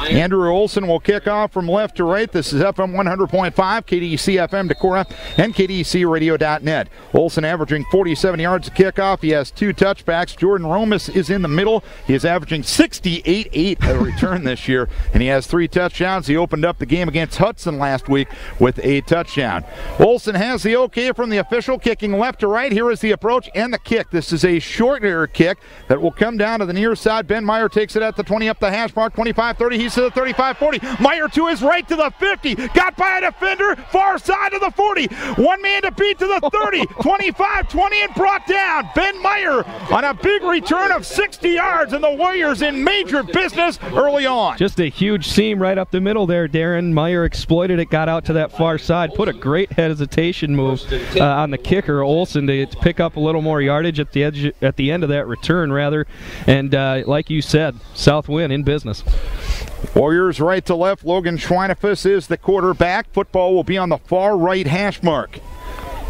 Andrew Olson will kick off from left to right. This is FM 100.5, KDEC FM Decorah, and KDECRadio.net. Olson averaging 47 yards to kickoff. He has 2 touchbacks. Jordan Romas is in the middle. He is averaging 68.8 at a return this year, and he has 3 touchdowns. He opened up the game against Hudson last week with a touchdown. Olson has the okay from the official, kicking left to right. Here is the approach and the kick. This is a short air kick that will come down to the near side. Ben Meyer takes it at the 20, up the hash mark, 25-30. He's to the 35-40. Meyer to his right to the 50. Got by a defender, far side to the 40. One man to beat to the 30. 25-20 and brought down. Ben Meyer on a big return of 60 yards, and the Warriors in major business early on. Just a huge seam right up the middle there, Darren. Meyer exploited it, got out to that far side, put a great hesitation move on the kicker, Olson, to pick up a little more yardage at the end of that return, rather. And like you said, South Winn in business. Warriors right to left. Logan Schweinefus is the quarterback. Football will be on the far right hash mark.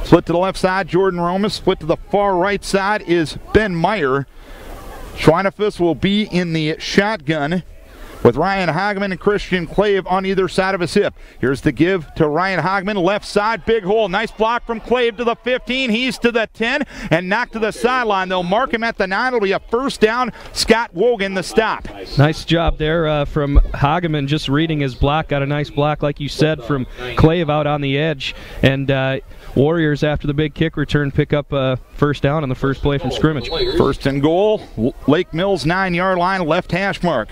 Split to the left side, Jordan Romas. Split to the far right side is Ben Meyer. Schweinefus will be in the shotgun with Ryan Hogman and Christian Clave on either side of his hip. Here's the give to Ryan Hogman, left side, big hole. Nice block from Clave to the 15. He's to the 10 and knocked to the sideline. They'll mark him at the 9. It'll be a first down. Scott Wogan the stop. Nice job there from Hogman, just reading his block. Got a nice block, like you said, from Clave out on the edge. And Warriors, after the big kick return, pick up first down on the first play from scrimmage. First and goal, Lake Mills 9-yard line, left hash mark.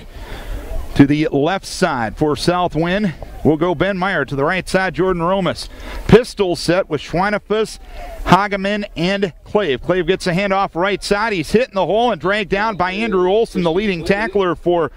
To the left side for South Winn will go Ben Meyer. To the right side, Jordan Romas. Pistol set with Schweinefus, Hageman, and Clave. Clave gets a handoff right side. He's hit in the hole and dragged down by Andrew Olson, the leading tackler for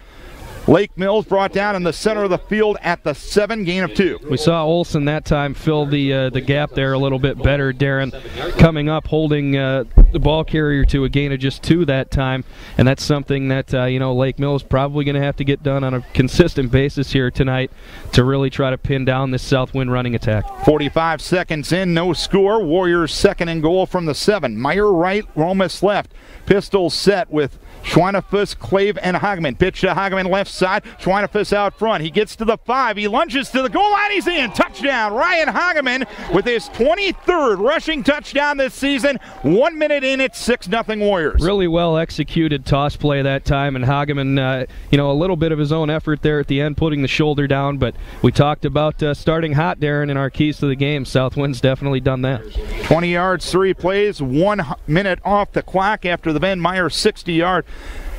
Lake Mills, brought down in the center of the field at the 7, gain of 2. We saw Olson that time fill the gap there a little bit better. Darren coming up, holding the ball carrier to a gain of just 2 that time, and that's something that Lake Mills probably going to have to get done on a consistent basis here tonight to really try to pin down this South Winn running attack. 45 seconds in, no score. Warriors 2nd and goal from the 7. Meyer right, Romas left. Pistol set with Schweinefus, Clave, and Hogman. Pitch to Hogman left side. Schweinefus out front. He gets to the 5. He lunges to the goal line. He's in. Touchdown. Ryan Hogman with his 23rd rushing touchdown this season. 1 minute in, it's 6-0 Warriors. Really well executed toss play that time, and Hogman, a little bit of his own effort there at the end, putting the shoulder down. But we talked about starting hot, Darren, in our keys to the game. South Winn's definitely done that. 20 yards, 3 plays, 1 minute off the clock after the Ben Meyer 60-yard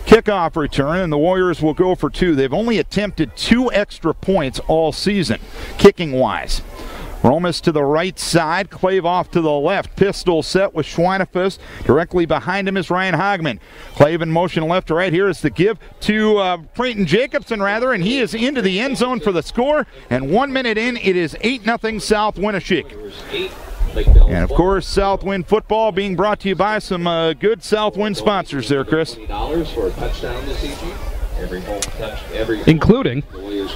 kickoff return, and the Warriors will go for 2. They've only attempted 2 extra points all season, kicking-wise. Romas to the right side, Clave off to the left. Pistol set with Schweinefus. Directly behind him is Ryan Hogman. Clave in motion left to right. Here is the give to Creighton Jacobson, and he is into the end zone for the score. And 1 minute in, it is 8-0 South Winneshiek. And, of course, South Winn football being brought to you by some good South Winn sponsors there, Chris. Including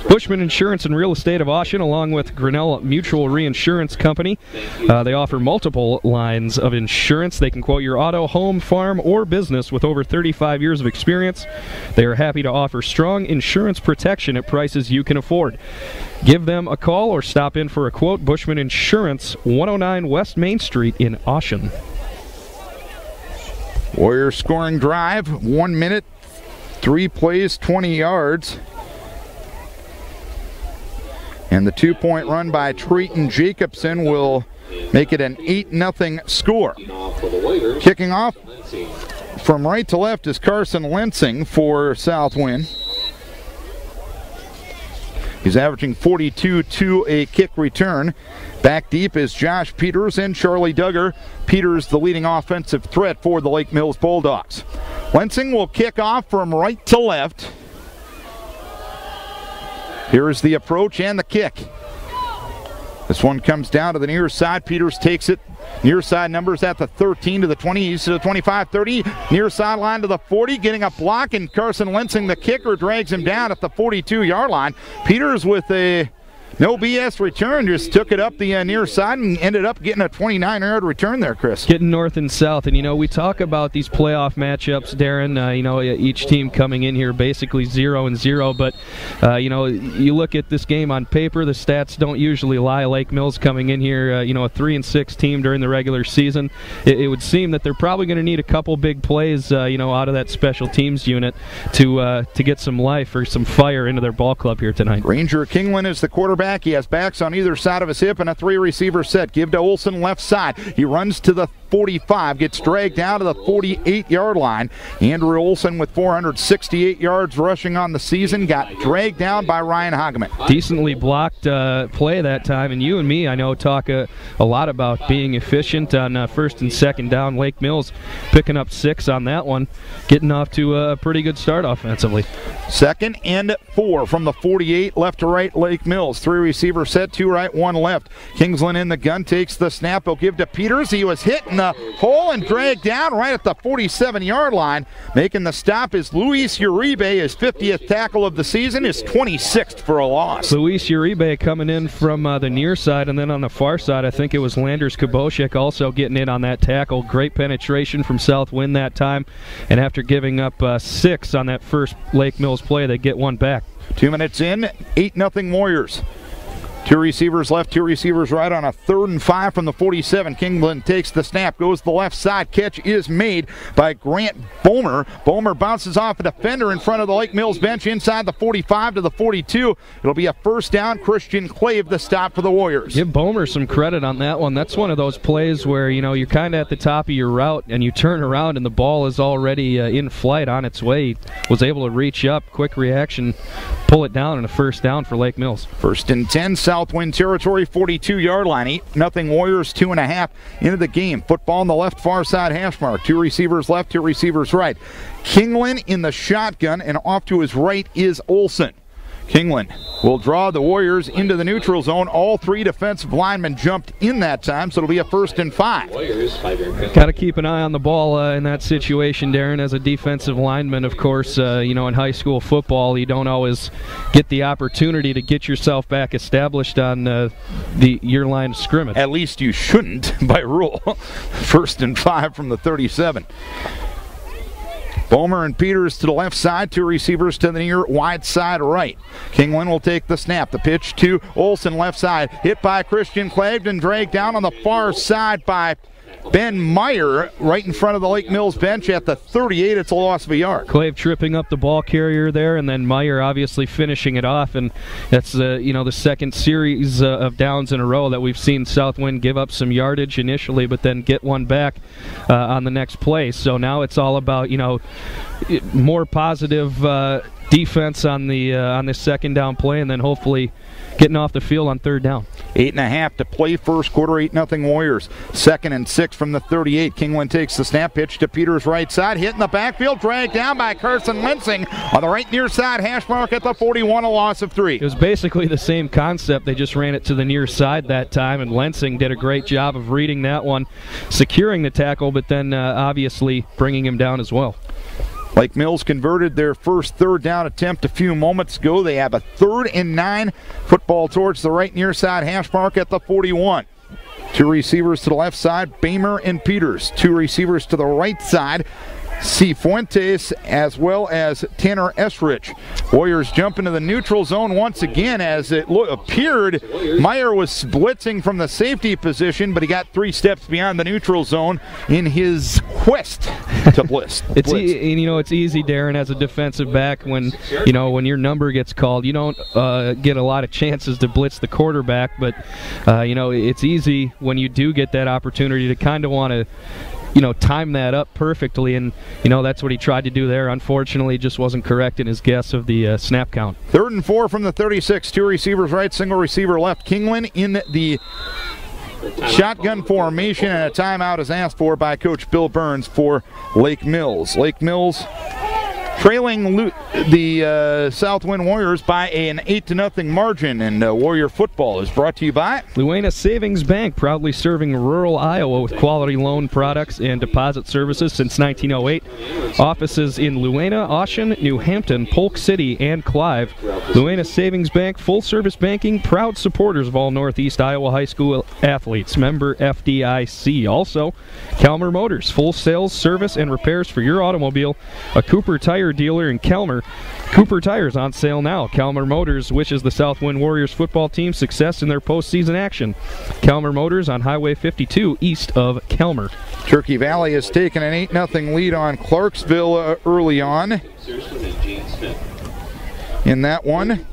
Bushman Insurance and Real Estate of Ossian, along with Grinnell Mutual Reinsurance Company. They offer multiple lines of insurance. They can quote your auto, home, farm, or business with over 35 years of experience. They are happy to offer strong insurance protection at prices you can afford. Give them a call or stop in for a quote. Bushman Insurance, 109 West Main Street in Ossian. Warriors scoring drive, 1 minute, 3 plays, 20 yards. And the 2-point run by Creighton Jacobson will make it an 8-0 score. Kicking off from right to left is Carson Lensing for South Winn. He's averaging 42 to a kick return. Back deep is Josh Peters and Charlie Duggar. Peters the leading offensive threat for the Lake Mills Bulldogs. Lensing will kick off from right to left. Here is the approach and the kick. This one comes down to the near side. Peters takes it. Near side numbers at the 13 to the 20. He's to the 25-30. Near sideline to the 40. Getting a block, and Carson Lensing, the kicker, drags him down at the 42-yard line. Peters with a No BS return, just took it up the near side and ended up getting a 29-yard return there, Chris. Getting north and south, and we talk about these playoff matchups, Darren. Each team coming in here basically 0-0, but you look at this game on paper, the stats don't usually lie. Lake Mills coming in here, a 3-6 team during the regular season. It would seem that they're probably going to need a couple big plays, out of that special teams unit to get some life or some fire into their ball club here tonight. Ranger Kingland is the quarterback. He has backs on either side of his hip and a 3-receiver set. Give to Olson left side. He runs to the 45, gets dragged down to the 48-yard line. Andrew Olson with 468 yards rushing on the season, got dragged down by Ryan Hageman. Decently blocked play that time, and you and me, I know, talk a lot about being efficient on first and second down. Lake Mills picking up 6 on that one, getting off to a pretty good start offensively. 2nd and 4 from the 48, left to right, Lake Mills. 3-receiver set, 2 right, 1 left. Kingsland in the gun, takes the snap. He'll give to Peters. He was hit in the hole and dragged down right at the 47-yard line. Making the stop is Luis Uribe, his 50th tackle of the season, his 26th for a loss. Luis Uribe coming in from the near side, and then on the far side, I think it was Landers Kaboshek also getting in on that tackle. Great penetration from South Winn that time, and after giving up 6 on that first Lake Mills play, they get 1 back. 2 minutes in, 8-0 Warriors. 2 receivers left, 2 receivers right on a 3rd and 5 from the 47. Kingland takes the snap, goes to the left side. Catch is made by Grant Bomer. Bomer bounces off a defender in front of the Lake Mills bench inside the 45 to the 42. It'll be a first down. Christian Clave the stop for the Warriors. Give Bomer some credit on that one. That's one of those plays where, you're kind of at the top of your route and you turn around and the ball is already in flight on its way. He was able to reach up, quick reaction, pull it down, and a first down for Lake Mills. 1st and 10, South Winn territory, 42-yard line. 8-0 Warriors, 2.5 into the game. Football on the left far side hash mark. 2 receivers left, 2 receivers right. Kingland in the shotgun, and off to his right is Olson. Kingland will draw the Warriors into the neutral zone. All 3 defensive linemen jumped in that time, so it'll be a 1st and 5. Got to keep an eye on the ball in that situation, Darren. As a defensive lineman, of course, in high school football, you don't always get the opportunity to get yourself back established on your line of scrimmage. At least you shouldn't, by rule. 1st and 5 from the 37. Bomer and Peters to the left side, 2 receivers to the near wide side right. Kingland will take the snap. The pitch to Olson left side, hit by Christian Clave and dragged down on the far side by Ben Meyer right in front of the Lake Mills bench at the 38. It's a loss of a yard. Clave tripping up the ball carrier there, and then Meyer obviously finishing it off, and that's the second series of downs in a row that we've seen South Winn give up some yardage initially, but then get 1 back on the next play. So now it's all about more positive defense on this second down play, and then hopefully getting off the field on 3rd down. 8.5 to play first quarter, 8-0 Warriors. 2nd and 6 from the 38. Kingland takes the snap, pitch to Peters right side, hit in the backfield, dragged down by Carson Lensing on the right near side, hash mark at the 41, a loss of 3. It was basically the same concept. They just ran it to the near side that time, and Lensing did a great job of reading that one, securing the tackle, but then obviously bringing him down as well. Lake Mills converted their first 3rd down attempt a few moments ago. They have a 3rd and 9. Football towards the right near side hash mark at the 41. 2 receivers to the left side, Bomer and Peters. 2 receivers to the right side, Cifuentes as well as Tanner Esrich. Warriors jump into the neutral zone once again as it appeared Meyer was blitzing from the safety position, but he got 3 steps beyond the neutral zone in his quest to blitz. It's easy, Darren, as a defensive back when your number gets called. You don't get a lot of chances to blitz the quarterback, but it's easy when you do get that opportunity to kind of want to time that up perfectly, and that's what he tried to do there. Unfortunately, just wasn't correct in his guess of the snap count. 3rd and 4 from the 36. 2 receivers right, single receiver left. Kingland in the shotgun formation, and a timeout is asked for by Coach Bill Burns for Lake Mills. Lake Mills trailing the South Winn Warriors by an 8-0 margin. And Warrior football is brought to you by Luena Savings Bank, proudly serving rural Iowa with quality loan products and deposit services since 1908. Offices in Luena, Ocean, New Hampton, Polk City, and Clive. Luena Savings Bank, full-service banking, proud supporters of all Northeast Iowa high school athletes. Member FDIC. Also, Calmer Motors, full sales, service, and repairs for your automobile. A Cooper Tire dealer in Calmer. Cooper Tires on sale now. Calmer Motors wishes the South Winn Warriors football team success in their postseason action. Calmer Motors on Highway 52 east of Calmer. Turkey Valley has taken an 8-0 lead on Clarksville early on. In that one,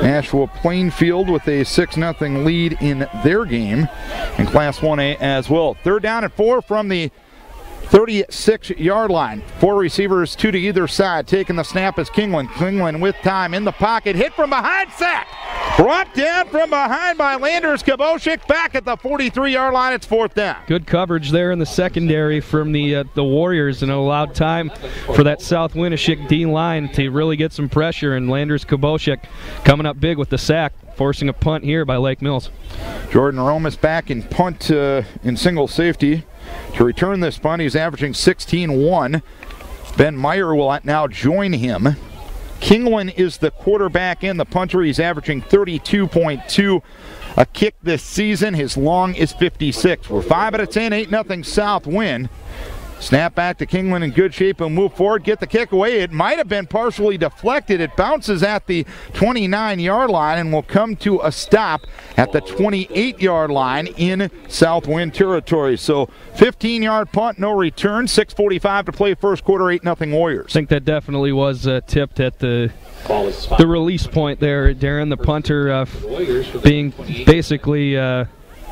Nashua Plainfield with a 6-0 lead in their game in Class 1A as well. 3rd down and 4 from the 36-yard line. 4 receivers, 2 to either side. Taking the snap is Kingland. Kingland with time in the pocket. Hit from behind, sack. Brought down from behind by Landers Kaboshik. Back at the 43-yard line. It's 4th down. Good coverage there in the secondary from the Warriors, and it allowed time for that South Winnishik D-line to really get some pressure, and Landers Kaboshik coming up big with the sack, forcing a punt here by Lake Mills. Jordan Romas back in punt in single safety. To return this punt, he's averaging 16-1. Ben Meyer will now join him. Kingland is the quarterback and the punter. He's averaging 32.2 a kick this season. His long is 56. We're 5 out of 10, 8-0 South Winn. Snap back to Kingland in good shape and move forward, get the kick away. It might have been partially deflected. It bounces at the 29-yard line and will come to a stop at the 28-yard line in South Winn territory. So 15-yard punt, no return, 6:45 to play first quarter, 8-0 Warriors. I think that definitely was tipped at the release point there, Darren. The punter being basically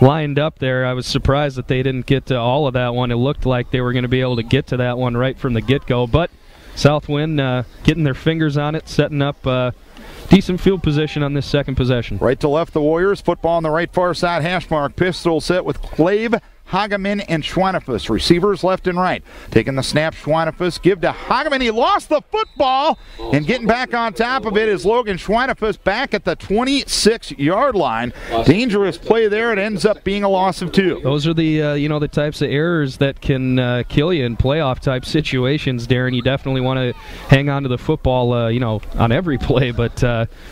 lined up there. I was surprised that they didn't get to all of that one. It looked like they were going to be able to get to that one right from the get-go, but South Winn getting their fingers on it, setting up decent field position on this second possession. Right to left, the Warriors. Football on the right far side, hash mark. Pistol set with Clave, Hageman, and Schweinefus. Receivers left and right. Taking the snap, Schweinefus. Give to Hageman. He lost the football. And getting back on top of it is Logan Schweinefus back at the 26-yard line. Dangerous play there. It ends up being a loss of 2. Those are the the types of errors that can kill you in playoff-type situations, Darren. You definitely want to hang on to the football, on every play. But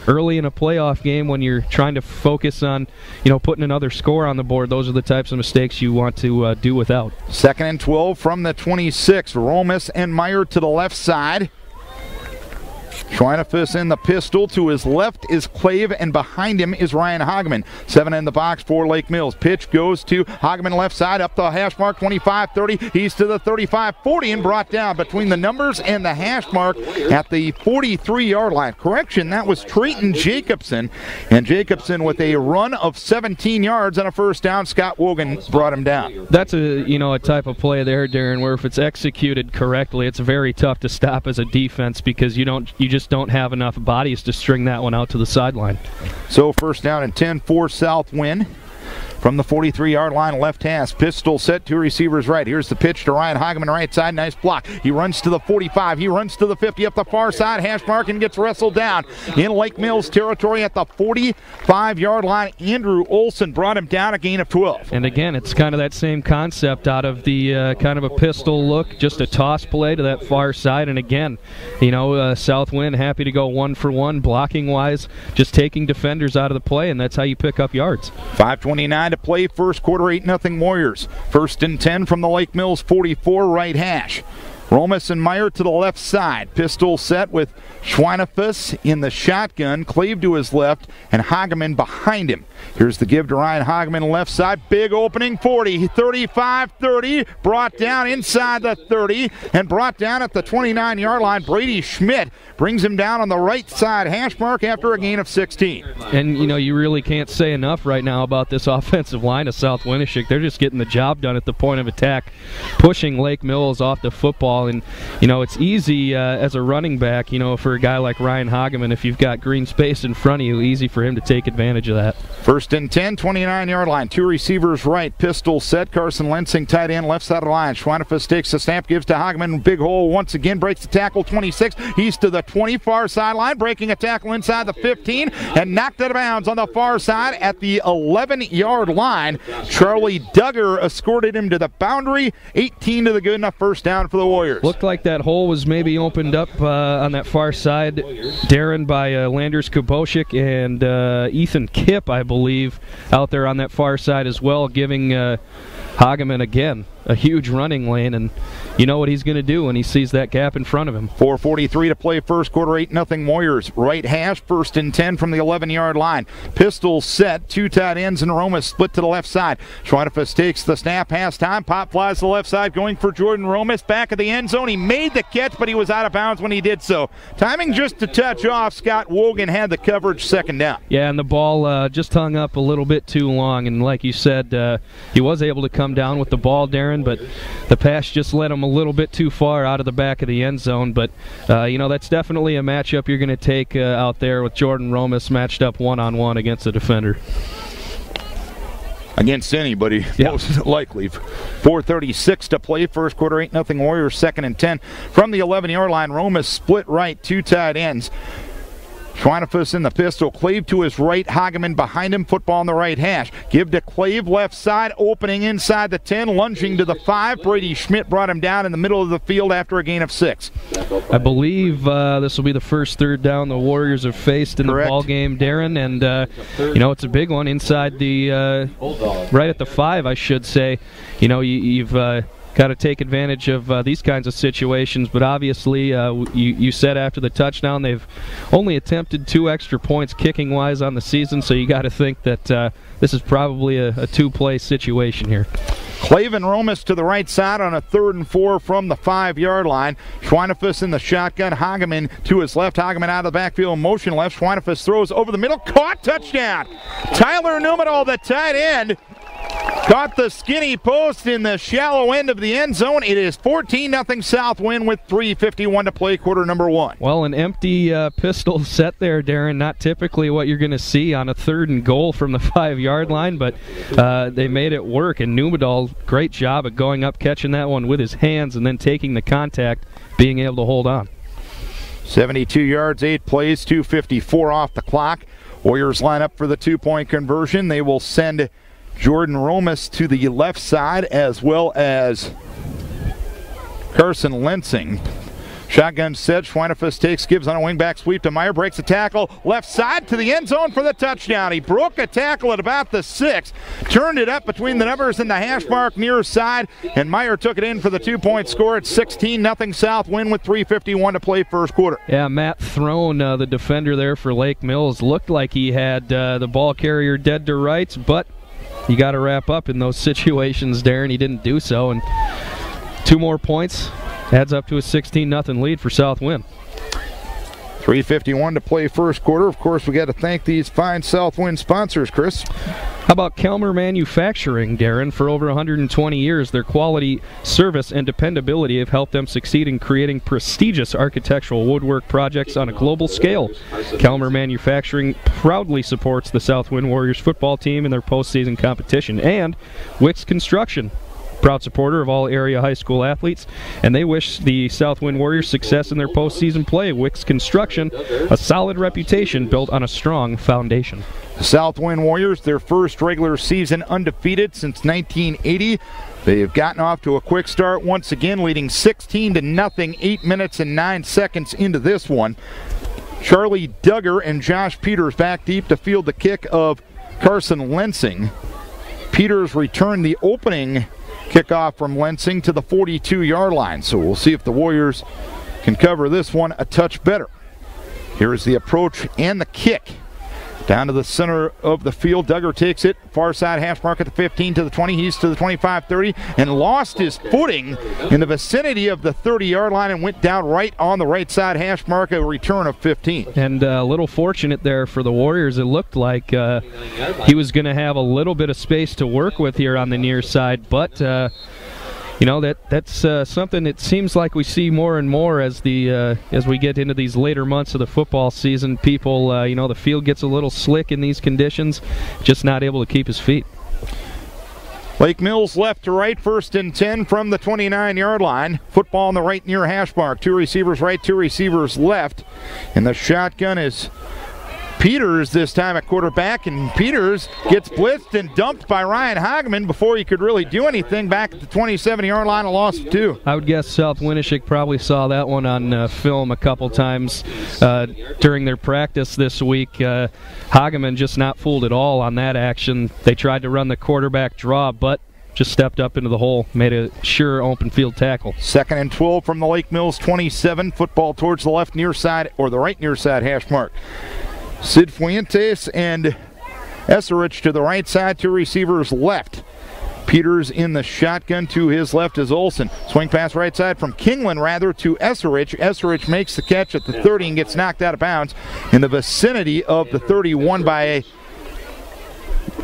early in a playoff game when you're trying to focus on, putting another score on the board, those are the types of mistakes you want to do without. 2nd and 12 from the 26. Romas and Meyer to the left side. Schweinefus in the pistol. To his left is Clave, and behind him is Ryan Hageman. 7 in the box for Lake Mills. Pitch goes to Hageman left side, up the hash mark, 25-30. He's to the 35-40 and brought down between the numbers and the hash mark at the 43-yard line. Correction, that was Trayton Jacobson. And Jacobson with a run of 17 yards and a first down. Scott Wogan brought him down. That's a type of play there, Darren, where if it's executed correctly, it's very tough to stop as a defense because you just don't have enough bodies to string that one out to the sideline. So 1st down and 10 for South Winn. From the 43-yard line, left hash. Pistol set, 2 receivers right. Here's the pitch to Ryan Hageman, right side. Nice block. He runs to the 45. He runs to the 50 up the far side. Hash mark and gets wrestled down in Lake Mills territory at the 45-yard line. Andrew Olson brought him down, a gain of 12. And again, it's kind of that same concept out of the kind of a pistol look, just a toss play to that far side. And again, South Winn happy to go 1 for 1 blocking-wise, just taking defenders out of the play, and that's how you pick up yards. 5:29 to play first quarter, 8-0 Warriors. 1st and 10 from the Lake Mills 44 right hash. Romas and Meyer to the left side. Pistol set with Schweinefus in the shotgun. Clave to his left and Hageman behind him. Here's the give to Ryan Hageman left side. Big opening 40, 35-30. Brought down inside the 30 and brought down at the 29-yard line. Brady Schmidt brings him down on the right side hash mark after a gain of 16. And, you really can't say enough right now about this offensive line of South Winnishik. They're just getting the job done at the point of attack, pushing Lake Mills off the football. ball. And, it's easy as a running back, for a guy like Ryan Hageman, if you've got green space in front of you, easy for him to take advantage of that. First and 10, 29-yard line. Two receivers right, pistol set. Carson Lensing, tight end, left side of the line. Schweinfus takes the snap, gives to Hageman. Big hole once again, breaks the tackle, 26. He's to the 20, far sideline, breaking a tackle inside the 15, and knocked out of bounds on the far side at the 11-yard line. Charlie Duggar escorted him to the boundary. 18 to the good, enough first down for the Warriors. Looked like that hole was maybe opened up on that far side, Darren, by Landers Kubosik and Ethan Kipp, I believe, out there on that far side as well, giving Hageman, again, a huge running lane, and you know what he's going to do when he sees that gap in front of him. 4:43 to play first quarter, 8-0 Warriors. Right hash, first and 10 from the 11-yard line. Pistol set, two tight ends, and Romas split to the left side. Schweinfus takes the snap, pass time, pop flies to the left side, going for Jordan Romas, back of the end zone. He made the catch, but he was out of bounds when he did so. Timing just a touch off. Scott Wogan had the coverage, second down. Yeah, and the ball just hung up a little bit too long, and like you said, he was able to come down with the ball, Darren, but the pass just led him a little bit too far out of the back of the end zone. But, that's definitely a matchup you're going to take out there with Jordan Romas matched up one-on-one against a defender. Against anybody, yeah. Most likely. 4:36 to play, first quarter, 8-0 Warriors, second and 10. From the 11-yard line, Romas split right, two tight ends. Schweinfus in the pistol. Clave to his right. Hageman behind him. Football on the right hash. Give to Clave, left side. Opening inside the 10. Lunging to the 5. Brady Schmidt brought him down in the middle of the field after a gain of 6. I believe this will be the first third down the Warriors have faced in Correct. The ball game, Darren. And, it's a big one inside the right at the 5, I should say. You've got to take advantage of these kinds of situations, but obviously you said after the touchdown they've only attempted 2 extra points kicking-wise on the season, so you got to think that this is probably a two-play situation here. Clavin Romas to the right side on a 3rd and 4 from the 5-yard line. Schweinfus in the shotgun. Hageman to his left. Hageman out of the backfield, motion left. Schweinfus throws over the middle. Caught, touchdown. Tyler Numedal, the tight end, caught the skinny post in the shallow end of the end zone. It is 14-0 South Winn with 3:51 to play, quarter number 1. Well, an empty pistol set there, Darren. Not typically what you're going to see on a 3rd and goal from the 5-yard line, but they made it work. And Numedal, great job at going up, catching that one with his hands, and then taking the contact, being able to hold on. 72 yards, 8 plays, 2:54 off the clock. Warriors line up for the 2-point conversion. They will send Jordan Romas to the left side, as well as Carson Lensing. Shotgun set. Schweinfus takes, gives on a wingback sweep to Meyer, breaks a tackle, left side to the end zone for the touchdown. He broke a tackle at about the 6, turned it up between the numbers and the hash mark near side, and Meyer took it in for the 2-point score. It's 16-0 South Winn with 3:51 to play first quarter. Yeah, Matt Throne, the defender there for Lake Mills, looked like he had the ball carrier dead to rights, but you got to wrap up in those situations, Darren. He didn't do so, and 2 more points adds up to a 16-0 lead for South Winn. 3:51 to play first quarter. Of course, we got to thank these fine South Winn sponsors, Chris. How about Kelmer Manufacturing, Darren? For over 120 years, their quality, service, and dependability have helped them succeed in creating prestigious architectural woodwork projects on a global scale. Kelmer Manufacturing proudly supports the South Winn Warriors football team in their postseason competition. And Wicks Construction, proud supporter of all area high school athletes, and they wish the South Winn Warriors success in their postseason play. Wicks Construction, a solid reputation built on a strong foundation. The South Winn Warriors, their first regular season undefeated since 1980. They have gotten off to a quick start once again, leading 16-0, 8 minutes and 9 seconds into this one. Charlie Duggar and Josh Peters back deep to field the kick of Carson Lensing. Peters returned the opening kickoff from Lensing to the 42-yard line. So we'll see if the Warriors can cover this one a touch better. Here's the approach and the kick. Down to the center of the field. Duggar takes it. Far side hash mark at the 15 to the 20. He's to the 25-30 and lost his footing in the vicinity of the 30-yard line and went down right on the right side hash mark, a return of 15. And a little fortunate there for the Warriors. It looked like he was going to have a little bit of space to work with here on the near side, but that's something it seems like we see more and more as we get into these later months of the football season. People, the field gets a little slick in these conditions, just not able to keep his feet. Lake Mills left to right, 1st and 10 from the 29-yard line. Football on the right near hash mark. 2 receivers right, 2 receivers left. And the shotgun is Peters this time at quarterback, and Peters gets blitzed and dumped by Ryan Hageman before he could really do anything back at the 27-yard line, a loss of 2. I would guess South Winneshiek probably saw that one on film a couple times during their practice this week. Hageman just not fooled at all on that action. They tried to run the quarterback draw, but just stepped up into the hole, made a sure open field tackle. 2nd and 12 from the Lake Mills 27. Football towards the left near side, or the right near side hash mark. Sid Fuentes and Esserich to the right side, 2 receivers left. Peters in the shotgun, to his left is Olson. Swing pass right side from Kingland to Esserich. Esserich makes the catch at the 30 and gets knocked out of bounds in the vicinity of the 31 by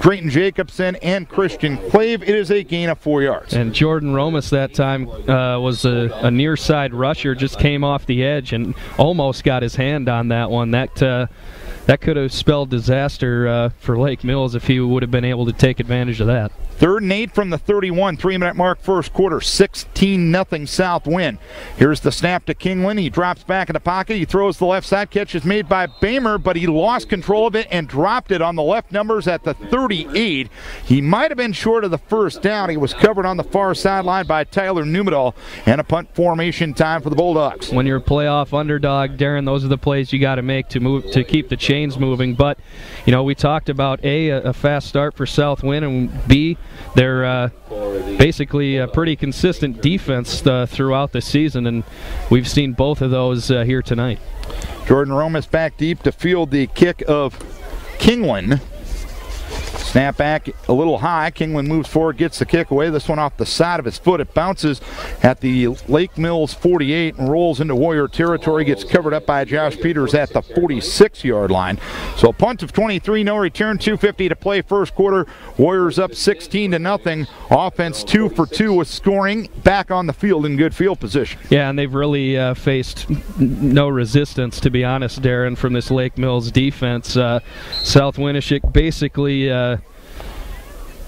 Drayton Jacobson and Christian Clave. It is a gain of 4 yards. And Jordan Romas that time was a near side rusher, just came off the edge and almost got his hand on that one. That could have spelled disaster for Lake Mills if he would have been able to take advantage of that. 3rd and 8 from the 31, 3-minute mark, first quarter, 16-0 South Winn. Here's the snap to Kingland. He drops back in the pocket. He throws the left side. Catch is made by Bamer, but he lost control of it and dropped it on the left numbers at the 38. He might have been short of the first down. He was covered on the far sideline by Tyler Numedal, and a punt formation time for the Bulldogs. When you're a playoff underdog, Darren, those are the plays you got to make to keep the chains moving. But, we talked about a fast start for South Winn, and B, they're basically a pretty consistent defense throughout the season, and we've seen both of those here tonight. Jordan Romas back deep to field the kick of Kingland. Snap back a little high. Kingland moves forward, gets the kick away. This one off the side of his foot. It bounces at the Lake Mills 48 and rolls into Warrior territory. Gets covered up by Josh Peters at the 46-yard line. So a punt of 23, no return, 2:50 to play first quarter. Warriors up 16-0. Offense 2 for 2 with scoring. Back on the field in good field position. Yeah, and they've really faced no resistance, to be honest, Darren, from this Lake Mills defense. South Winneshiek basically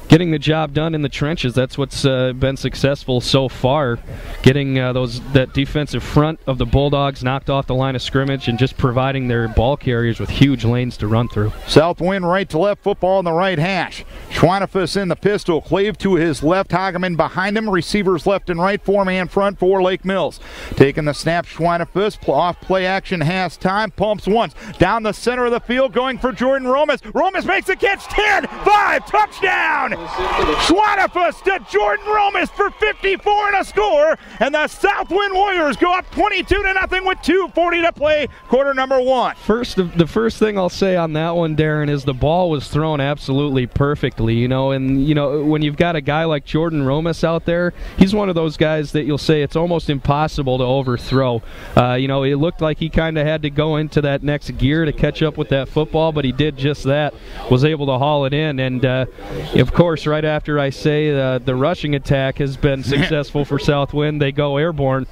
getting the job done in the trenches. That's what's been successful so far, getting that defensive front of the Bulldogs knocked off the line of scrimmage and just providing their ball carriers with huge lanes to run through. South Winn right to left, football on the right hash. Schweinefus in the pistol, Clave to his left, Hageman behind him, receivers left and right, 4-man front for Lake Mills. Taking the snap, Schweinefus, off play action, has time, pumps once, down the center of the field, going for Jordan Romas. Romas makes the catch, 10-5, touchdown! Schweinefus to Jordan Romas for 54 and a score, and the South Winn Warriors go up 22-0 with 2:40 to play, quarter number 1. The first thing I'll say on that one, Darren, is the ball was thrown absolutely perfectly, and when you've got a guy like Jordan Romas out there, he's one of those guys that you'll say it's almost impossible to overthrow. It looked like he kind of had to go into that next gear to catch up with that football, but he did just that, was able to haul it in, and of course, right after I say the rushing attack has been successful for South Winn, they go airborne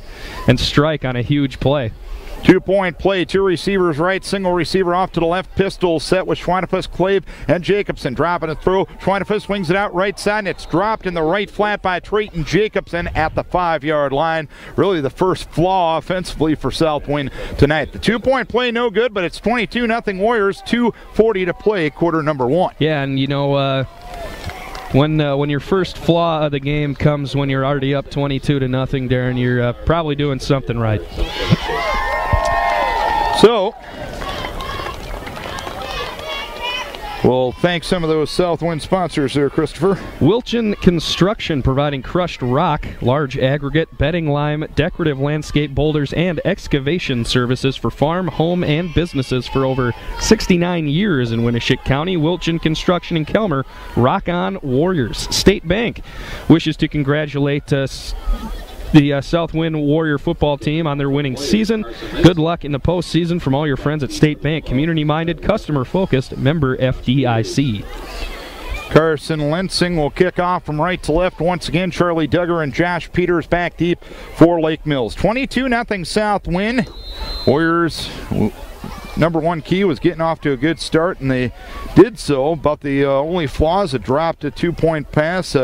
and strike on a huge play. 2-point play, 2 receivers right, single receiver off to the left, pistol set with Schweinefus, Clave, and Jacobson. Dropping it through, Schweinefus swings it out right side, and it's dropped in the right flat by Drayton Jacobson at the 5-yard line. Really the first flaw offensively for South Winn tonight. The 2-point play no good, but it's 22-0 Warriors, 2:40 to play, quarter number 1. Yeah, and when your first flaw of the game comes when you're already up 22-0, Darren, you're probably doing something right. So, we'll thank some of those South Winn sponsors there, Christopher. Wilchin Construction, providing crushed rock, large aggregate, bedding lime, decorative landscape boulders, and excavation services for farm, home, and businesses for over 69 years in Winneshiek County. Wilchin Construction in Kelmer, rock on Warriors. State Bank wishes to congratulate the South Winn Warrior football team on their winning season. Good luck in the postseason from all your friends at State Bank. Community-minded, customer-focused, member FDIC. Carson Lensing will kick off from right to left once again. Charlie Duggar and Josh Peters back deep for Lake Mills. 22-0 South Winn. Warriors, number one key was getting off to a good start, and they did so, but the only flaws, it dropped a 2-point pass.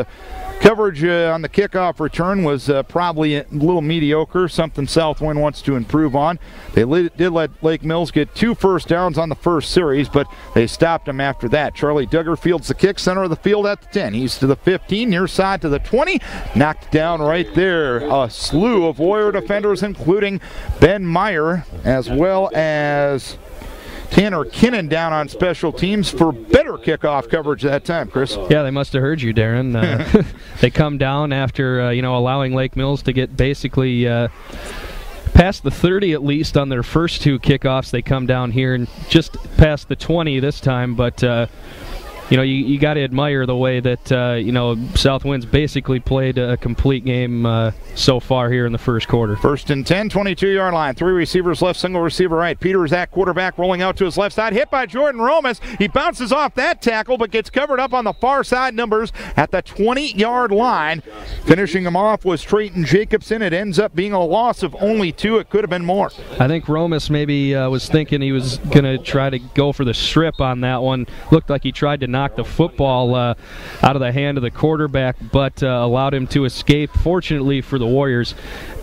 Coverage on the kickoff return was probably a little mediocre, something South Winn wants to improve on. They did let Lake Mills get 2 first downs on the first series, but they stopped them after that. Charlie Duggar fields the kick, center of the field at the 10. He's to the 15, near side to the 20. Knocked down right there. A slew of Warrior defenders, including Ben Meyer, as well as Tanner Kinnan down on special teams for better kickoff coverage that time, Chris. Yeah, they must have heard you, Darren. They come down after allowing Lake Mills to get basically past the 30 at least on their first 2 kickoffs. They come down here and just past the 20 this time, but you got to admire the way that South Winn's basically played a complete game so far here in the first quarter. 1st and 10, 22-yard line. 3 receivers left, single receiver right. Peters at quarterback, rolling out to his left side, hit by Jordan Romas. He bounces off that tackle, but gets covered up on the far side, numbers at the 20-yard line. Finishing him off was Trayton Jacobson. It ends up being a loss of only 2. It could have been more. I think Romas maybe was thinking he was going to try to go for the strip on that one. Looked like he tried to knock the football out of the hand of the quarterback, but allowed him to escape. Fortunately for the Warriors,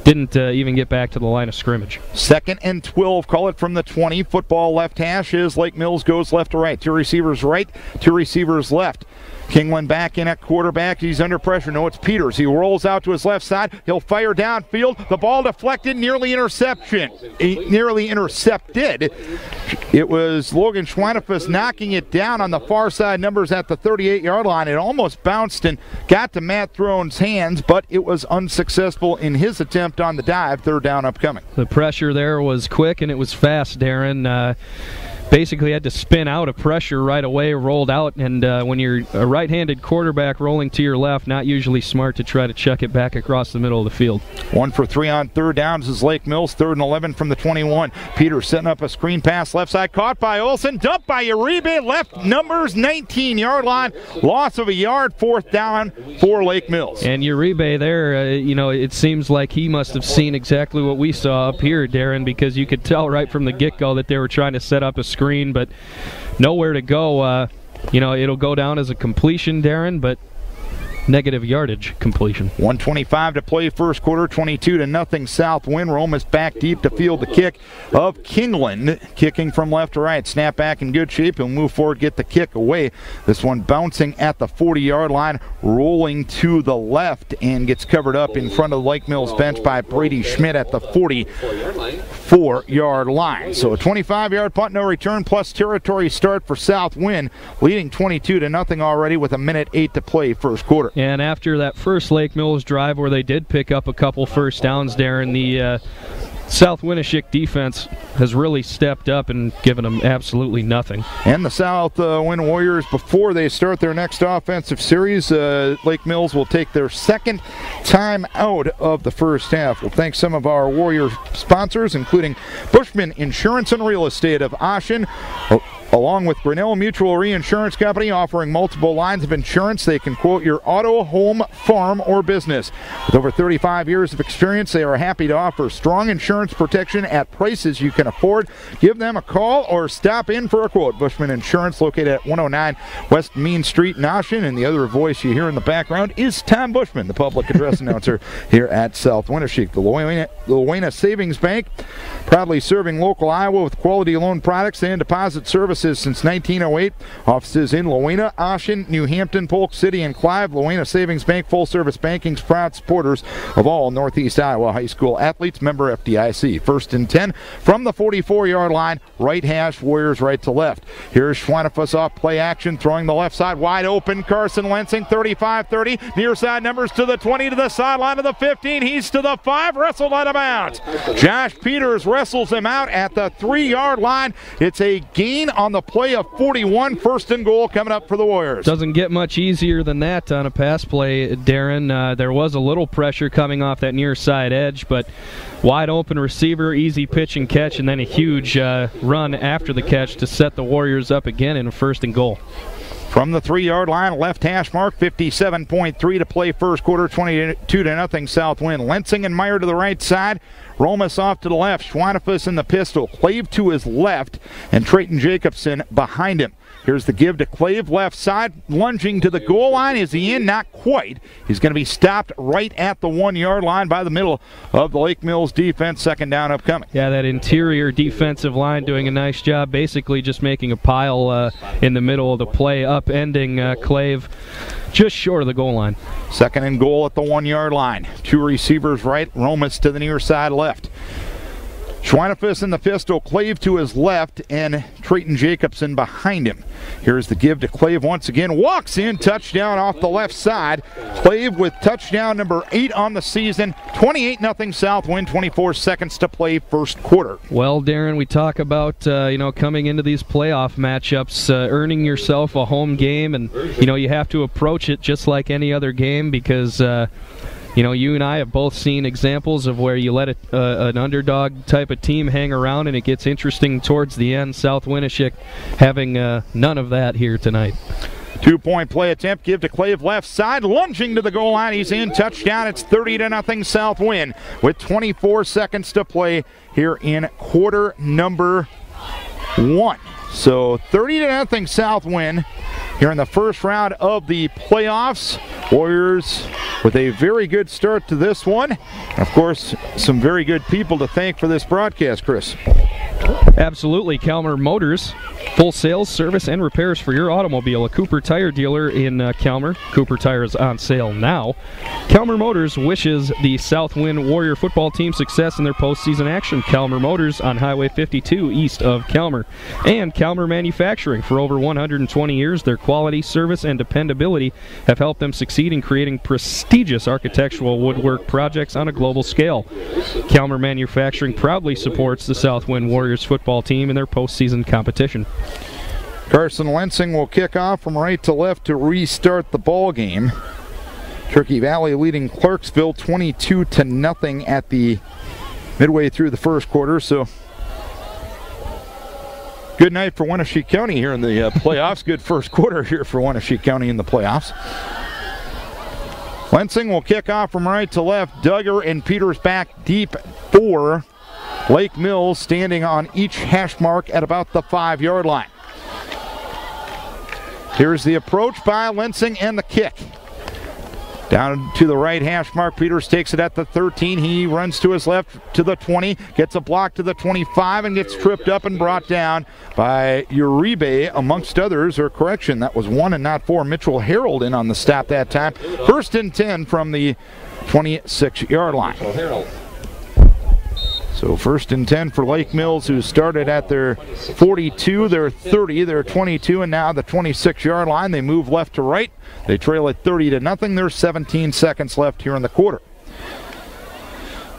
didn't even get back to the line of scrimmage. 2nd and 12, call it from the 20. Football left hash as Lake Mills goes left to right. 2 receivers right, 2 receivers left. Kingland back in at quarterback. He's under pressure. No, it's Peters. He rolls out to his left side. He'll fire downfield. The ball deflected, nearly intercepted. It was Logan Schweinefus knocking it down on the far side, numbers at the 38-yard line. It almost bounced and got to Matt Throne's hands, but it was unsuccessful in his attempt on the dive. 3rd down upcoming. The pressure there was quick and it was fast, Darren. Basically had to spin out of pressure right away, rolled out, and when you're a right-handed quarterback rolling to your left, not usually smart to try to chuck it back across the middle of the field. 1 for 3 on 3rd downs is Lake Mills. 3rd and 11 from the 21. Peters setting up a screen pass left side, caught by Olsen, dumped by Uribe, left, numbers 19-yard line, loss of a yard, 4th down for Lake Mills. And Uribe there, it seems like he must have seen exactly what we saw up here, Darren, because you could tell right from the get-go that they were trying to set up a screen, but nowhere to go. It'll go down as a completion, Darren, but negative yardage completion. 1:25 to play first quarter, 22-0 South Winn. Romas back deep to field the kick of Kingland, kicking from left to right. Snap back in good shape. He'll move forward, get the kick away. This one bouncing at the 40-yard line, rolling to the left, and gets covered up in front of Lake Mills bench by Brady Schmidt at the 44-yard line. So a 25-yard punt, no return, plus territory start for South Winn, leading 22-0 already with 1:08 to play first quarter. And after that first Lake Mills drive where they did pick up a couple first downs, Darren, the South Winneshiek defense has really stepped up and given them absolutely nothing. And the South Winn Warriors, before they start their next offensive series, Lake Mills will take their 2nd time out of the first half. We'll thank some of our Warrior sponsors, including Bushman Insurance and Real Estate of Ashen, along with Grinnell Mutual Reinsurance Company, offering multiple lines of insurance. They can quote your auto, home, farm, or business. With over 35 years of experience, they are happy to offer strong insurance protection at prices you can afford. Give them a call or stop in for a quote. Bushman Insurance, located at 109 West Main Street in Ashen. And the other voice you hear in the background is Tom Bushman, the public address announcer here at South Winneshiek. The Loena Savings Bank, proudly serving local Iowa with quality loan products and deposit services since 1908. Offices in Loena, Ashen, New Hampton, Polk City, and Clive. Loena Savings Bank, full-service banking's proud supporters of all Northeast Iowa high school athletes. Member FDIC. 1st and 10 from the 44-yard line. Right hash, Warriors right to left. Here's Schweinefus off play action, throwing the left side wide open. Carson Lensing, 35-30. Near side numbers to the 20, to the sideline of the 15. He's to the 5, wrestled out of bounds. Josh Peters wrestles him out at the 3-yard line. It's a gain on the play of 41. 1st and goal coming up for the Warriors. Doesn't get much easier than that on a pass play, Darren. There was a little pressure coming off that near side edge, but wide open receiver, easy pitch and catch, and then a huge run after the catch to set the Warriors up again in a 1st and goal. From the 3-yard line, left hash mark, 57.3 to play first quarter, 22-0 South Winn. Lensing and Meyer to the right side. Romas off to the left. Schweinefus in the pistol. Clave to his left, and Trayton Jacobson behind him. Here's the give to Clave, left side, lunging to the goal line. Is he in? Not quite. He's going to be stopped right at the 1-yard line by the middle of the Lake Mills defense. Second down upcoming. Yeah, that interior defensive line doing a nice job, basically just making a pile in the middle of the play, upending Clave just short of the goal line. Second and goal at the 1-yard line. 2 receivers right, Romas to the near side left. Schweinefus in the pistol, Clave to his left, and Trayton Jacobson behind him. Here's the give to Clave once again. Walks in, touchdown off the left side. Clave with touchdown number 8 on the season. 28-0 South Winn, 24 seconds to play first quarter. Well, Darren, we talk about, coming into these playoff matchups, earning yourself a home game, and, you have to approach it just like any other game because, you and I have both seen examples of where you let an underdog type of team hang around and it gets interesting towards the end. South Winnipeg having none of that here tonight. 2-point play attempt, give to Clave left side, lunging to the goal line. He's in, touchdown. It's 30-0 South Winn with 24 seconds to play here in quarter number 1. So 30-0 South Winn here in the first round of the playoffs. Warriors with a very good start to this one. And of course, some very good people to thank for this broadcast, Chris. Absolutely. Calmer Motors, full sales, service, and repairs for your automobile. A Cooper Tire dealer in Calmer. Cooper Tire is on sale now. Calmer Motors wishes the South Winn Warrior football team success in their postseason action. Calmer Motors on Highway 52 east of Calmer. And Calmer Manufacturing. For over 120 years, their quality, service, and dependability have helped them succeed in creating prestigious architectural woodwork projects on a global scale. Calmer Manufacturing proudly supports the South Winn Warriors football team in their postseason competition. Carson Lensing will kick off from right to left to restart the ball game. Turkey Valley leading Clarksville 22-0 at the midway through the first quarter. So good night for Wenatchee County here in the playoffs. Good first quarter here for Wenatchee County in the playoffs. Lensing will kick off from right to left. Duggar and Peters back deep for Lake Mills, standing on each hash mark at about the 5-yard line. Here's the approach by Lensing and the kick. Down to the right hash mark, Peters takes it at the 13. He runs to his left to the 20, gets a block to the 25, and gets tripped up and brought down by Uribe, amongst others, or correction, that was 1 and not 4. Mitchell Harold in on the stop that time. First and 10 from the 26-yard line. So first and 10 for Lake Mills, who started at their 42, their 30, their 22, and now the 26-yard line. They move left to right. They trail at 30-0. There's 17 seconds left here in the quarter.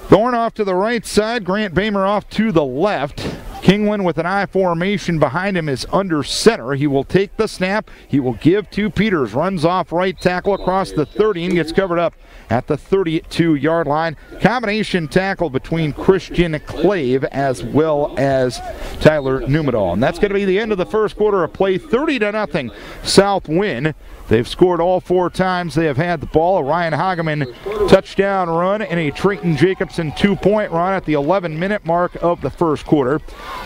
Thorne off to the right side. Grant Bamer off to the left. Kingland with an I formation behind him is under center. He will take the snap. He will give to Peters. Runs off right tackle across the 30 and gets covered up at the 32-yard line. Combination tackle between Christian Clave as well as Tyler Numedal. And that's going to be the end of the first quarter of play. 30-0 South Winn. They've scored all 4 times they have had the ball. A Ryan Hageman touchdown run and a Trayton Jacobson 2-point run at the 11-minute mark of the first quarter.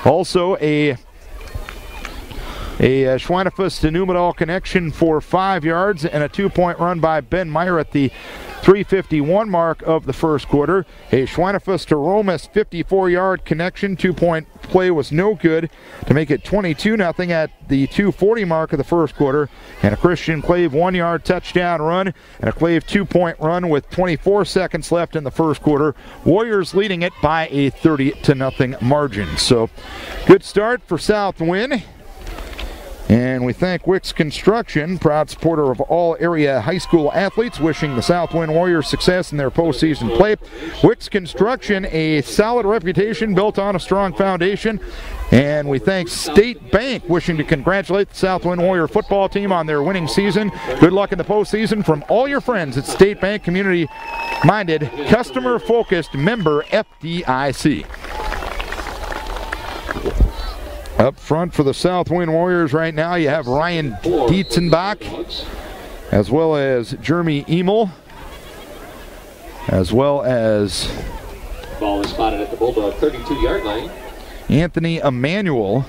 Also a Schweinefus to Numedal connection for 5 yards and a 2-point run by Ben Meyer at the 3:51 mark of the first quarter. A Schweinefus to Romas 54-yard connection. 2-point play was no good to make it 22-0 at the 2:40 mark of the first quarter. And a Christian Clave 1-yard touchdown run and a Clave 2-point run with 24 seconds left in the first quarter. Warriors leading it by a 30-0 margin. So good start for South Winn. And we thank Wicks Construction, proud supporter of all area high school athletes, wishing the South Winn Warriors success in their postseason play. Wicks Construction, a solid reputation built on a strong foundation. And we thank State Bank, wishing to congratulate the South Winn Warrior football team on their winning season. Good luck in the postseason from all your friends at State Bank, community-minded, customer-focused member FDIC. Up front for the South Winn Warriors right now, you have Ryan Dietzenbach, as well as Jeremy Emil, as well as ball is spotted at the Bulldog 32-yard line. Anthony Emanuel.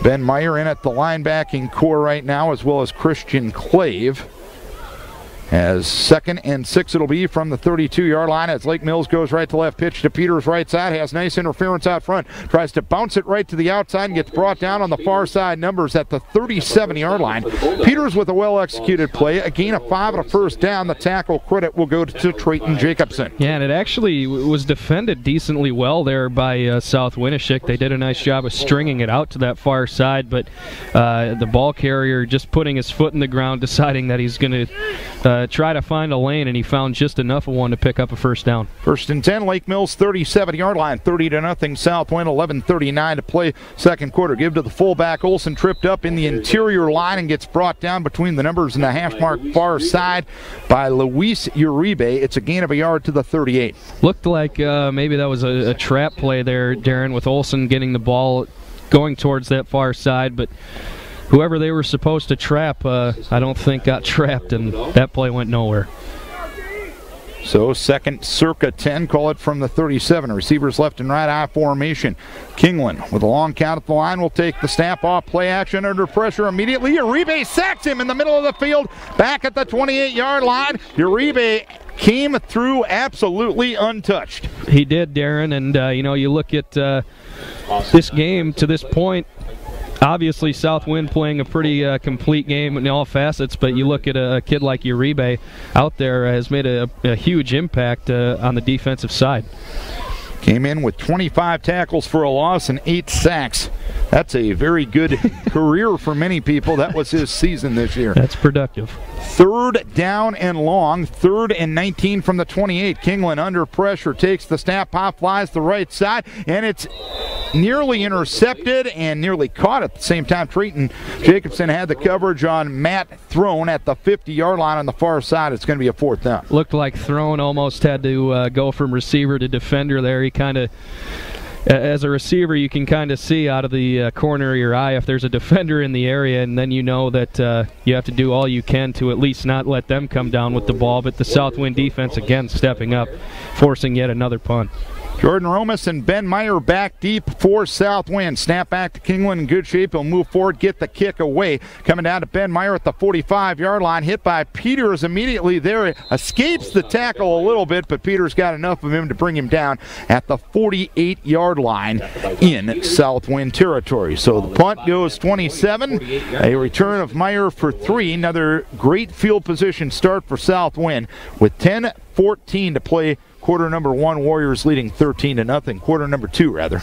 Ben Meyer in at the linebacking core right now, as well as Christian Clave. As 2nd and 6 it'll be from the 32-yard line as Lake Mills goes right to left. Pitch to Peters right side. Has nice interference out front. Tries to bounce it right to the outside and gets brought down on the far side. Numbers at the 37-yard line. Peters with a well-executed play. A gain of 5 and a first down. The tackle credit will go to Trayton Jacobson. Yeah, and it actually was defended decently well there by South Winnishik. They did a nice job of stringing it out to that far side, but the ball carrier just putting his foot in the ground, deciding that he's going to try to find a lane, and he found just enough of one to pick up a first down. 1st and 10, Lake Mills 37-yard line, 30-0 South Winn, 11:39 to play second quarter. Give to the fullback. Olsen tripped up in the interior line and gets brought down between the numbers and the hash mark far side by Luis Uribe. It's a gain of a yard to the 38. Looked like maybe that was a trap play there, Darren, with Olsen getting the ball going towards that far side, but whoever they were supposed to trap, I don't think got trapped, and that play went nowhere. So second circa 10, call it from the 37. Receivers left and right, I formation. Kingland with a long count at the line will take the snap off. Play action under pressure immediately. Uribe sacks him in the middle of the field, back at the 28-yard line. Uribe came through absolutely untouched. He did, Darren, and you look at this game to this point. Obviously, South Winn playing a pretty complete game in all facets, but you look at a kid like Uribe out there has made a huge impact on the defensive side. Came in with 25 tackles for a loss and 8 sacks. That's a very good career for many people. That was his season this year. That's productive. 3rd down and long, 3rd and 19 from the 28. Kingland under pressure, takes the snap, pop flies the right side, and it's nearly intercepted and nearly caught at the same time. Trayton Jacobson had the coverage on Matt Throne at the 50-yard line on the far side. It's going to be a 4th down. Looked like Throne almost had to go from receiver to defender there. He kind of, as a receiver, you can kind of see out of the corner of your eye if there's a defender in the area, and then you know that you have to do all you can to at least not let them come down with the ball. But the South Winn defense, again, stepping up, forcing yet another punt. Jordan Romas and Ben Meyer back deep for South Winn. Snap back to Kingland in good shape. He'll move forward, get the kick away. Coming down to Ben Meyer at the 45-yard line. Hit by Peters immediately there. Escapes the tackle a little bit, but Peters got enough of him to bring him down at the 48-yard line in South Winn territory. So the punt goes 27. A return of Meyer for 3. Another great field position start for South Winn with 10:14 to play. Quarter number 1, Warriors leading 13-0. Quarter number 2, rather.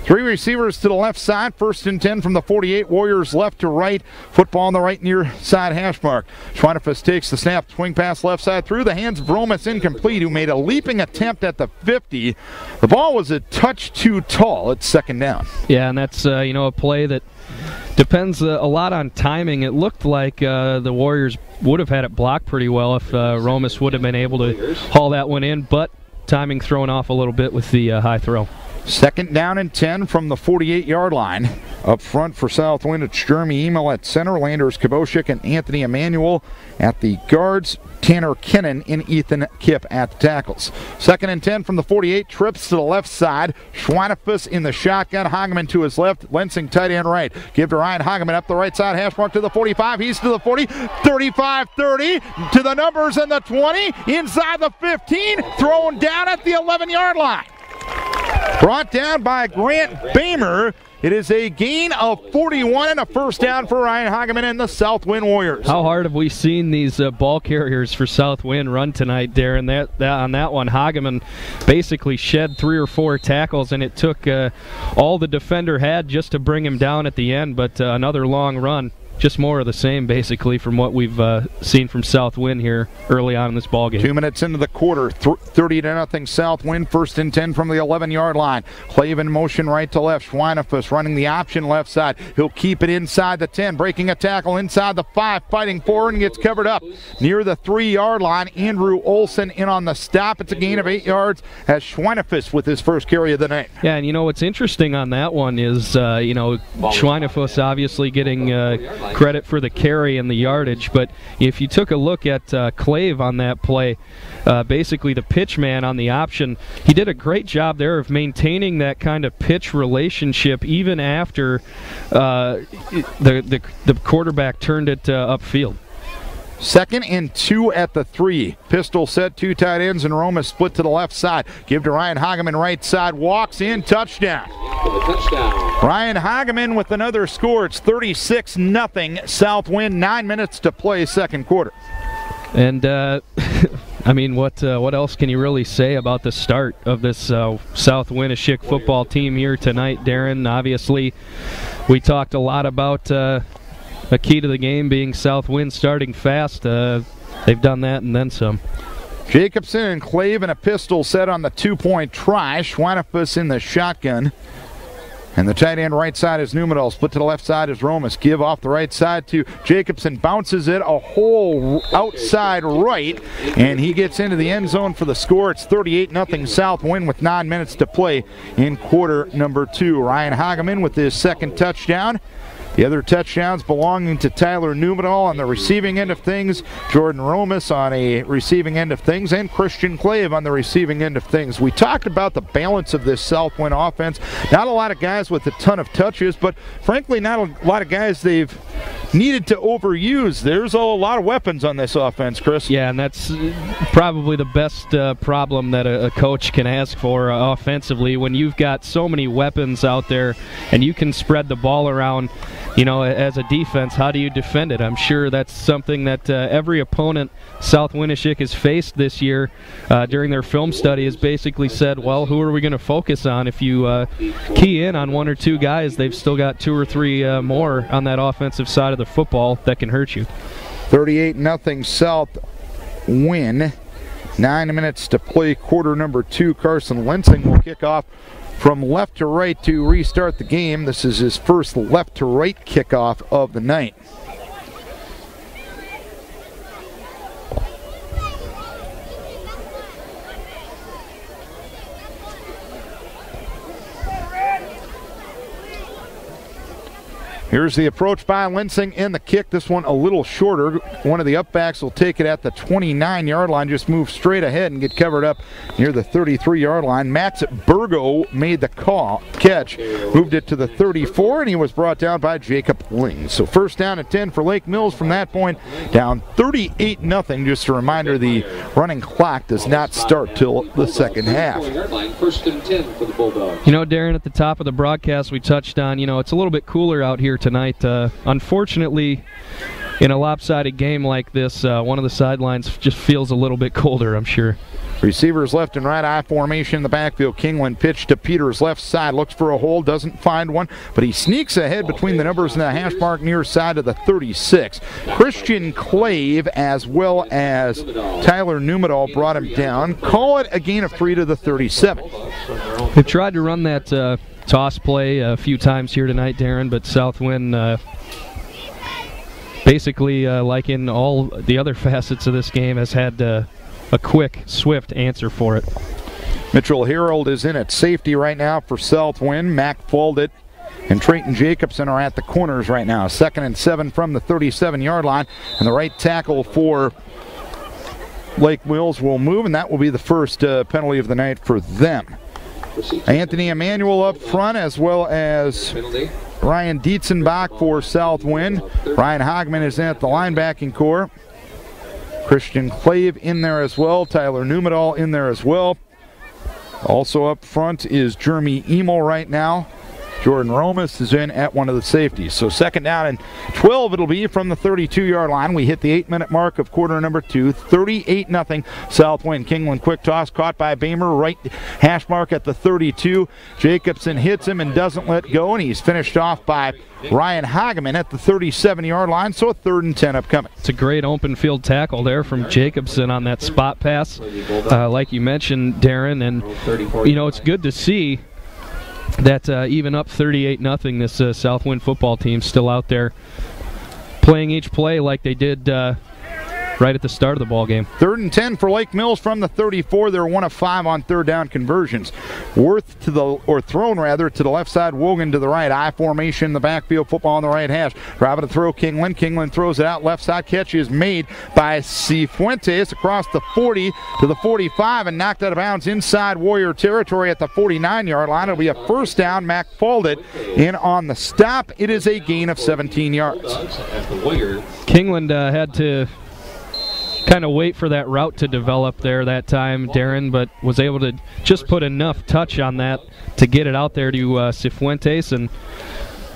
3 receivers to the left side. 1st and 10 from the 48. Warriors left to right. Football on the right near side hash mark. Schweinefus takes the snap. Swing pass left side through the hands of Romas, incomplete, who made a leaping attempt at the 50. The ball was a touch too tall. It's 2nd down. Yeah, and that's a play that depends a lot on timing. It looked like the Warriors would have had it blocked pretty well if Romas would have been able to haul that one in, but timing thrown off a little bit with the high throw. 2nd down and 10 from the 48-yard line. Up front for South Winn, it's Jeremy Emil at center, Landers Kaboshik and Anthony Emanuel at the guards, Tanner Kennan and Ethan Kipp at the tackles. 2nd and 10 from the 48, trips to the left side. Schweinefus in the shotgun, Hageman to his left, Lensing tight end right. Give to Ryan Hageman up the right side, hash mark to the 45, he's to the 40, 35-30, to the numbers and the 20, inside the 15, thrown down at the 11-yard line. Brought down by Grant Bamer. It is a gain of 41 and a first down for Ryan Hageman and the South Winn Warriors. How hard have we seen these ball carriers for South Winn run tonight, Darren? On that one, Hageman basically shed 3 or 4 tackles, and it took all the defender had just to bring him down at the end, but another long run. just more of the same, basically, from what we've seen from South Winn here early on in this ballgame. 2 minutes into the quarter, 30-0 South Winn, 1st and 10 from the 11-yard line. Clave in motion right to left. Schweinefus running the option left side. He'll keep it inside the 10, breaking a tackle inside the 5, fighting forward and gets covered up near the 3-yard line. Andrew Olson in on the stop. It's a gain of 8 yards as Schweinefus with his first carry of the night. Yeah, and what's interesting on that one is, Schweinefus obviously getting credit for the carry and the yardage, but if you took a look at Clave on that play, basically the pitch man on the option, he did a great job there of maintaining that kind of pitch relationship even after the quarterback turned it upfield. 2nd and 2 at the 3. Pistol set, 2 tight ends, and Roma split to the left side. Give to Ryan Hageman, right side, walks in, touchdown. Ryan Hageman with another score. It's 36-0 South Winn, 9 minutes to play, second quarter. And, I mean, what else can you really say about the start of this South Winnishik football team here tonight, Darren? Obviously, we talked a lot about a key to the game being South Winn starting fast. They've done that and then some. Jacobson and Clave and a pistol set on the 2-point try. Schweinefus in the shotgun. And the tight end right side is Numedal. Split to the left side is Romas. Give off the right side to Jacobson. Bounces it a hole outside right. And he gets into the end zone for the score. It's 38-0 South Winn with 9 minutes to play in quarter number 2. Ryan Hageman with his second touchdown. The other touchdowns belonging to Tyler Numedal on the receiving end of things, Jordan Romas on a receiving end of things, and Christian Clave on the receiving end of things. We talked about the balance of this South Winn offense. Not a lot of guys with a ton of touches, but frankly not a lot of guys they've needed to overuse. There's a lot of weapons on this offense, Chris. Yeah, and that's probably the best problem that a coach can ask for offensively. When you've got so many weapons out there and you can spread the ball around, as a defense, how do you defend it? I'm sure that's something that every opponent South Winnishik has faced this year during their film study has basically said, well, who are we going to focus on? If you key in on 1 or 2 guys, they've still got 2 or 3 more on that offensive side of the football that can hurt you. 38-0 South Winn. 9 minutes to play, quarter number 2. Carson Lensing will kick off from left to right to restart the game. This is his first left to right kickoff of the night. Here's the approach by Lensing and the kick. This one a little shorter. One of the upbacks will take it at the 29-yard line. Just move straight ahead and get covered up near the 33-yard line. Max Burgo made the catch. Moved it to the 34, and he was brought down by Jacob Ling. So first down and 10 for Lake Mills from that point. Down 38-0. Just a reminder, the running clock does not start till the second half. First and 10 for the Bulldogs. Darren, at the top of the broadcast we touched on, it's a little bit cooler out here tonight. Unfortunately, in a lopsided game like this, one of the sidelines just feels a little bit colder, I'm sure. Receivers left and right, I formation in the backfield. Kingland pitch to Peters left side, looks for a hole, doesn't find one, but he sneaks ahead between the numbers and the hash mark near side of the 36. Christian Clave as well as Tyler Numedal brought him down. Call it a gain of 3 to the 37. They tried to run that toss play a few times here tonight, Darren, but South Winn basically, like in all the other facets of this game, has had a quick, swift answer for it. Mitchell Harold is in at safety right now for South Winn. Mac Foldit and Trayton Jacobson are at the corners right now. 2nd and 7 from the 37-yard line, and the right tackle for Lake Mills will move, and that will be the first penalty of the night for them. Anthony Emanuel up front, as well as Ryan Dietzenbach for South Winn. Ryan Hogman is in at the linebacking core. Christian Clave in there as well. Tyler Numedal in there as well. Also up front is Jeremy Emo right now. Jordan Romas is in at one of the safeties. So second down and 12 it'll be from the 32-yard line. We hit the 8-minute mark of quarter number 2. 38-0 South Winn. Kingland quick toss caught by Bamer, right hash mark at the 32. Jacobson hits him and doesn't let go, and he's finished off by Ryan Hageman at the 37-yard line, so a 3rd and 10 upcoming. It's a great open field tackle there from Jacobson on that spot pass, like you mentioned, Darren, and it's good to see that even up 38-0, this South Winn football team still out there playing each play like they did right at the start of the ball game. 3rd and 10 for Lake Mills from the 34. They're 1 of 5 on third down conversions. Thrown to the left side, Wogan to the right. I formation in the backfield, football on the right hash. Driving to throw Kingland. Kingland throws it out left side. Catch is made by Cifuentes across the 40 to the 45 and knocked out of bounds inside Warrior territory at the 49-yard line. It'll be a first down. Mack Falded in on the stop. It is a gain of 17 yards. Kingland had to kind of wait for that route to develop there that time, Darren, but was able to just put enough touch on that to get it out there to Cifuentes. And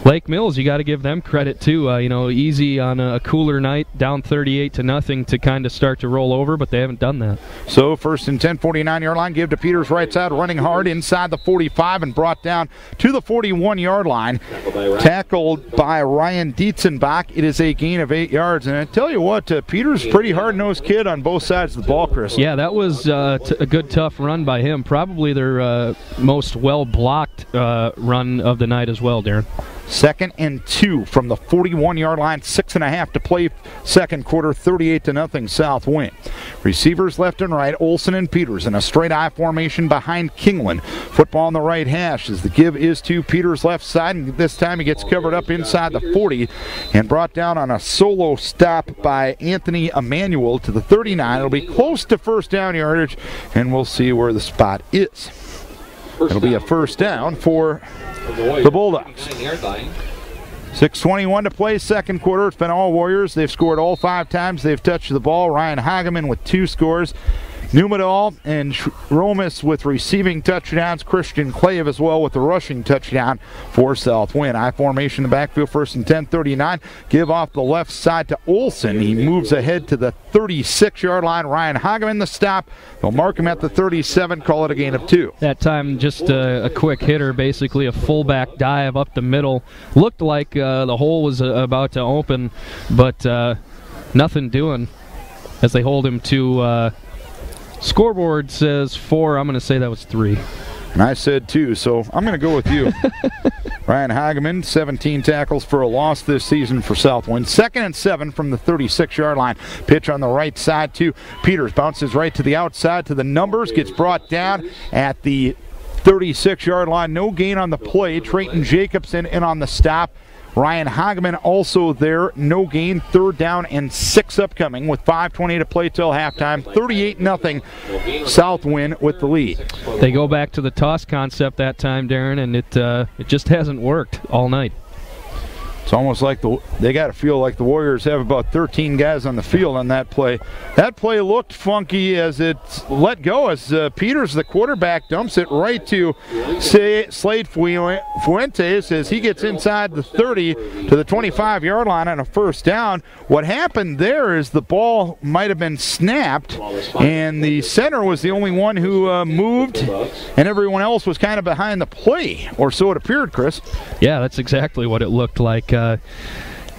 Lake Mills, you got to give them credit too. Easy on a cooler night, down 38-0 to kind of start to roll over, but they haven't done that. So 1st and 10, 49-yard line. Give to Peters right side, running hard inside the 45 and brought down to the 41-yard line. Tackled by Ryan Dietzenbach. It is a gain of 8 yards. And I tell you what, Peters, pretty hard-nosed kid on both sides of the ball, Chris. Yeah, that was a good, tough run by him. Probably their most well-blocked run of the night as well, Darren. 2nd and 2 from the 41-yard line. 6.5 to play second quarter. 38-0 South Winn. Receivers left and right. Olson and Peters in a straight I formation behind Kingland. Football on the right hash as the give is to Peters left side, and this time he gets covered up inside the 40 and brought down on a solo stop by Anthony Emanuel to the 39. It'll be close to first down yardage, and we'll see where the spot is. It'll be a first down for the Bulldogs. 6:21 to play second quarter. It's been all Warriors. They've scored all 5 times they've touched the ball. Ryan Hageman with 2 scores. Numadal and Romas with receiving touchdowns. Christian Clave as well with the rushing touchdown for South Winn. I formation in the backfield, 1st and 10, 39. Give off the left side to Olson. He moves ahead to the 36-yard line. Ryan Hageman the stop. They'll mark him at the 37, call it a gain of 2. That time just a quick hitter, basically a fullback dive up the middle. Looked like the hole was about to open, but nothing doing as they hold him to... Scoreboard says 4. I'm going to say that was 3. And I said 2, so I'm going to go with you. Ryan Hageman, 17 tackles for a loss this season for South Winn. 2nd and 7 from the 36-yard line. Pitch on the right side to Peters. Bounces right to the outside to the numbers. Gets brought down at the 36-yard line. No gain on the play. Trayton Jacobson in on the stop. Ryan Hageman also there, no gain. 3rd down and 6 upcoming with 5:20 to play till halftime. 38-0 South Winn with the lead. They go back to the toss concept that time, Darren, and it just hasn't worked all night. It's almost like they got to feel like the Warriors have about 13 guys on the field on that play. That play looked funky as it let go as Peters, the quarterback, dumps it right to Slade Fuentes as he gets inside the 30 to the 25-yard line on a first down. What happened there is the ball might have been snapped, and the center was the only one who moved, and everyone else was kind of behind the play, or so it appeared, Chris. Yeah, that's exactly what it looked like.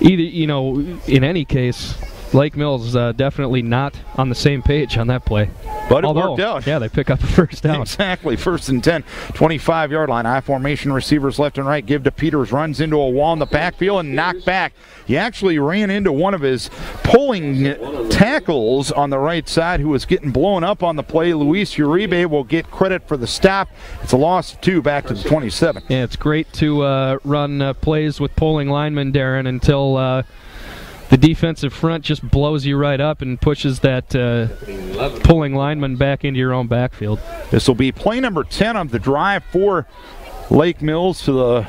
In any case, Lake Mills definitely not on the same page on that play. But it worked out. Yeah, they pick up a first down. Exactly. 1st and 10, 25-yard line. I formation, receivers left and right. Give to Peters. Runs into a wall in the backfield and knocked back. He actually ran into one of his pulling tackles on the right side who was getting blown up on the play. Luis Uribe will get credit for the stop. It's a loss of 2 back to the 27. Yeah, it's great to run plays with pulling linemen, Darren, until the defensive front just blows you right up and pushes that pulling lineman back into your own backfield. This will be play number 10 of the drive for Lake Mills to the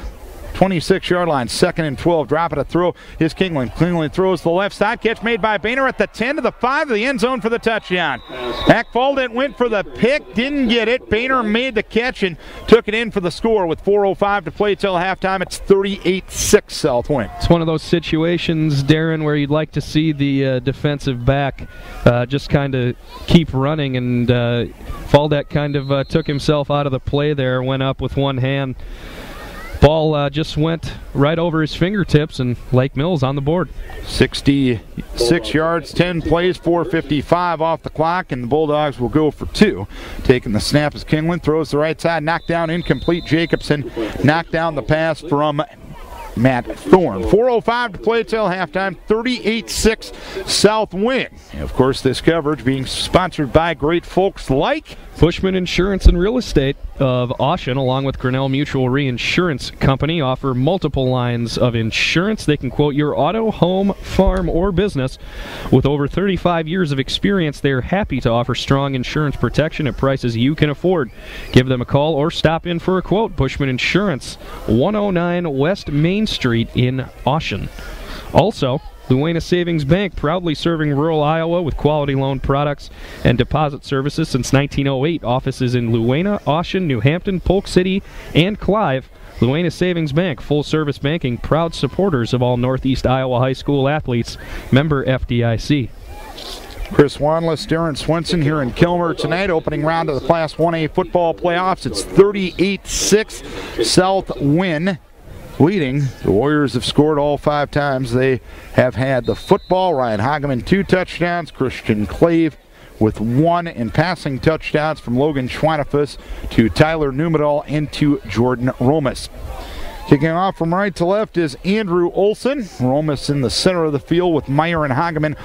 26-yard line. 2nd and 12. Drop it a throw is Kingland. Kingland throws to the left side. Catch made by Boehner at the 10 to the 5 to the end zone for the touchdown. Hackfalden went for the pick, didn't get it. Boehner made the catch and took it in for the score with 4:05 to play till halftime. It's 38-6 South Winn. It's one of those situations, Darren, where you'd like to see the defensive back just kind of keep running, and Faldeck kind of took himself out of the play there, went up with one hand. Ball just went right over his fingertips, and Lake Mills on the board. 66 yards, 10 plays, 4:55 off the clock, and the Bulldogs will go for 2. Taking the snap as Kingland throws the right side, knocked down, incomplete. Jacobson knocked down the pass from Matt Thorne. 4:05 to play till halftime, 38-6 South Winn. And of course, this coverage being sponsored by great folks like Bushman Insurance and Real Estate of Ossian, along with Grinnell Mutual Reinsurance Company, offer multiple lines of insurance. They can quote your auto, home, farm, or business. With over 35 years of experience, they are happy to offer strong insurance protection at prices you can afford. Give them a call or stop in for a quote. Bushman Insurance, 109 West Main Street in Ossian. Also, Luena Savings Bank, proudly serving rural Iowa with quality loan products and deposit services since 1908. Offices in Luena, Ossian, New Hampton, Polk City, and Clive. Luena Savings Bank, full-service banking, proud supporters of all Northeast Iowa high school athletes. Member FDIC. Chris Wanless, Darren Swenson here in Kilmer tonight, opening round of the Class 1A football playoffs. It's 38-6 South Winn. Leading. The Warriors have scored all 5 times they have had the football. Ryan Hageman 2 touchdowns. Christian Clave with 1, and passing touchdowns from Logan Schweinefus to Tyler Numedal and to Jordan Romas. Kicking off from right to left is Andrew Olson. Romas in the center of the field with Meyer and Hageman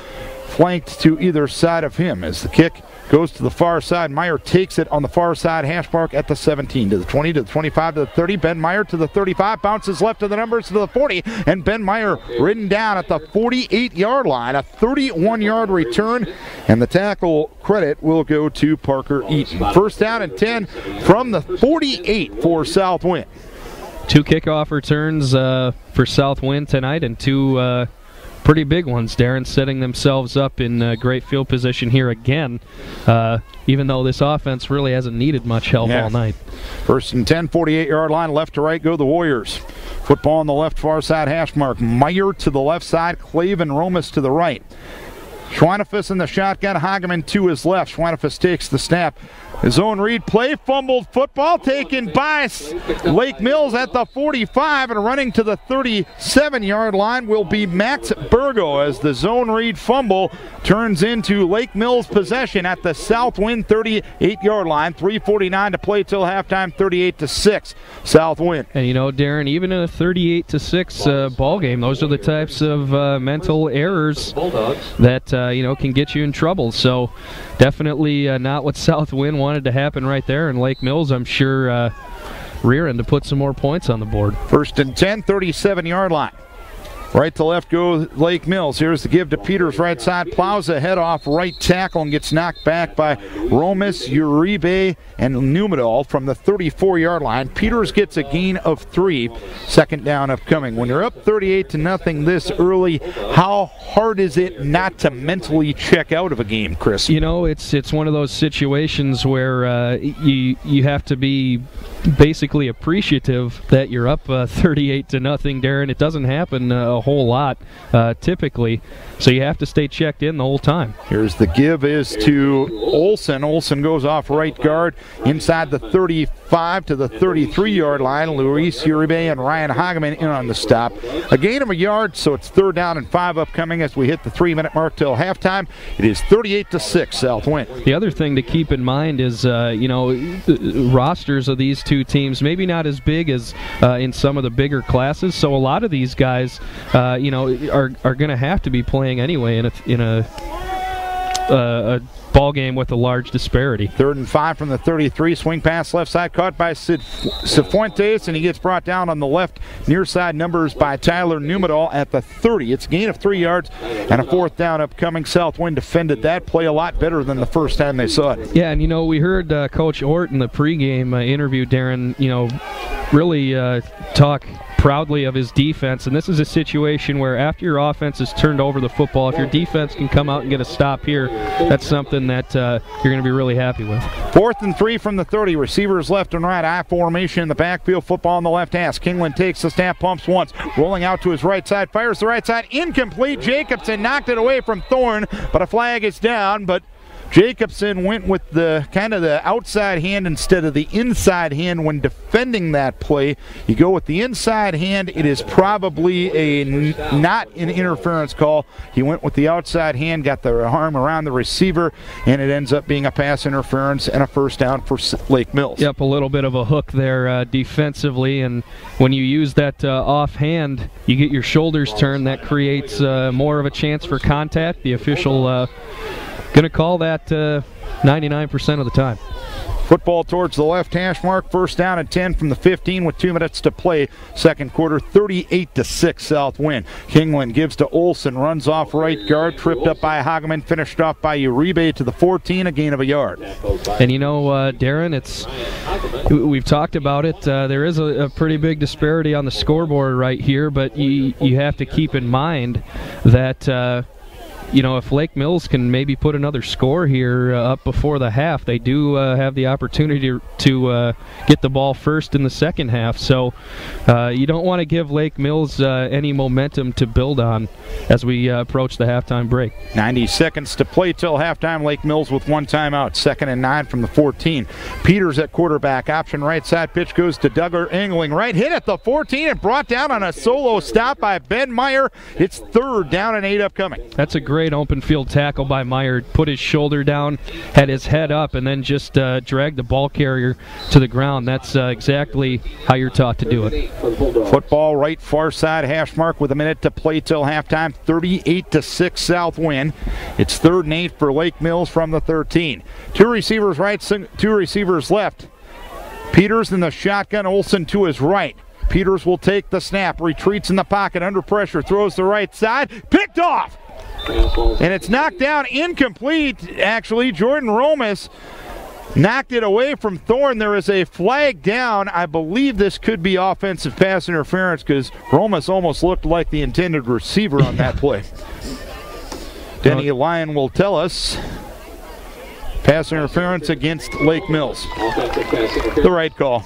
flanked to either side of him as the kick goes to the far side. Meyer takes it on the far side, hash mark at the 17, to the 20, to the 25, to the 30. Ben Meyer to the 35, bounces left to the numbers to the 40, and Ben Meyer ridden down at the 48-yard line. A 31-yard return, and the tackle credit will go to Parker Eaton. First down and 10 from the 48 for South Winn. 2 kickoff returns for South Winn tonight, and 2 pretty big ones. Darren setting themselves up in great field position here again, even though this offense really hasn't needed much help all night. First and 10, 48-yard line, left to right go the Warriors. Football on the left far side hash mark. Meyer to the left side, Clave and Romas to the right. Schweinefus in the shotgun, Hageman to his left. Schweinefus takes the snap. His own read play, fumbled football taken by Lake Mills at the 45, and running to the 37-yard line will be Max Burgo as the zone read fumble turns into Lake Mills possession at the South Winn 38-yard line. 3:49 to play till halftime, 38-6 South Winn. And you know, Darren, even in a 38-6 ball game, those are the types of mental errors that can get you in trouble. So definitely not what South Winn wanted to happen right there, and Lake Mills, I'm sure, rearing to put some more points on the board. First and 10, 37-yard line. Right to left goes Lake Mills. Here's the give to Peters, right side. Plows ahead off right tackle and gets knocked back by Romas, Uribe, and Numedal from the 34-yard line. Peters gets a gain of 3. Second down upcoming. When you're up 38-0 this early, how hard is it not to mentally check out of a game, Chris? You know, it's one of those situations where you have to be basically appreciative that you're up 38-0, Darren. It doesn't happen a whole lot typically, so you have to stay checked in the whole time. Here's the give is to Olson. Olson goes off right guard inside the 35 to the 33-yard line. Luis Uribe and Ryan Hageman in on the stop. A gain of a yard, so it's 3rd down and 5 upcoming as we hit the 3-minute mark till halftime. It is 38-6 South Winn. The other thing to keep in mind is rosters of these two teams maybe not as big as in some of the bigger classes, so a lot of these guys are going to have to be playing anyway in a ball game with a large disparity. 3rd and 5 from the 33. Swing pass left side caught by Cifuentes, and he gets brought down on the left near side numbers by Tyler Numedal at the 30. It's a gain of 3 yards and a 4th down upcoming. South Winn defended that play a lot better than the first time they saw it. Yeah, and we heard Coach Ort in the pregame interview, Darren, really talk proudly of his defense, and this is a situation where after your offense has turned over the football, if your defense can come out and get a stop here, that's something that you're going to be really happy with. 4th and 3 from the 30. Receivers left and right. I formation in the backfield. Football in the left hash. Kingland takes the snap, pumps once, rolling out to his right side, fires the right side, incomplete. Jacobson knocked it away from Thorne, but a flag is down. But Jacobson went with the kind of the outside hand instead of the inside hand when defending that play. You go with the inside hand, it is probably not an interference call. He went with the outside hand, got the arm around the receiver, and it ends up being a pass interference and a first down for Lake Mills. Yep, a little bit of a hook there defensively, and when you use that offhand, you get your shoulders turned. That creates more of a chance for contact. The official going to call that 99% of the time. Football towards the left hash mark. First down and 10 from the 15 with 2 minutes to play. Second quarter, 38-6 South Winn. Kingland gives to Olson, runs off right guard, tripped up by Hageman, finished off by Uribe to the 14, a gain of a yard. And you know, Darren, we've talked about it. There is a pretty big disparity on the scoreboard right here, but you have to keep in mind that if Lake Mills can maybe put another score here up before the half, they do have the opportunity to get the ball first in the second half. So you don't want to give Lake Mills any momentum to build on as we approach the halftime break. 90 seconds to play till halftime. Lake Mills with 1 timeout. 2nd and 9 from the 14. Peters at quarterback. Option right side. Pitch goes to Duggar, angling right. Hit at the 14 and brought down on a solo stop by Ben Meyer. It's 3rd down and 8 upcoming. That's a great open field tackle by Meyer. Put his shoulder down, had his head up, and then just dragged the ball carrier to the ground. That's exactly how you're taught to do it. Football right far side hash mark with a minute to play till halftime. 38-6 South Winn. It's 3rd and 8 for Lake Mills from the 13. 2 receivers right, 2 receivers left. Peters in the shotgun, Olson to his right. Peters will take the snap, retreats in the pocket, under pressure, throws the right side, picked off! And it's knocked down, incomplete, actually. Jordan Romas knocked it away from Thorne. There is a flag down. I believe this could be offensive pass interference because Romas almost looked like the intended receiver on that play. Denny Lyon will tell us. Pass interference against Lake Mills. The right call.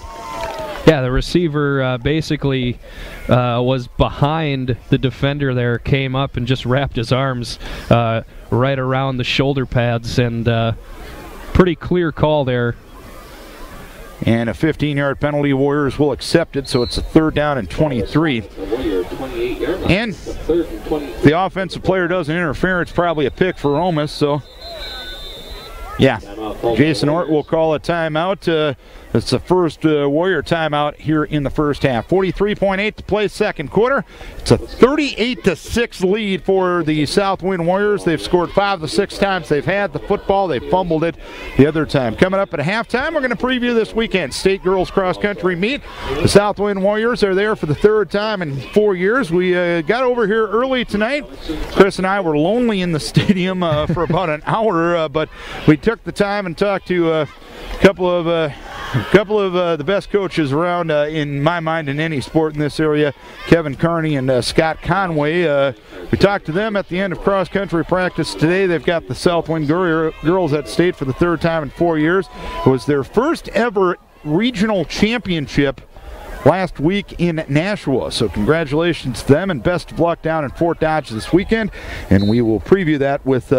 Yeah, the receiver basically was behind the defender there, came up and just wrapped his arms right around the shoulder pads, and pretty clear call there. And a 15-yard penalty. Warriors will accept it, so it's a 3rd down and 23. And the offensive player doesn't interfere. It's probably a pick for Romas, so yeah. Jason Ort will call a timeout. It's the first Warrior timeout here in the first half. 43.8 to play second quarter. It's a 38-6 lead for the South Winn Warriors. They've scored 5 of the 6 times they've had the football. They fumbled it the other time. Coming up at halftime, we're going to preview this weekend State Girls Cross Country meet. The South Winn Warriors are there for the 3rd time in 4 years. We got over here early tonight. Chris and I were lonely in the stadium for about an hour, but we took the time and talked to a couple of the best coaches around, in my mind, in any sport in this area, Kevin Carney and Scott Conway. We talked to them at the end of cross-country practice today. They've got the South Winn girls at state for the 3rd time in 4 years. It was their first ever regional championship last week in Nashua. So congratulations to them and best of luck down in Fort Dodge this weekend. And we will preview that with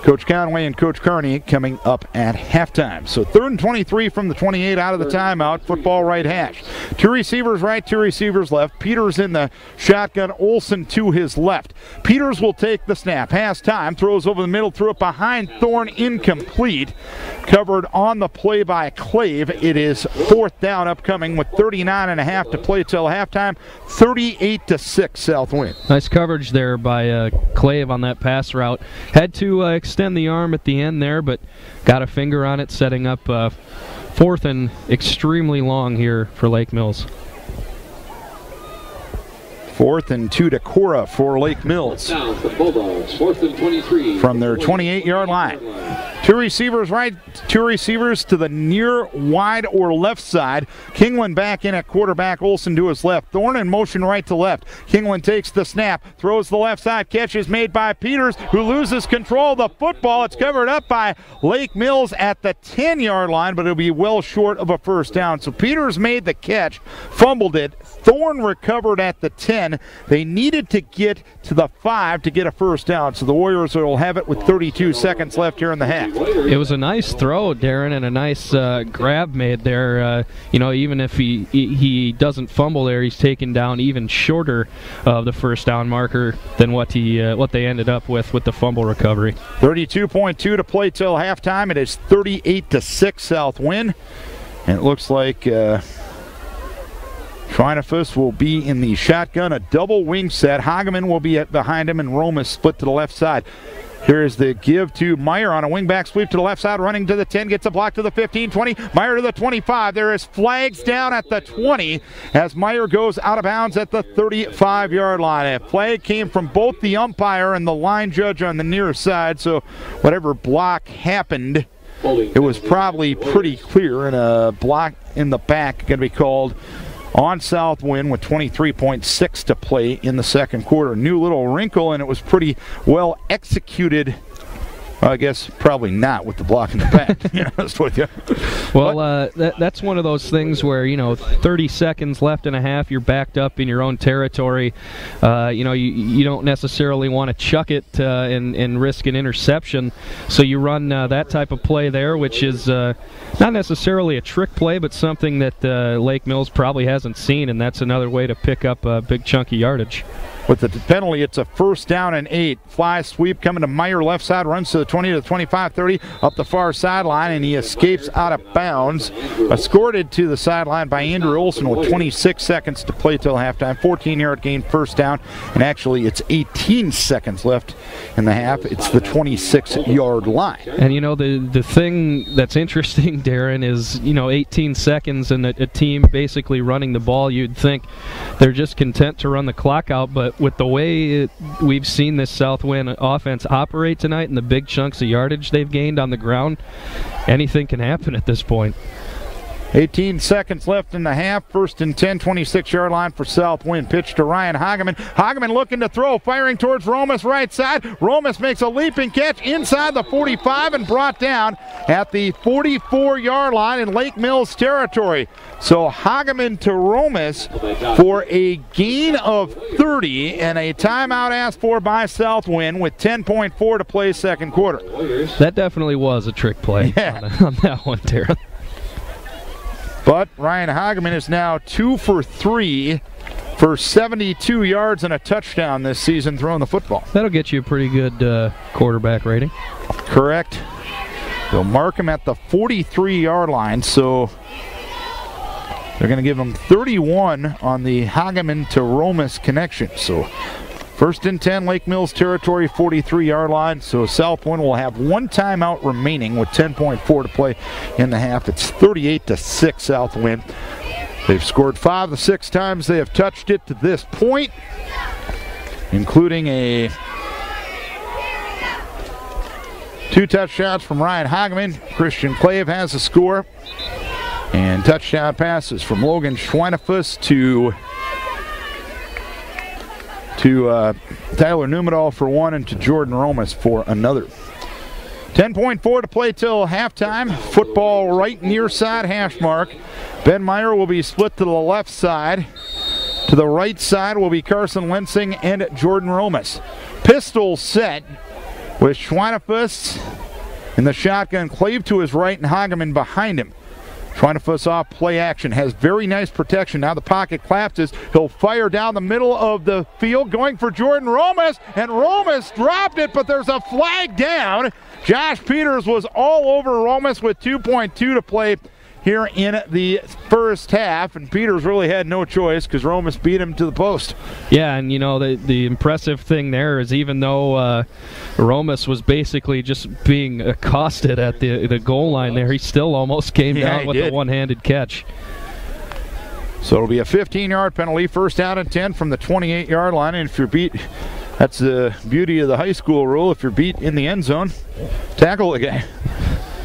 Coach Conway and Coach Carney coming up at halftime. So 3rd and 23 from the 28 out of the timeout. Football right hash. 2 receivers right, 2 receivers left. Peters in the shotgun. Olson to his left. Peters will take the snap. Has time. Throws over the middle. Threw it behind Thorne. Incomplete. Covered on the play by Clave. It is 4th down upcoming with 39.5 to play till halftime. 38-6 South Winn. Nice coverage there by Clave on that pass route. Had to extend the arm at the end there, but got a finger on it, setting up 4th and extremely long here for Lake Mills. 4th and 2 to Cora for Lake Mills. Down for the Bulldogs, 4th and 23. From their 28-yard line. Two receivers right, two receivers to the near, wide, or left side. Kingland back in at quarterback, Olsen to his left. Thorne in motion right to left. Kingland takes the snap, throws the left side. Catch is made by Peters, who loses control of the football. It's covered up by Lake Mills at the 10-yard line, but it'll be well short of a first down. So Peters made the catch, fumbled it. Thorne recovered at the 10. They needed to get to the 5 to get a first down. So the Warriors will have it with 32 seconds left here in the half. It was a nice throw, Darren, and a nice grab made there. Even if he doesn't fumble there, he's taken down even shorter of the first down marker than what they ended up with the fumble recovery. 32.2 to play till halftime. It is 38-6 South Winn. And it looks like Schweinefus will be in the shotgun, a double wing set. Hageman will be behind him, and Romas split to the left side. Here's the give to Meyer on a wingback sweep to the left side, running to the 10, gets a block to the 15, 20, Meyer to the 25. There is flags down at the 20 as Meyer goes out of bounds at the 35-yard line. A flag came from both the umpire and the line judge on the near side, so whatever block happened, it was probably pretty clear, and a block in the back going to be called on South Winn with 23.6 to play in the second quarter. New little wrinkle, and it was pretty well executed. I guess probably not with the block in the back, to be honest with you. Well, that's one of those things where, 30 seconds left and a half, you're backed up in your own territory. You don't necessarily want to chuck it and risk an interception. So you run that type of play there, which is not necessarily a trick play, but something that Lake Mills probably hasn't seen, and that's another way to pick up a big chunk of yardage. With the penalty, it's a first down and 8. Fly sweep coming to Meyer, left side, runs to the 20 to the 25, 30, up the far sideline, and he escapes out of bounds. Escorted to the sideline by Andrew Olsen with 26 seconds to play till halftime. 14-yard gain, first down, and actually it's 18 seconds left in the half. It's the 26-yard line. And the thing that's interesting, Darren, is 18 seconds and a team basically running the ball. You'd think they're just content to run the clock out, but with the way we've seen this South Winn offense operate tonight and the big chunks of yardage they've gained on the ground, anything can happen at this point. 18 seconds left in the half. First and 10, 26-yard line for South Winn. Pitch to Ryan Hageman. Hageman looking to throw, firing towards Romas right side. Romas makes a leaping catch inside the 45 and brought down at the 44-yard line in Lake Mills territory. So Hageman to Romas for a gain of 30 and a timeout asked for by South Winn with 10.4 to play second quarter. That definitely was a trick play on that one, Darren. But Ryan Hageman is now 2 for 3 for 72 yards and a touchdown this season throwing the football. That'll get you a pretty good quarterback rating. Correct. They'll mark him at the 43-yard line, so they're going to give him 31 on the Hageman to Romas connection. So first and 10, Lake Mills territory, 43-yard line. So South Winn will have one timeout remaining with 10.4 to play in the half. It's 38-6 South Winn. They've scored 5 of the 6 times they have touched it to this point, including a 2 touchdowns from Ryan Hageman. Christian Clave has a score. And touchdown passes from Logan Schweinefus to Tyler Numedal for 1 and to Jordan Romas for another. 10.4 to play till halftime. Football right near side hash mark. Ben Meyer will be split to the left side. To the right side will be Carson Lensing and Jordan Romas. Pistol set with Schweinefus in the shotgun. Clave to his right and Hageman behind him. Schweinefus off play action, has very nice protection. Now the pocket collapses. He'll fire down the middle of the field, going for Jordan Romas, and Romas dropped it, but there's a flag down. Josh Peters was all over Romas with 2.2 to play here in the first half, and Peters really had no choice because Romas beat him to the post. Yeah, and the impressive thing there is even though Romas was basically just being accosted at the goal line there, he still almost came down with a one-handed catch. So it'll be a 15-yard penalty, first down and 10 from the 28-yard line, and if you're beat, that's the beauty of the high school rule, if you're beat in the end zone, tackle the guy.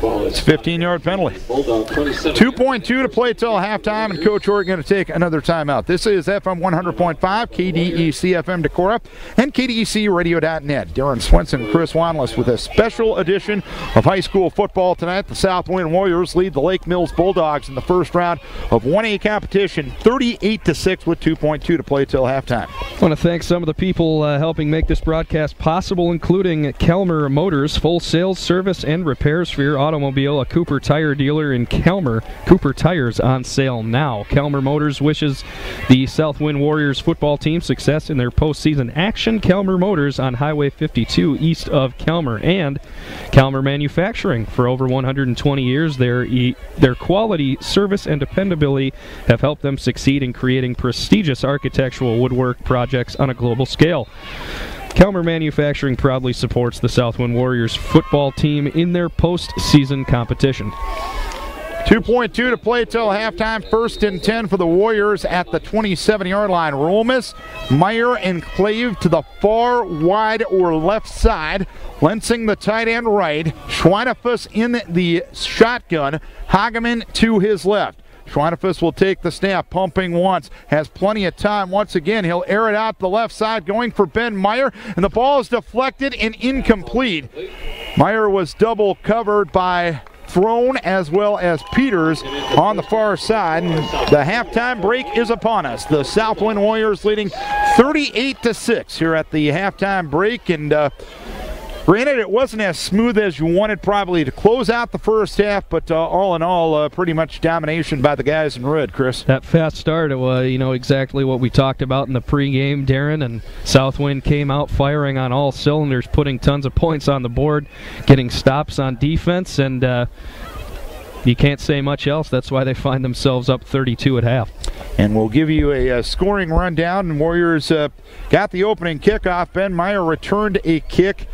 It's a 15-yard penalty. 2.2 to play till halftime, and Coach Orr going to take another timeout. This is FM 100.5, KDEC FM Decorah, and KDECRadio.net. Darren Swenson and Chris Wanless with a special edition of high school football tonight. The South Winn Warriors lead the Lake Mills Bulldogs in the first round of 1A competition, 38-6 with 2.2 to play till halftime. I want to thank some of the people helping make this broadcast possible, including Kelmer Motors, full sales, service, and repairs for your automobile, a Cooper Tire dealer in Kelmer. Cooper Tires on sale now. Kelmer Motors wishes the South Winn Warriors football team success in their postseason action. Kelmer Motors on Highway 52 east of Kelmer. And Kelmer Manufacturing. For over 120 years, their quality, service, and dependability have helped them succeed in creating prestigious architectural woodwork projects on a global scale. Kelmer Manufacturing proudly supports the South Winn Warriors football team in their postseason competition. 2.2 to play till halftime. 1st and 10 for the Warriors at the 27-yard line. Rolmus, Meyer, and Clave to the far wide or left side. Lensing the tight end right. Schweinefus in the shotgun. Hageman to his left. Schweinefus will take the snap, pumping once, has plenty of time. Once again, he'll air it out the left side, going for Ben Meyer, and the ball is deflected and incomplete. Meyer was double covered by Throne as well as Peters on the far side. And the halftime break is upon us. The South Winn Warriors leading 38-6 here at the halftime break, and granted, it wasn't as smooth as you wanted probably to close out the first half, but all in all, pretty much domination by the guys in red, Chris. That fast start, exactly what we talked about in the pregame, Darren, and South Winn came out firing on all cylinders, putting tons of points on the board, getting stops on defense, and you can't say much else. That's why they find themselves up 32 at half. And we'll give you a scoring rundown. Warriors got the opening kickoff. Ben Meyer returned a kick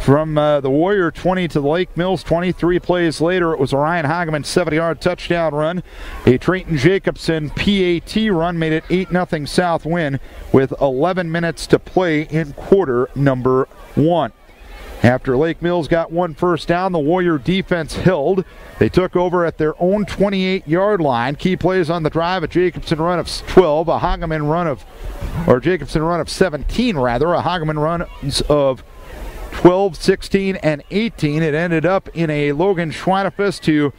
from the Warrior 20 to the Lake Mills 23 plays later. It was a Ryan Hageman 70-yard touchdown run. A Trayton Jacobson PAT run made it 8-0 South Winn with 11 minutes to play in quarter number 1. After Lake Mills got one first down, the Warrior defense held. They took over at their own 28-yard line. Key plays on the drive: a Jacobson run of 12, a Hageman run of, or Jacobson run of 17 rather, a Hageman run of 12, 16, and 18. It ended up in a Logan Schweinefus to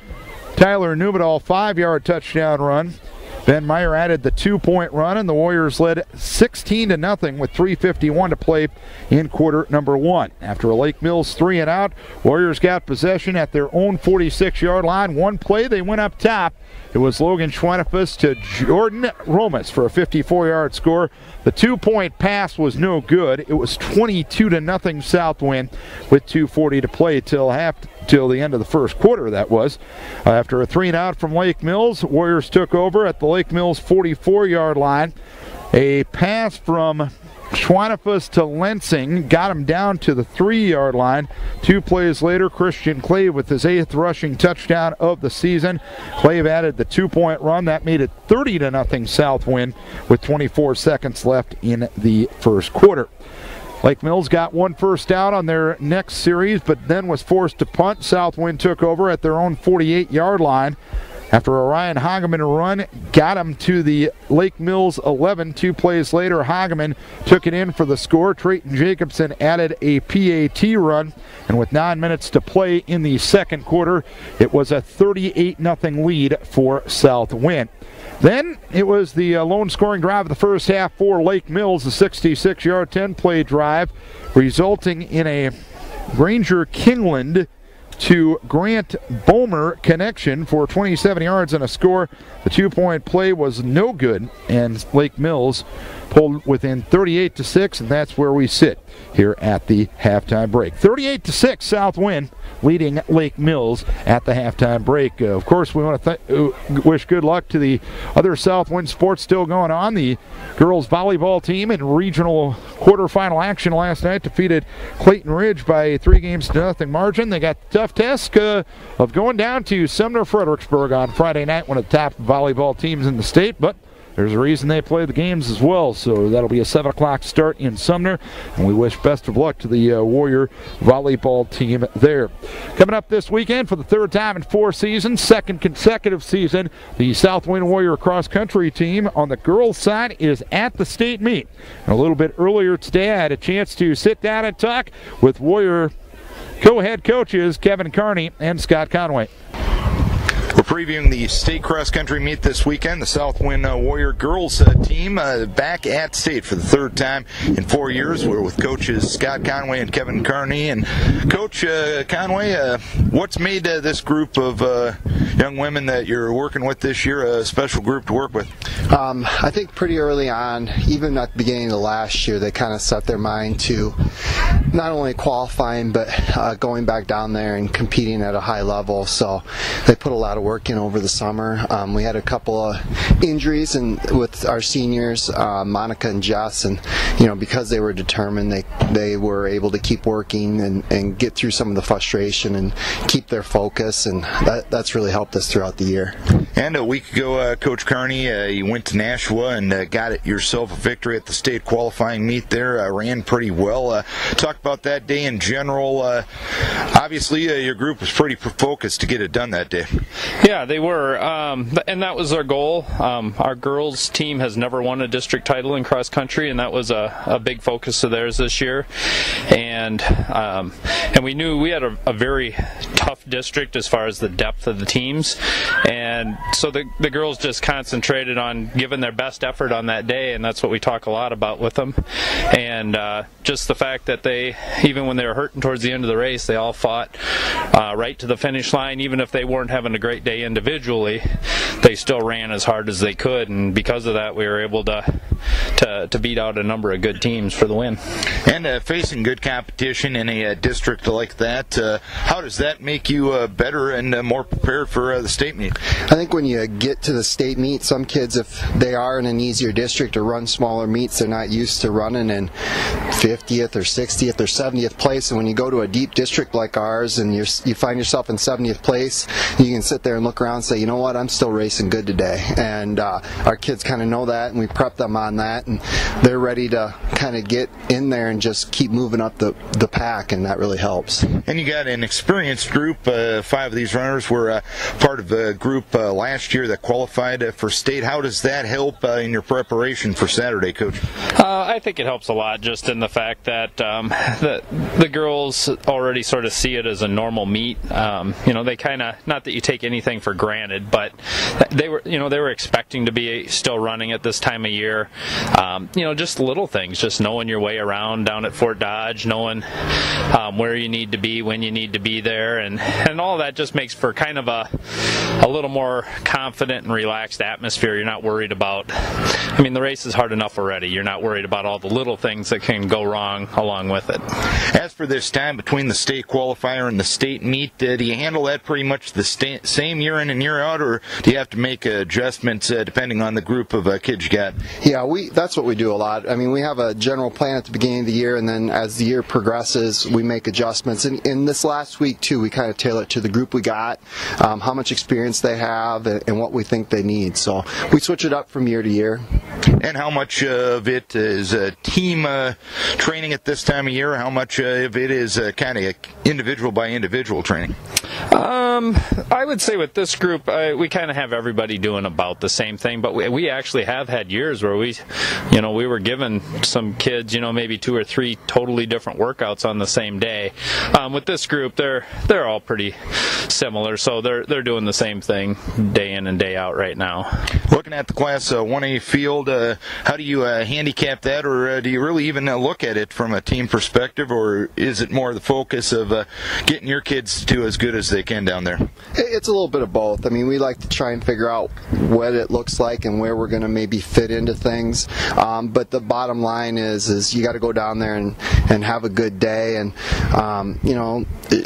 Tyler Newbadall 5-yard touchdown run. Ben Meyer added the 2-point run, and the Warriors led 16-0 with 3:51 to play in quarter number 1. After a Lake Mills 3 and out, Warriors got possession at their own 46-yard line. One play, they went up top. It was Logan Schweinefus to Jordan Romas for a 54-yard score. The 2-point pass was no good. It was 22-0 South Winn with 2:40 to play till the end of the first quarter, that was. After a 3 and out from Lake Mills, Warriors took over at the Lake Mills 44-yard line. A pass from Schweinefus to Lensing got him down to the 3-yard line. 2 plays later, Christian Clave with his 8th rushing touchdown of the season. Clave added the 2-point run. That made it 30-0 South Winn with 24 seconds left in the first quarter. Lake Mills got one first down on their next series, but then was forced to punt. South Winn took over at their own 48-yard line. After a Ryan Hageman run, got him to the Lake Mills 11. 2 plays later, Hageman took it in for the score. Trayton Jacobson added a PAT run, and with 9 minutes to play in the second quarter, it was a 38-0 lead for South Winn. Then it was the lone scoring drive of the first half for Lake Mills, a 66-yard 10-play drive, resulting in a Granger Kingland to Grant Bomer connection for 27 yards and a score. The 2-point play was no good, and Lake Mills pulled within 38-6, and that's where we sit here at the halftime break. 38-6, South Winn leading Lake Mills at the halftime break. Of course, we want to wish good luck to the other South Winn sports still going on. The girls volleyball team in regional quarterfinal action last night defeated Clayton Ridge by a 3-0 margin. They got the tough task of going down to Sumner Fredericksburg on Friday night, one of the top volleyball teams in the state, but there's a reason they play the games as well. So that'll be a 7 o'clock start in Sumner, and we wish best of luck to the Warrior volleyball team there. Coming up this weekend for the third time in 4 seasons, second consecutive season, the South Winn Warrior cross country team on the girls' side is at the state meet. And a little bit earlier today, I had a chance to sit down and talk with Warrior co-head coaches Kevin Carney and Scott Conway. We're previewing the state cross-country meet this weekend. The South Winn Warrior girls team back at state for the third time in 4 years. We're with coaches Scott Conway and Kevin Carney. And Coach Conway, what's made this group of young women that you're working with this year a special group to work with? I think pretty early on, even at the beginning of last year, they kind of set their mind to not only qualifying but going back down there and competing at a high level. So they put a lot of work in over the summer. We had a couple of injuries with our seniors, Monica and Jess, and because they were determined, they were able to keep working and get through some of the frustration and keep their focus, and that's really helped us throughout the year. And a week ago, Coach Carney, you went to Nashua and got it yourself a victory at the state qualifying meet there. Ran pretty well. Talk about that day in general. Obviously, your group was pretty focused to get it done that day. Yeah, they were, and that was our goal. Our girls team has never won a district title in cross country, and that was a big focus of theirs this year. And we knew we had a very tough district as far as the depth of the teams, and so the girls just concentrated on giving their best effort on that day, and that's what we talk a lot about with them. And just the fact that they, even when they were hurting towards the end of the race, they all fought right to the finish line. Even if they weren't having a great day individually, they still ran as hard as they could, and because of that, we were able to beat out a number of good teams for the win. And facing good competition in a district like that, how does that make you better and more prepared for the state meet? I think when you get to the state meet, some kids, if they are in an easier district or run smaller meets, they're not used to running in 50th or 60th or 70th place, and when you go to a deep district like ours and you find yourself in 70th place, you can sit there and look around and say, you know what, I'm still racing good today. And our kids kind of know that, and we prep them on that, and they're ready to kind of get in there and just keep moving up the pack, and that really helps. And you got an experienced group. 5 of these runners were part of a group last year that qualified for state. How does that help in your preparation for Saturday, Coach? I think it helps a lot, just in the fact that the girls already sort of see it as a normal meet. They kind of, not that you take anything for granted, but they were expecting to be still running at this time of year. Just little things, just knowing your way around down at Fort Dodge, knowing where you need to be, when you need to be there, and all that just makes for kind of a little more confident and relaxed atmosphere. You're not worried about, the race is hard enough already. You're not worried about all the little things that can go wrong along with it. As for this time between the state qualifier and the state meet, do you handle that pretty much the same year in and year out, or do you have to make adjustments depending on the group of kids you got? Yeah, that's what we do a lot. We have a general plan at the beginning of the year, and then as the year progresses, we make adjustments. And in this last week, too, we kind of tailor it to the group we got, how much experience they have, and what we think they need. So we switch it up from year to year. And how much of it is team training at this time of year? How much of it is kind of individual by individual training? I would say with this group, we kind of have everybody doing about the same thing, but we actually have had years where we were given some kids, maybe 2 or 3 totally different workouts on the same day. With this group, they're all pretty similar, so they're doing the same thing day in and day out right now. Looking at the Class 1A field, how do you handicap that, or do you really even look at it from a team perspective, or is it more the focus of getting your kids to do as good as they can down there? It's a little bit of both. We like to try and figure out what it looks like and where we're going to maybe fit into things. But the bottom line is you got to go down there and have a good day, and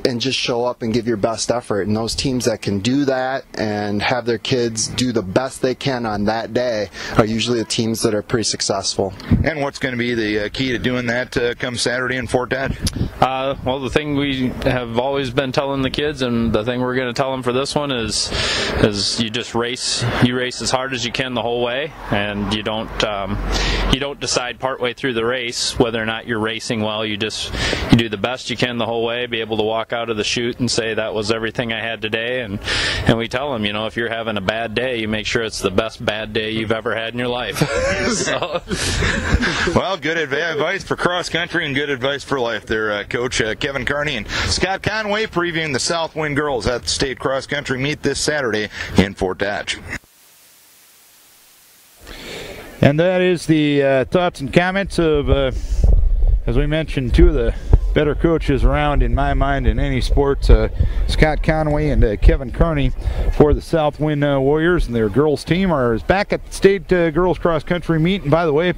and just show up and give your best effort. And those teams that can do that and have their kids do the best they can on that day are usually the teams that are pretty successful. And what's going to be the key to doing that come Saturday in Fort Dodge? Well, the thing we have always been telling the kids, and the thing we're going to tell them for this one is you just race. You race as hard as you can the whole way, and you don't decide partway through the race whether or not you're racing well. You do the best you can the whole way, be able to walk out of the chute and say that was everything I had today, and we tell them, if you're having a bad day, you make sure it's the best bad day you've ever had in your life. So. Well, good advice for cross country and good advice for life there, Coach Kevin Carney and Scott Conway previewing the South Winn girls at the state cross country meet this Saturday in Fort Dodge. And that is the thoughts and comments of, as we mentioned, two of the better coaches around in my mind in any sports, Scott Conway and Kevin Carney for the South Winn Warriors, and their girls team is back at the state girls cross country meet. And by the way,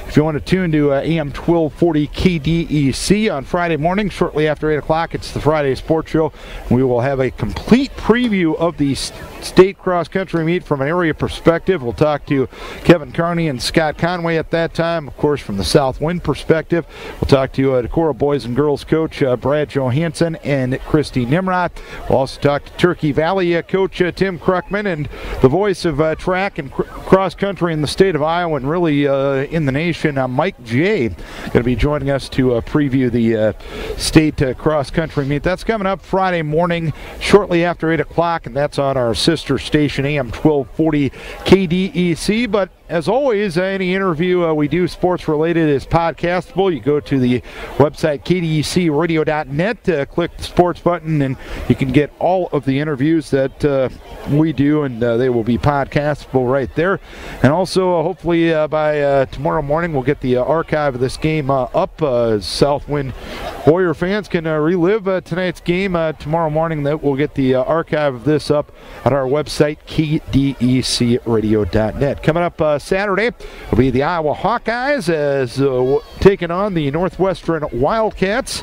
if you want to tune to AM 1240 KDEC on Friday morning shortly after 8 o'clock, it's the Friday Sports Show. We will have a complete preview of the state cross country meet from an area perspective. We'll talk to Kevin Carney and Scott Conway at that time. Of course, from the South Winn perspective, we'll talk to Decorah boys and girls coach Brad Johansson and Christy Nimrod. We'll also talk to Turkey Valley coach Tim Kruckman, and the voice of track and cross country in the state of Iowa and really in the nation, Mike J. going to be joining us to preview the state cross country meet. That's coming up Friday morning shortly after 8 o'clock, and that's on our sister station AM 1240 KDEC. But as always, any interview we do sports related is podcastable. You go to the website KDECradio.net, click the sports button, and you can get all of the interviews that we do, and they will be podcastable right there. And also, hopefully by tomorrow morning, we'll get the archive of this game up. South Winn Warrior fans can relive tonight's game tomorrow morning. That we'll get the archive of this up at our website KDECradio.net. Coming up Saturday will be the Iowa Hawkeyes as taking on the Northwestern Wildcats.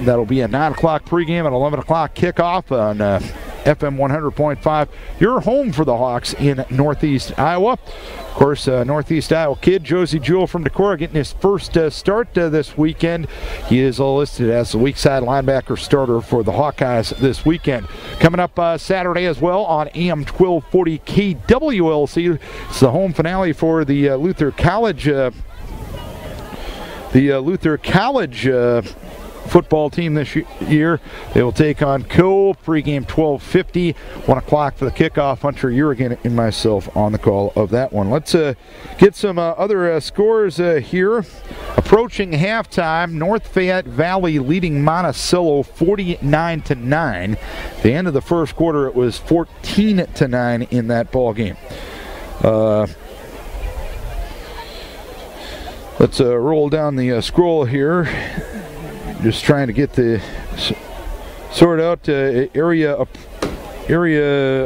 That'll be a 9 o'clock pregame and 11 o'clock kickoff on FM 100.5. Your home for the Hawks in Northeast Iowa. Of course, Northeast Iowa kid Josie Jewell from Decorah getting his first start this weekend. He is listed as the weak side linebacker starter for the Hawkeyes this weekend. Coming up Saturday as well on AM 1240 KWLC. It's the home finale for the Luther College football team this year. They will take on Cole. Pregame 12:50, 1 o'clock for the kickoff. Hunter Urigan and myself on the call of that one. Let's get some other scores here. Approaching halftime, North Fayette Valley leading Monticello 49-9. At the end of the first quarter, it was 14-9 in that ball game. Let's roll down the scroll here. Just trying to get the sort out area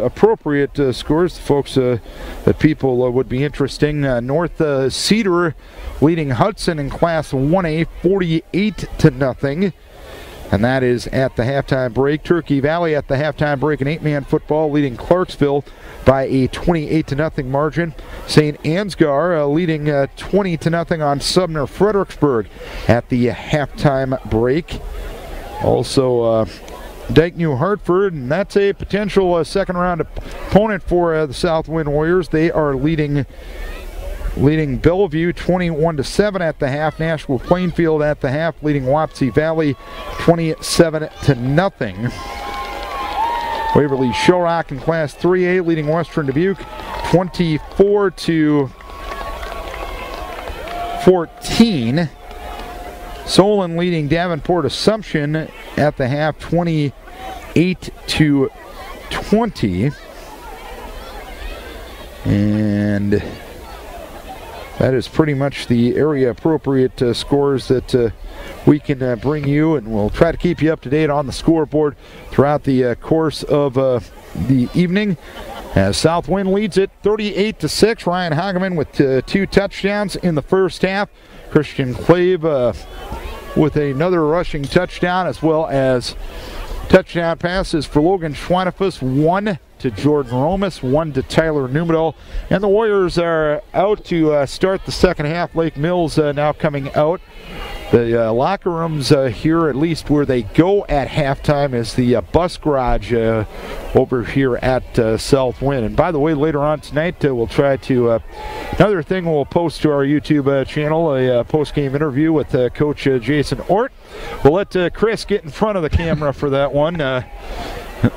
appropriate scores, folks that people would be interesting. North Cedar leading Hudson in Class 1A 48-0. And that is at the halftime break. Turkey Valley at the halftime break in 8-man football leading Clarksville by a 28-0 margin. St. Ansgar leading 20-0 on Sumner Fredericksburg at the halftime break. Also Dyke New Hartford, and that's a potential second round opponent for the South Winn Warriors. They are leading Bellevue 21-7 at the half. Nashville Plainfield at the half leading Wapsie Valley 27-0. Waverly Showrock in Class 3A leading Western Dubuque 24-14. Solon leading Davenport Assumption at the half 28-20. And that is pretty much the area appropriate scores that we can bring you, and we'll try to keep you up to date on the scoreboard throughout the course of the evening. As South Winn leads it 38-6. Ryan Hageman with 2 touchdowns in the first half. Christian Clave with another rushing touchdown, as well as touchdown passes for Logan Schweinefus, 1 to Jordan Romas, 1 to Tyler Numedal. And the Warriors are out to start the second half. Lake Mills now coming out the locker rooms here, at least where they go at halftime, is the bus garage over here at South Winn. And by the way, later on tonight, we'll try to, another thing we'll post to our YouTube channel, a post-game interview with Coach Jason Ort. We'll let Chris get in front of the camera for that one.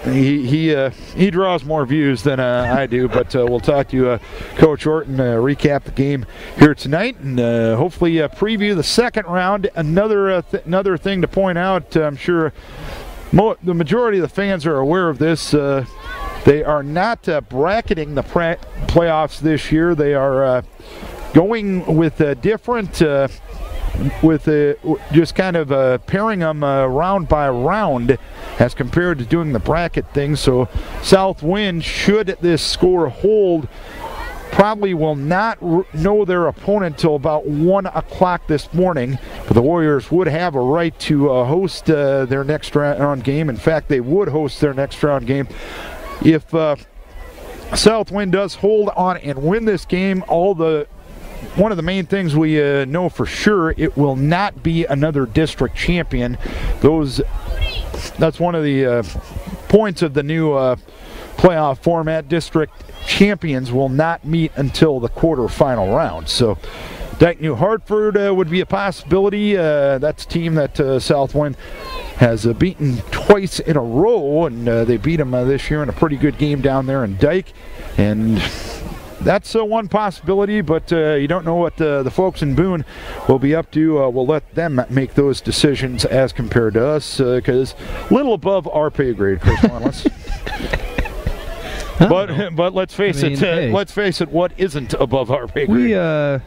He draws more views than I do, but we'll talk to Coach Orton, recap the game here tonight, and hopefully preview the second round. Another thing to point out, I'm sure the majority of the fans are aware of this. They are not bracketing the playoffs this year. They are going with different. Just kind of pairing them round by round as compared to doing the bracket thing. So South Winn, should this score hold, probably will not know their opponent until about 1 o'clock this morning. But the Warriors would have a right to host their next round game. In fact, they would host their next round game. If South Winn does hold on and win this game, one of the main things we know for sure, it will not be another district champion. That's one of the points of the new playoff format. District champions will not meet until the quarterfinal round. So Dyke New Hartford would be a possibility. That's a team that South Winn has beaten twice in a row, and they beat them this year in a pretty good game down there in Dyke. And that's one possibility, but you don't know what the folks in Boone will be up to. We'll let them make those decisions as compared to us, because a little above our pay grade, Chris Wanless. But let's face it. Hey, let's face it. What isn't above our pay grade?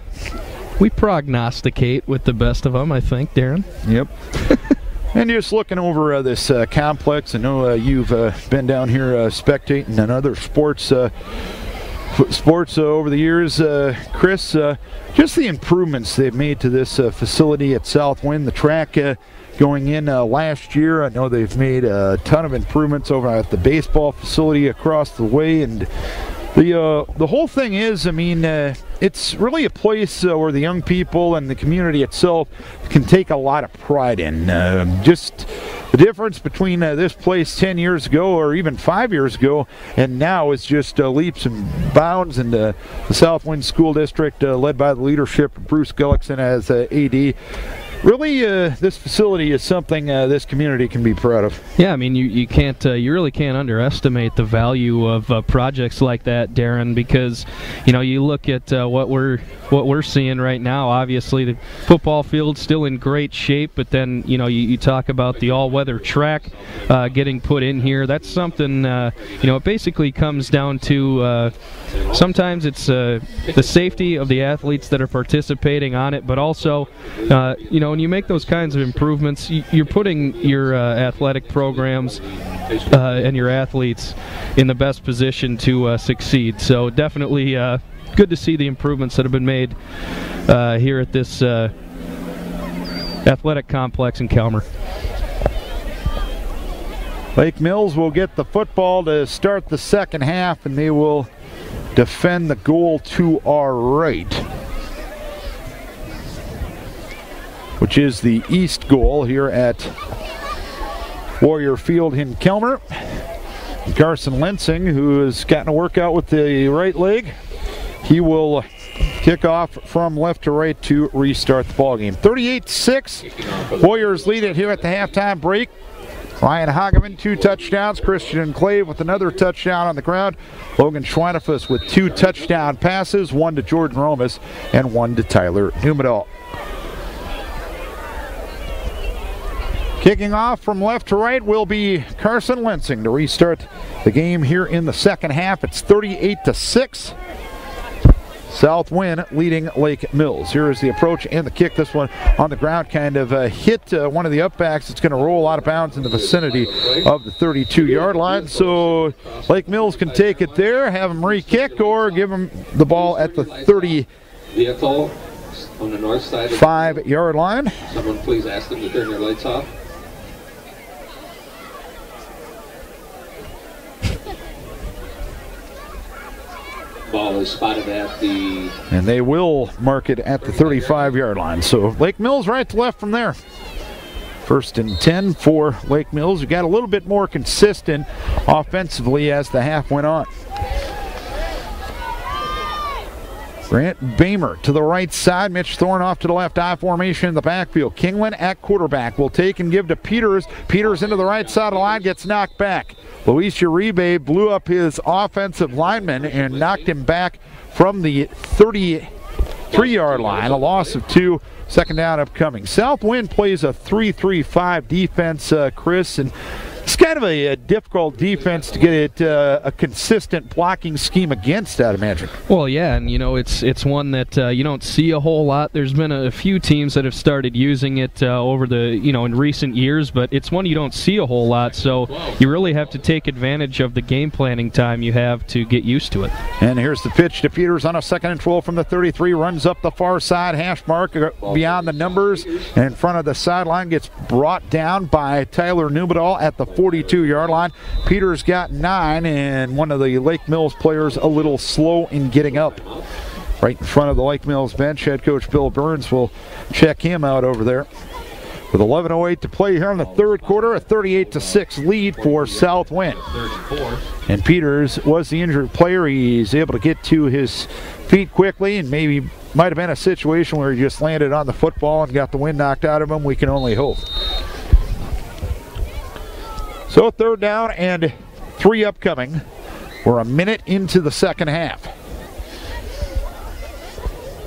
We prognosticate with the best of them, I think, Darren. Yep. And just looking over this complex, I know you've been down here spectating on other sports over the years, Chris. Just the improvements they've made to this facility at South Winn. The track going in last year, I know they've made a ton of improvements over at the baseball facility across the way, and the whole thing is, I mean, it's really a place where the young people and the community itself can take a lot of pride in. Just the difference between this place 10 years ago or even 5 years ago and now is just leaps and bounds. And the South Winn School District, led by the leadership of Bruce Gullickson as AD, really, this facility is something this community can be proud of. Yeah, I mean, you can't, you really can't underestimate the value of projects like that, Darren, because you look at what we're seeing right now. Obviously, the football field's still in great shape, but then you talk about the all-weather track getting put in here. That's something. It basically comes down to sometimes it's the safety of the athletes that are participating on it, but also when you make those kinds of improvements, you're putting your athletic programs and your athletes in the best position to succeed. So definitely good to see the improvements that have been made here at this athletic complex in Calmer. Lake Mills will get the football to start the second half, and they will defend the goal to our right, which is the east goal here at Warrior Field in Kelmer. Carson Lensing, who has gotten a workout with the right leg, he will kick off from left to right to restart the ballgame. 38-6, Warriors lead it here at the halftime break. Ryan Hageman, 2 touchdowns. Christian Clave with another touchdown on the ground. Logan Schweinefus with 2 touchdown passes, 1 to Jordan Romas and 1 to Tyler Numedal. Kicking off from left to right will be Carson Lensing to restart the game here in the second half. It's 38-6. South Winn leading Lake Mills. Here is the approach and the kick. This one on the ground kind of hit one of the upbacks. It's going to roll out of bounds in the vicinity of the 32-yard line. So Lake Mills can take it there, have them re-kick, or give them the ball at the 35-yard line. Someone please ask them to turn their lights off. Ball is spotted at the... And they will mark it at the 35-yard line. So Lake Mills right to left from there. 1st and 10 for Lake Mills, who got a little bit more consistent offensively as the half went on. Grant Bamer to the right side. Mitch Thorne off to the left. I formation in the backfield. Kingland at quarterback will take and give to Peters. Peters into the right side of the line, gets knocked back. Luis Uribe blew up his offensive lineman and knocked him back from the 33-yard line. A loss of 2. Second down upcoming. South Winn plays a 3-3-5 defense, Chris, and it's kind of a difficult defense to get a consistent blocking scheme against, I'd imagine. Well, yeah, and it's one that you don't see a whole lot. There's been a few teams that have started using it over the in recent years, but it's one you don't see a whole lot. So you really have to take advantage of the game planning time you have to get used to it. And here's the pitch to Peters on a 2nd and 12 from the 33. Runs up the far side, hash mark beyond the numbers, and in front of the sideline, gets brought down by Tyler Newbadall at the 42-yard line. Peters got 9, and one of the Lake Mills players a little slow in getting up. Right in front of the Lake Mills bench, head coach Bill Burns will check him out over there. With 11:08 to play here in the third quarter, a 38-6 lead for South Winn. And Peters was the injured player. He's able to get to his feet quickly, and maybe might have been a situation where he just landed on the football and got the wind knocked out of him. We can only hope. So 3rd down and 3 upcoming. We're a minute into the second half.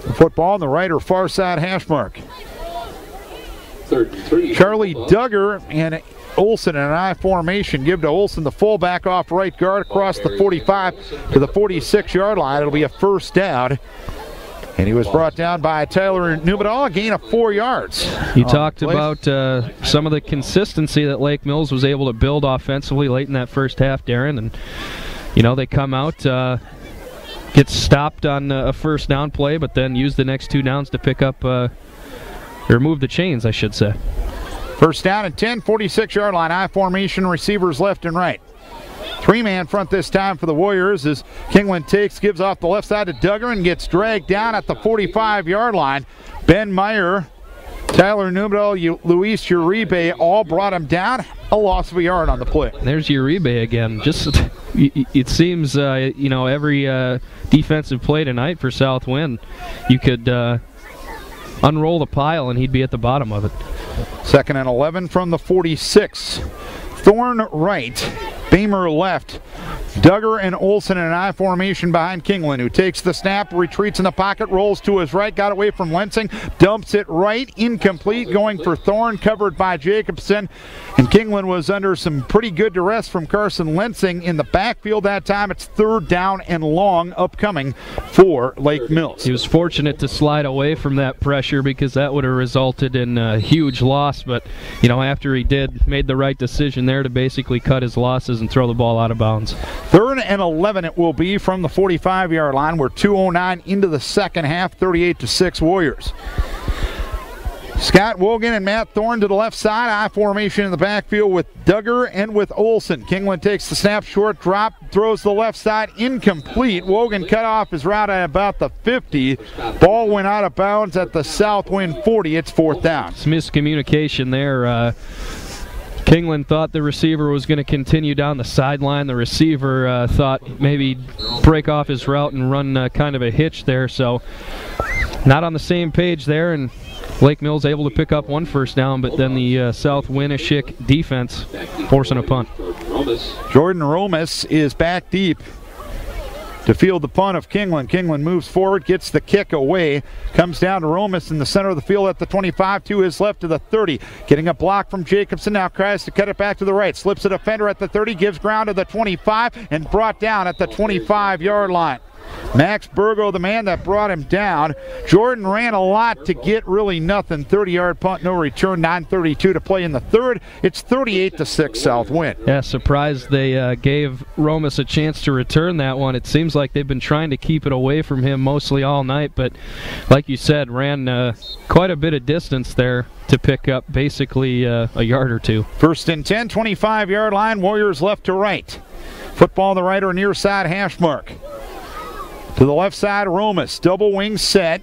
The football on the right or far side hash mark. 3rd and 3. Charlie Duggar and Olson in an I formation. Give to Olson, the fullback, off right guard across the 45 to the 46-yard line. It'll be a first down. And he was brought down by Tyler Newbadall, a gain of 4 yards. You talked about some of the consistency that Lake Mills was able to build offensively late in that first half, Darren. And, they come out, get stopped on a first down play, but then use the next 2 downs to pick up, or move the chains, I should say. First down and 10, 46-yard line. I formation, receivers left and right. 3-man front this time for the Warriors as Kingland gives off the left side to Duggar and gets dragged down at the 45-yard line. Ben Meyer, Tyler Newbadall, Luis Uribe all brought him down. A loss of a yard on the play. There's Uribe again. It seems, every defensive play tonight for South Winn, you could unroll the pile and he'd be at the bottom of it. 2nd and 11 from the 46. Thorne right, Bamer left. Duggar and Olson in an I formation behind Kingland, who takes the snap, retreats in the pocket, rolls to his right, got away from Lensing, dumps it right, incomplete, going for Thorne, covered by Jacobson. And Kingland was under some pretty good duress from Carson Lensing in the backfield that time. It's 3rd down and long upcoming for Lake Mills. He was fortunate to slide away from that pressure because that would have resulted in a huge loss. But, after he made the right decision there to basically cut his losses and throw the ball out of bounds. 3rd and 11 it will be from the 45-yard line. We're 2:09 into the second half, 38-6 Warriors. Scott Wogan and Matt Thorne to the left side. I formation in the backfield with Duggar and with Olson. Kingland takes the snap, short drop, throws the left side, incomplete. Wogan cut off his route at about the 50. Ball went out of bounds at the South Winn 40. It's 4th down. It's miscommunication there. Kingland thought the receiver was going to continue down the sideline. The receiver thought maybe break off his route and run kind of a hitch there. So not on the same page there, and Lake Mills able to pick up 1 first down, but then the South Winnishik defense forcing a punt. Jordan Romas is back deep to field the punt of Kingland. Kingland moves forward, gets the kick away, comes down to Romas in the center of the field at the 25, to his left to the 30. Getting a block from Jacobson, now tries to cut it back to the right. Slips a defender at the 30, gives ground to the 25, and brought down at the 25-yard line. Max Burgo, the man that brought him down. Jordan ran a lot to get really nothing. 30-yard punt, no return, 9:32 to play in the third. It's 38-6 South Winn. Yeah, surprised they gave Romas a chance to return that one. It seems like they've been trying to keep it away from him mostly all night, but like you said, ran quite a bit of distance there to pick up basically a yard or two. 1st and 10, 25-yard line, Warriors left to right. Football on the right or near side hash mark. To the left side, Romas. Double wing set.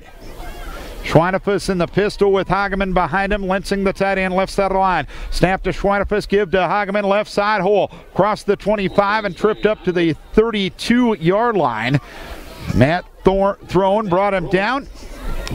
Schweinefus in the pistol with Hageman behind him. Lensing the tight end left side of the line. Snap to Schweinefus, give to Hageman left side hole. Cross the 25 and tripped up to the 32-yard line. Matt Throne brought him down.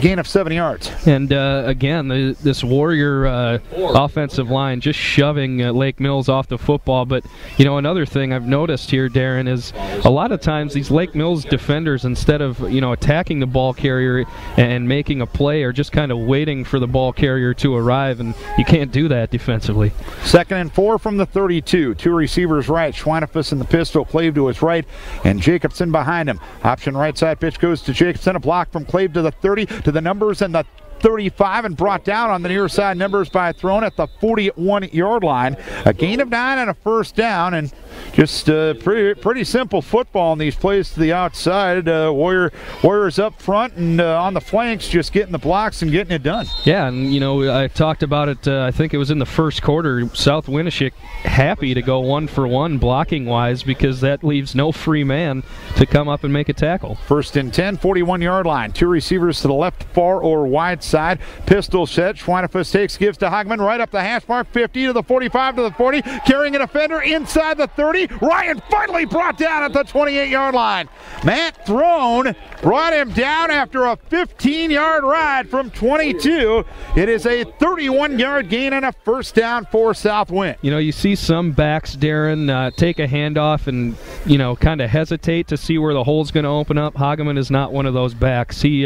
Gain of 7 yards. And again, this Warrior offensive line just shoving Lake Mills off the football. But, you know, another thing I've noticed here, Darren, is a lot of times these Lake Mills defenders, instead of, you know, attacking the ball carrier and making a play, are just kind of waiting for the ball carrier to arrive, and you can't do that defensively. 2nd and 4 from the 32. Two receivers right. Schweinefus in the pistol. Clave to his right, and Jacobson behind him. Option right side pitch goes to Jacobson. A block from Clave to the 30. To the numbers and the 35, and brought down on the near side numbers by Throne at the 41-yard line. A gain of 9 and a first down, and just pretty simple football in these plays to the outside. Warriors up front and on the flanks, just getting the blocks and getting it done. Yeah, and you know, I talked about it, I think it was in the first quarter. South Winneshiek happy to go 1-for-1 blocking wise, because that leaves no free man to come up and make a tackle. 1st and 10, 41-yard line. Two receivers to the left, far or wide side. Pistol set. Schweinefus takes, gives to Hagman right up the hash mark. 50 to the 45 to the 40. Carrying a defender inside the 30. Ryan finally brought down at the 28-yard line. Matt Throne brought him down after a 15-yard ride from 22. It is a 31-yard gain and a first down for South Winn. You know, you see some backs, Darren, take a handoff and, you know, kind of hesitate to see where the hole's going to open up. Hageman is not one of those backs. He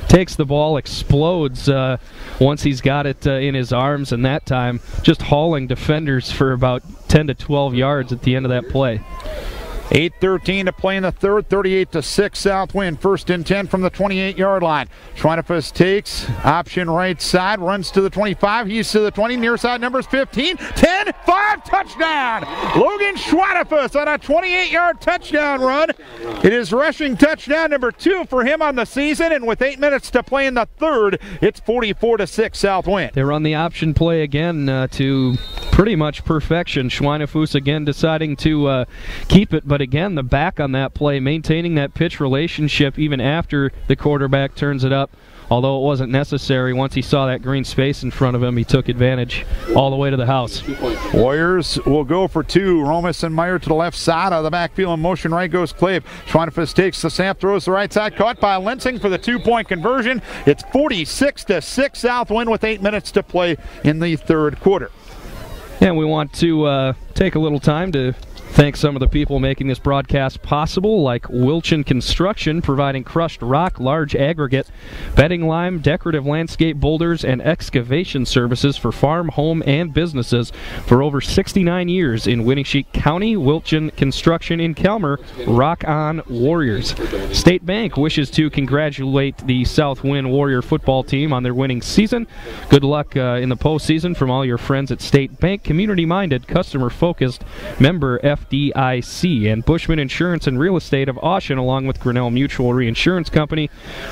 takes the ball, explodes once he's got it in his arms, and that time just hauling defenders for about 10 to 12 yards at the end of that play. 8:13 to play in the third, 38-6 South Winn. 1st and 10 from the 28-yard line. Schweinefus takes, option right side, runs to the 25, he's to the 20, near side numbers 15, 10, 5, touchdown! Logan Schweinefus on a 28-yard touchdown run. It is rushing touchdown number 2 for him on the season, and with 8 minutes to play in the third, it's 44-6 South Winn. They run the option play again to pretty much perfection. Schweinefus again deciding to keep it, but again, the back on that play, maintaining that pitch relationship even after the quarterback turns it up. Although it wasn't necessary, once he saw that green space in front of him, he took advantage all the way to the house. Warriors will go for 2. Romas and Meyer to the left side of the backfield. In motion right goes Clave. Schweinefus takes the snap, throws the right side, caught by Lensing for the 2-point conversion. It's 46-6 South Winn with 8 minutes to play in the third quarter. And we want to take a little time to thank some of the people making this broadcast possible, like Wilchin Construction, providing crushed rock, large aggregate, bedding lime, decorative landscape boulders, and excavation services for farm, home, and businesses for over 69 years in Winneshiek County. Wilchin Construction in Kelmer. Rock on, Warriors. State Bank wishes to congratulate the South Winn Warrior football team on their winning season. Good luck in the postseason from all your friends at State Bank. Community-minded, customer-focused, member FDIC. And Bushman Insurance and Real Estate of Austin, along with Grinnell Mutual Reinsurance Company,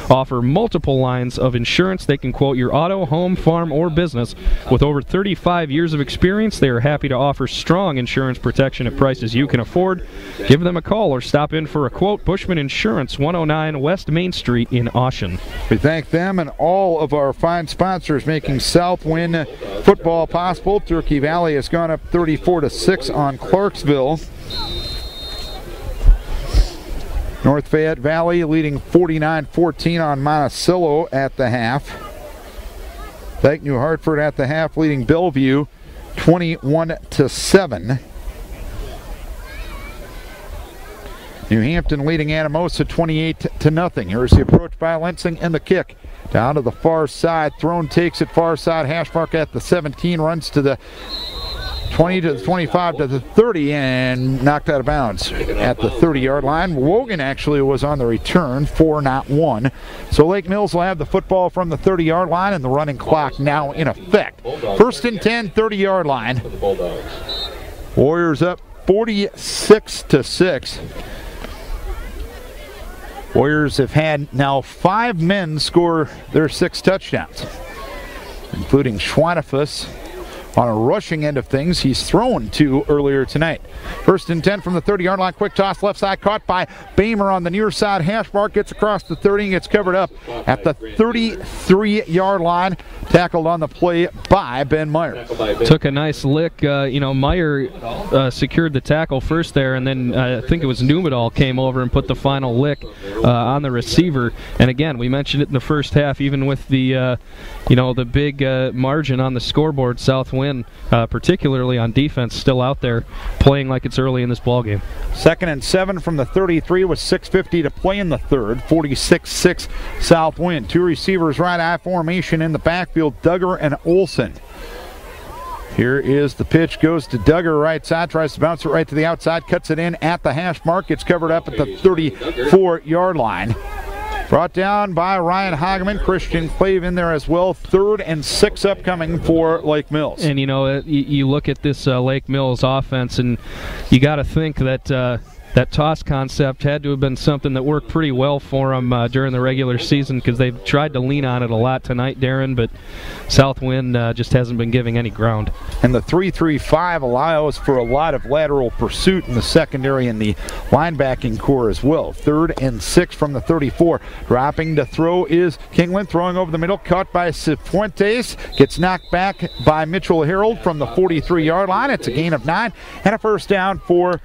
offer multiple lines of insurance. They can quote your auto, home, farm, or business. With over 35 years of experience, they are happy to offer strong insurance protection at prices you can afford. Give them a call or stop in for a quote. Bushman Insurance, 109 West Main Street in Austin. We thank them and all of our fine sponsors making South Winn football possible. Turkey Valley has gone up 34-6 on Clarksville. North Fayette Valley leading 49-14 on Monticello at the half. Lake New Hartford at the half leading Bellevue 21-7. New Hampton leading Anamosa 28-0. Here's the approach by Lensing and the kick. Down to the far side. Throne takes it far side. Hash mark at the 17. Runs to the 20 to the 25 to the 30 and knocked out of bounds at the 30-yard line. Wogan actually was on the return, 4 not 1. So Lake Mills will have the football from the 30-yard line and the running clock now in effect. 1st and 10, 30-yard line. Warriors up 46-6. Warriors have had now 5 men score their 6 touchdowns, including Schweinefus, on a rushing end of things. He's thrown 2 earlier tonight. 1st and 10 from the 30-yard line. Quick toss left side, caught by Bamer on the near side hash mark. Gets across the 30 and gets covered up at the 33-yard line. Tackled on the play by Ben Meyer. Took a nice lick. Meyer secured the tackle first there, and then I think it was Numedal came over and put the final lick on the receiver. And again, we mentioned it in the first half, even with the the big margin on the scoreboard. South Winn, particularly on defense, still out there playing like it's early in this ball game. 2nd and 7 from the 33 with 6:50 to play in the third. 46-6 South Winn. 2 receivers right eye formation in the backfield, Duggar and Olson. Here is the pitch, goes to Duggar right side, tries to bounce it right to the outside, cuts it in at the hash mark. It's covered up at the 34-yard line. Brought down by Ryan Hageman. Christian Clave in there as well. 3rd and 6 upcoming for Lake Mills. And you look at this Lake Mills offense, and you got to think that that toss concept had to have been something that worked pretty well for them during the regular season, because they've tried to lean on it a lot tonight, Darren, but South Winn just hasn't been giving any ground. And the 3-3-5 allows for a lot of lateral pursuit in the secondary and the linebacking core as well. 3rd and 6 from the 34. Dropping to throw is Kingland, throwing over the middle, caught by Cifuentes. Gets knocked back by Mitchell Harold from the 43-yard line. It's a gain of 9 and a first down for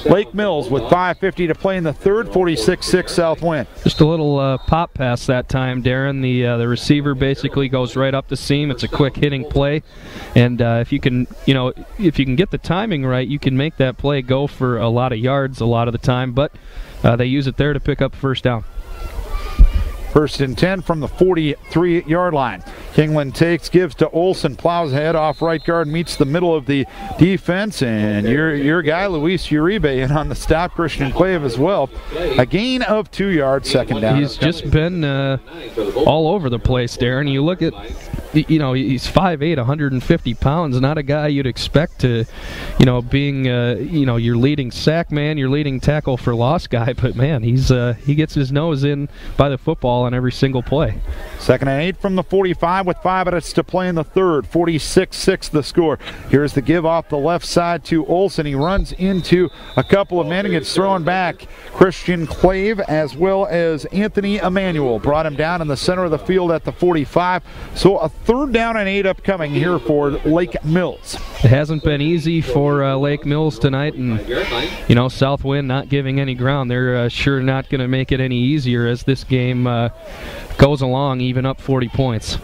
Lake Mills with 5:50 to play in the third. 46-6 South Winn. Just a little pop pass that time, Darren. The receiver basically goes right up the seam. It's a quick hitting play, and if you can get the timing right, you can make that play go for a lot of yards a lot of the time. But they use it there to pick up first down. 1st and 10 from the 43-yard line. Kingland takes, gives to Olson, plows ahead off right guard, meets the middle of the defense, and your guy, Luis Uribe, in on the stop, Christian Clave as well. A gain of 2 yards, 2nd down. He's just been all over the place, Darren. You look at, he's 5'8", 150 pounds, not a guy you'd expect to, being, your leading sack man, your leading tackle for loss guy, but man, he gets his nose in by the football on every single play. 2nd and 8 from the 45 with 5 minutes to play in the third. 46-6 the score. Here's the give off the left side to Olson. He runs into a couple of men and gets thrown back. Christian Clave as well as Anthony Emanuel brought him down in the center of the field at the 45. So a 3rd down and 8 upcoming here for Lake Mills. It hasn't been easy for Lake Mills tonight, and South Winn not giving any ground. They're sure not going to make it any easier as this game goes along, even up 40 points.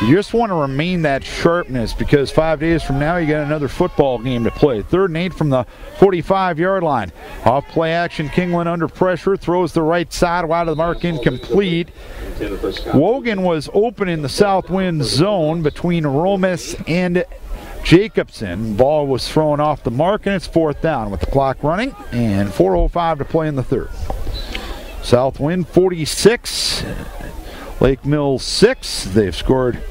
You just want to remain that sharpness, because 5 days from now you got another football game to play. 3rd and 8 from the 45-yard line. Off play action, Kingland under pressure, throws the right side, wide of the mark, incomplete. Wogan was open in the South Winn zone between Romas and Jacobson. Ball was thrown off the mark, and it's 4th down with the clock running and 4:05 to play in the third. South Winn 46, Lake Mills 6. They've scored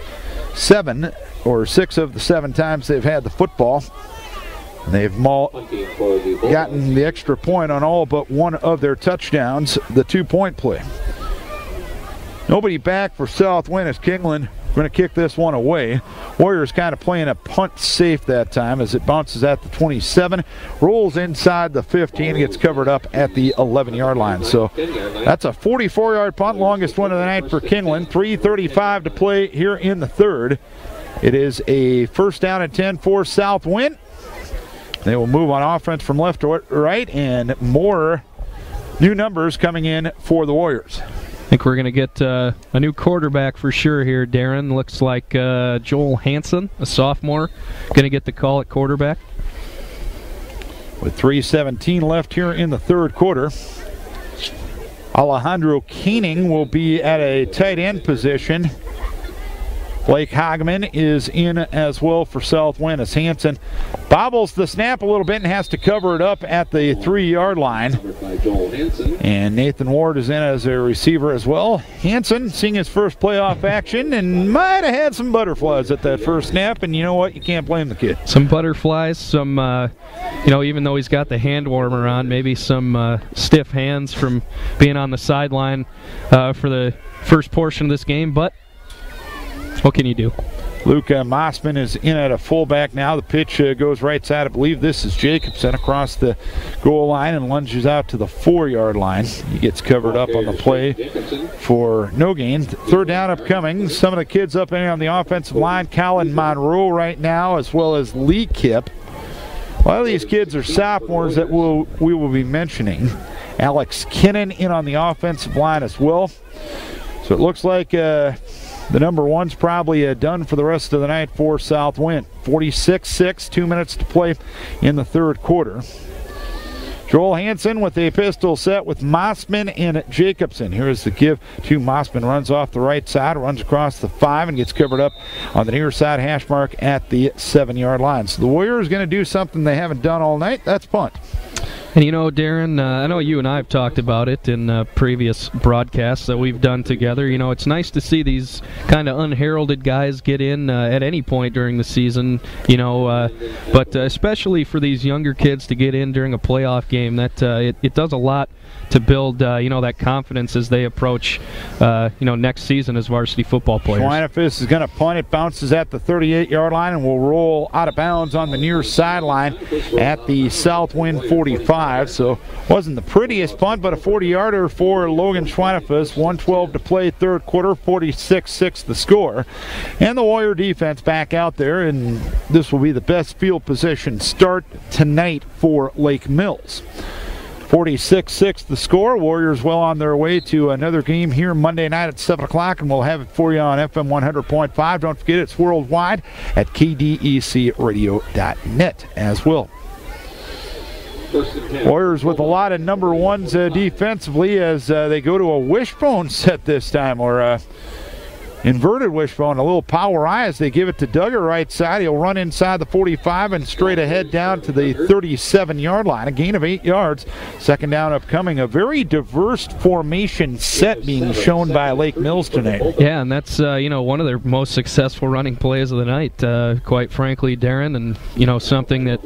6 of the 7 times they've had the football. They've gotten the extra point on all but one of their touchdowns, the 2-point play. Nobody back for South Winn as Kingland going to kick this one away. Warriors kind of playing a punt safe that time as it bounces at the 27, rolls inside the 15, gets covered up at the 11-yard line. So that's a 44-yard punt, longest one of the night for Kingland. 3:35 to play here in the third. It is a 1st down and 10 for South Winn. They will move on offense from left to right, and more new numbers coming in for the Warriors. I think we're going to get a new quarterback for sure here, Darren. Looks like Joel Hansen, a sophomore, going to get the call at quarterback. With 3:17 left here in the third quarter, Alejandro Keening will be at a tight end position. Blake Hagman is in as well for South Winn as Hansen bobbles the snap a little bit and has to cover it up at the 3-yard line. And Nathan Ward is in as a receiver as well. Hansen seeing his first playoff action and might have had some butterflies at that first snap, and you know what? You can't blame the kid. Some butterflies, some, even though he's got the hand warmer on, maybe some stiff hands from being on the sideline for the first portion of this game, but what can you do? Luke Mossman is in at a fullback now. The pitch goes right side. I believe this is Jacobson across the goal line and lunges out to the 4-yard line. He gets covered up on the play for no gain. Third down upcoming. Some of the kids up in on the offensive line, Colin Monroe right now, as well as Lee Kipp. A lot of these kids are sophomores that we will be mentioning. Alex Kinnan in on the offensive line as well. So it looks like the number one's probably done for the rest of the night for South Winn. 46-6, 2 minutes to play in the third quarter. Joel Hansen with a pistol set with Mossman and Jacobson. Here's the give to Mossman. Runs off the right side, runs across the 5, and gets covered up on the near side hash mark at the 7-yard line. So the Warriors are going to do something they haven't done all night. That's punt. And you know, Darren, I know you and I have talked about it in previous broadcasts that we've done together. You know, it's nice to see these kind of unheralded guys get in at any point during the season, you know, but especially for these younger kids to get in during a playoff game, that it does a lot to build, you know, that confidence as they approach, you know, next season as varsity football players. Schweinefus is going to punt. It bounces at the 38-yard line and will roll out of bounds on the near sideline at the South Winn 45. So wasn't the prettiest punt, but a 40-yarder for Logan Schweinefus. 1:12 to play, third quarter, 46-6 the score. And the Warrior defense back out there, and this will be the best field position start tonight for Lake Mills. 46-6 the score. Warriors well on their way to another game here Monday night at 7 o'clock, and we'll have it for you on FM 100.5. Don't forget, it's worldwide at KDECRadio.net as well. Warriors with a lot of number ones defensively as they go to a wishbone set this time, or inverted wishbone, a little power eye as they give it to Duggar right side. He'll run inside the 45 and straight ahead down to the 37-yard line. A gain of 8 yards. Second down upcoming. A very diverse formation set being shown by Lake Mills tonight. Yeah, and that's you know, one of their most successful running plays of the night, quite frankly, Darren, and you know, something that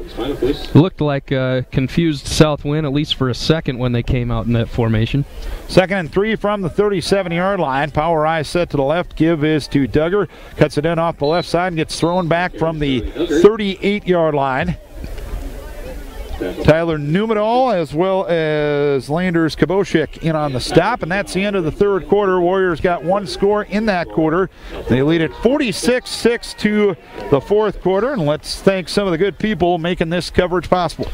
looked like confused South Winn at least for a second when they came out in that formation. Second and 3 from the 37-yard line. Power eye set to the left. Give is to Duggar. Cuts it in off the left side and gets thrown back from the 38-yard line. Tyler Numadal as well as Landers Kaboshik in on the stop, and that's the end of the third quarter. Warriors got one score in that quarter. They lead it 46-6 to the fourth quarter, and let's thank some of the good people making this coverage possible.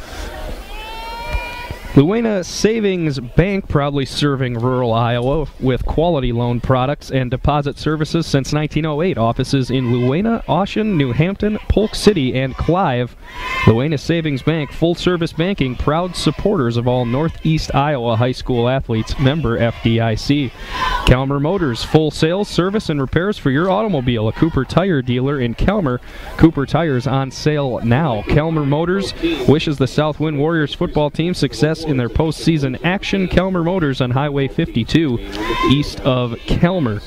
Luena Savings Bank, proudly serving rural Iowa with quality loan products and deposit services since 1908. Offices in Luena, Ocean, New Hampton, Polk City, and Clive. Luena Savings Bank, full-service banking, proud supporters of all Northeast Iowa high school athletes, member FDIC. Calmer Motors, full sales, service, and repairs for your automobile. A Cooper Tire dealer in Calmer. Cooper Tires on sale now. Calmer Motors wishes the South Winn Warriors football team success in their postseason action. Calmer Motors on Highway 52 east of Calmer.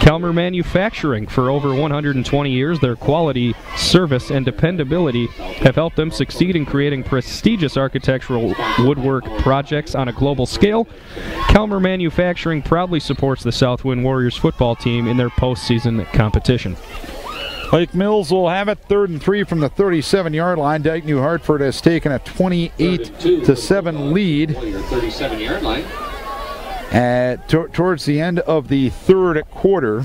Calmer Manufacturing, for over 120 years, their quality, service, and dependability have helped them succeed in creating prestigious architectural woodwork projects on a global scale. Calmer Manufacturing proudly supports the South Winn Warriors football team in their postseason competition. Lake Mills will have it, 3rd and 3 from the 37-yard line. Dyke New Hartford has taken a 28-7 lead towards the end of the third quarter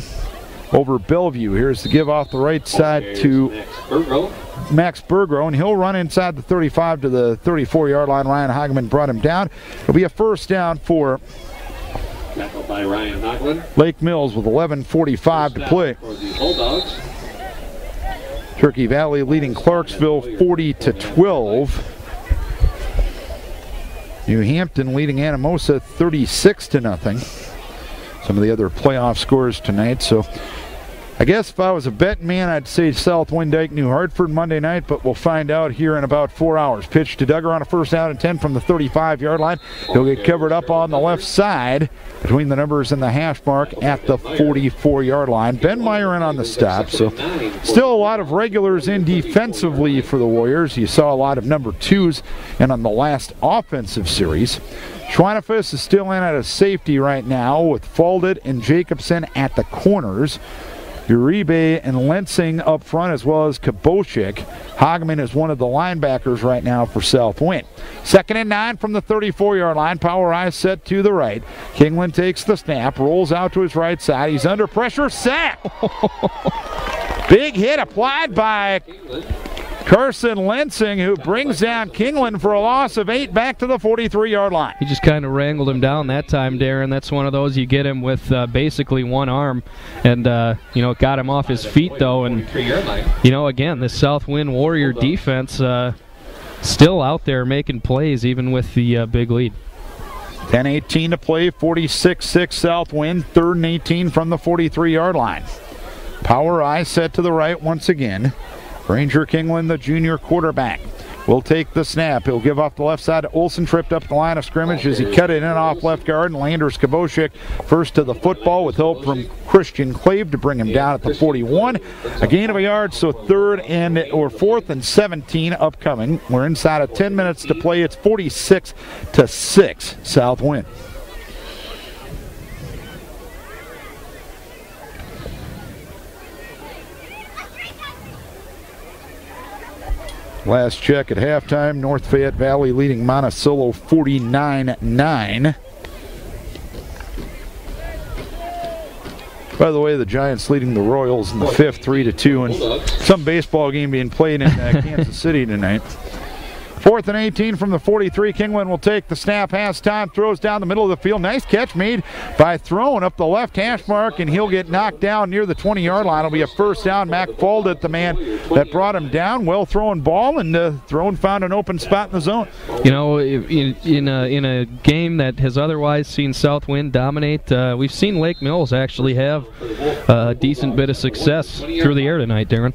over Bellevue. Here's the give off the right side to Max Bergro, and he'll run inside the 35 to the 34-yard line. Ryan Hageman brought him down. It'll be a first down for Lake Mills with 11:45 to play. Turkey Valley leading Clarksville 40-12. New Hampton leading Anamosa 36-0. Some of the other playoff scores tonight. So I guess if I was a betting man, I'd say South Winn Dyke New Hartford Monday night, but we'll find out here in about 4 hours. Pitch to Duggar on a first down and 10 from the 35-yard line. He'll get covered up on the left side between the numbers and the hash mark at the 44-yard line. Ben Meyer in on the stop, so still a lot of regulars in defensively for the Warriors. You saw a lot of number 2s and on the last offensive series. Schweinefus is still in at a safety right now with Falded and Jacobson at the corners. Uribe and Lensing up front, as well as Kaboshik. Hogman is one of the linebackers right now for South Winn. 2nd and 9 from the 34-yard line. Power I set to the right. Kingland takes the snap, rolls out to his right side. He's under pressure, sack. Big hit applied by Carson Lensing, who brings down Kingland for a loss of 8 back to the 43-yard line. He just kind of wrangled him down that time, Darren. That's one of those you get him with basically one arm, and got him off his feet though. And again, this South Winn Warrior defense still out there making plays even with the big lead. 10:18 to play, 46-6 South Winn, 3rd and 18 from the 43-yard line. Power I set to the right once again. Ranger Kingland, the junior quarterback, will take the snap. He'll give off the left side to Olson, tripped up the line of scrimmage as he cut it in off left guard, and Landers Kaboshik first to the football with help from Christian Clave to bring him down at the 41. A gain of a yard, so 4th and 17 upcoming. We're inside of 10 minutes to play. It's 46-6 South Winn. Last check at halftime, North Fayette Valley leading Monticello 49-9. By the way, the Giants leading the Royals in the 5th 3-2, and some baseball game being played in Kansas City tonight. 4th and 18 from the 43. Kingland will take the snap. Has time, throws down the middle of the field. Nice catch made by throwing up the left hash mark, and he'll get knocked down near the 20-yard line. It'll be a first down. Mack Fuld at the man that brought him down. Well thrown ball, and thrown found an open spot in the zone. In a game that has otherwise seen South Winn dominate, we've seen Lake Mills actually have a decent bit of success through the air tonight, Darren.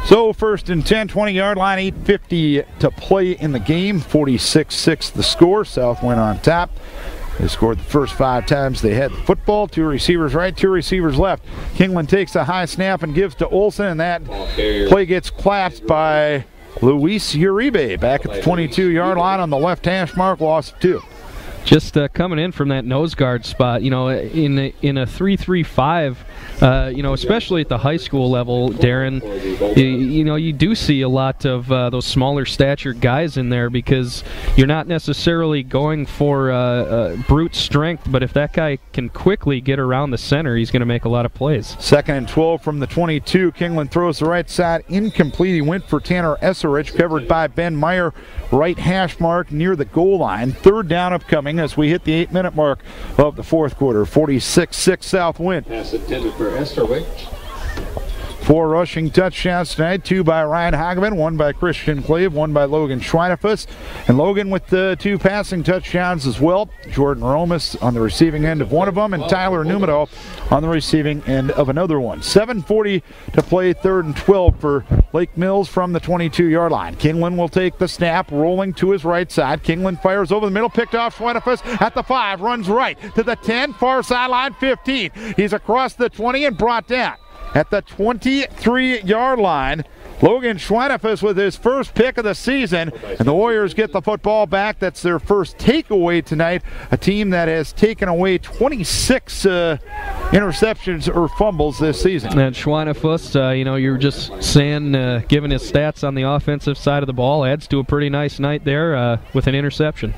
So 1st and 10, 20-yard line, 8:50 to play in the game. 46-6 the score. South Winn on top. They scored the first 5 times they had the football. 2 receivers right, 2 receivers left. Kingland takes a high snap and gives to Olson, and that play gets clapped by Luis Uribe back at the 22-yard line on the left hash mark, loss of 2. Just coming in from that nose guard spot, in a 3-3-5, especially at the high school level, Darren, you do see a lot of those smaller stature guys in there because you're not necessarily going for brute strength, but if that guy can quickly get around the center, he's going to make a lot of plays. 2nd and 12 from the 22. Kingland throws the right side, incomplete. He went for Tanner Esserich, covered by Ben Meyer, right hash mark near the goal line. 3rd down upcoming as we hit the 8-minute mark of the 4th quarter. 46-6 South Winn. Pass intended for Esterwick. 4 rushing touchdowns tonight, 2 by Ryan Hogman, 1 by Christian Clave, 1 by Logan Schweinefus. And Logan with the 2 passing touchdowns as well. Jordan Romas on the receiving end of one of them, and Tyler Numero on the receiving end of another one. 7:40 to play, 3rd and 12 for Lake Mills from the 22-yard line. Kingland will take the snap, rolling to his right side. Kingland fires over the middle, picked off Schweinefus at the 5, runs right to the 10, far sideline 15. He's across the 20 and brought down at the 23-yard line. Logan Schweinefus with his first pick of the season, and the Warriors get the football back. That's their first takeaway tonight, a team that has taken away 26 interceptions or fumbles this season. And Schweinefus, you were just saying, given his stats on the offensive side of the ball, adds to a pretty nice night there with an interception.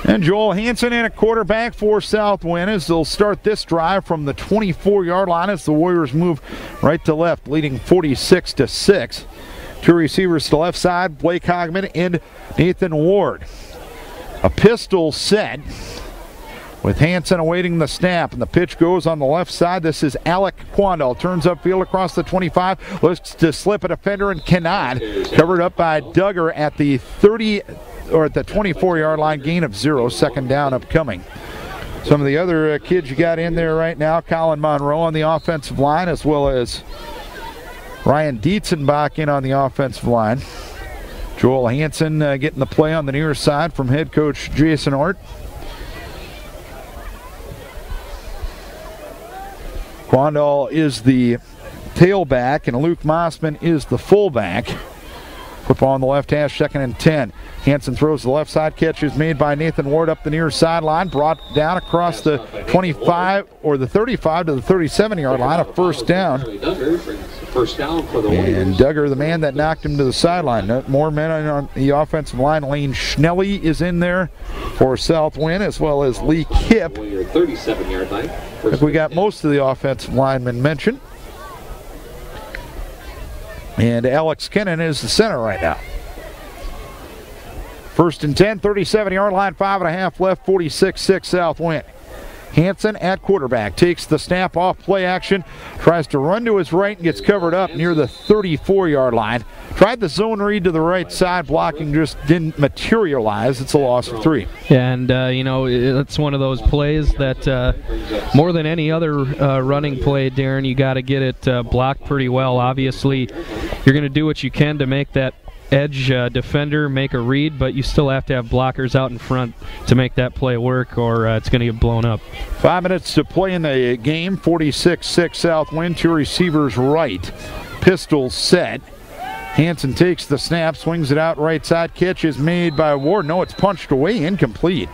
And Joel Hansen in a quarterback for South Winn as they'll start this drive from the 24-yard line as the Warriors move right to left, leading 46-6. 2 receivers to the left side, Blake Hogman and Nathan Ward. A pistol set with Hansen awaiting the snap, and the pitch goes on the left side. This is Alec Quandall. Turns upfield across the 25, looks to slip a defender and cannot. Covered up by Duggar at the 24-yard line, gain of 0, 2nd down upcoming. Some of the other kids you got in there right now, Colin Monroe on the offensive line, as well as Ryan Dietzenbach in on the offensive line. Joel Hansen getting the play on the near side from head coach Jason Ort. Quandall is the tailback, and Luke Mossman is the fullback. Football on the left hash, 2nd and 10. Hansen throws the left side. Catch is made by Nathan Ward up the near sideline. Brought down across the 25 or the 35 to the 37-yard line. A first down. And Duggar, the man that knocked him to the sideline. More men on the offensive line. Lane Schnelly is in there for South Winn, as well as Lee Kipp. If we got most of the offensive linemen mentioned. And Alex Kennan is the center right now. 1st and 10, 37-yard line, 5.5 left, 46-6 South Winn. Hansen at quarterback takes the snap off play action, tries to run to his right and gets covered up near the 34-yard line. Tried the zone read to the right side, blocking just didn't materialize. It's a loss of 3. And, it's one of those plays that more than any other running play, Darren, you got to get it blocked pretty well. Obviously, you're going to do what you can to make that edge defender make a read, but you still have to have blockers out in front to make that play work, or it's going to get blown up. 5 minutes to play in the game. 46-6 South Winn. 2 receivers right. Pistol set. Hansen takes the snap, swings it out right side. Catch is made by Ward. No, it's punched away, incomplete.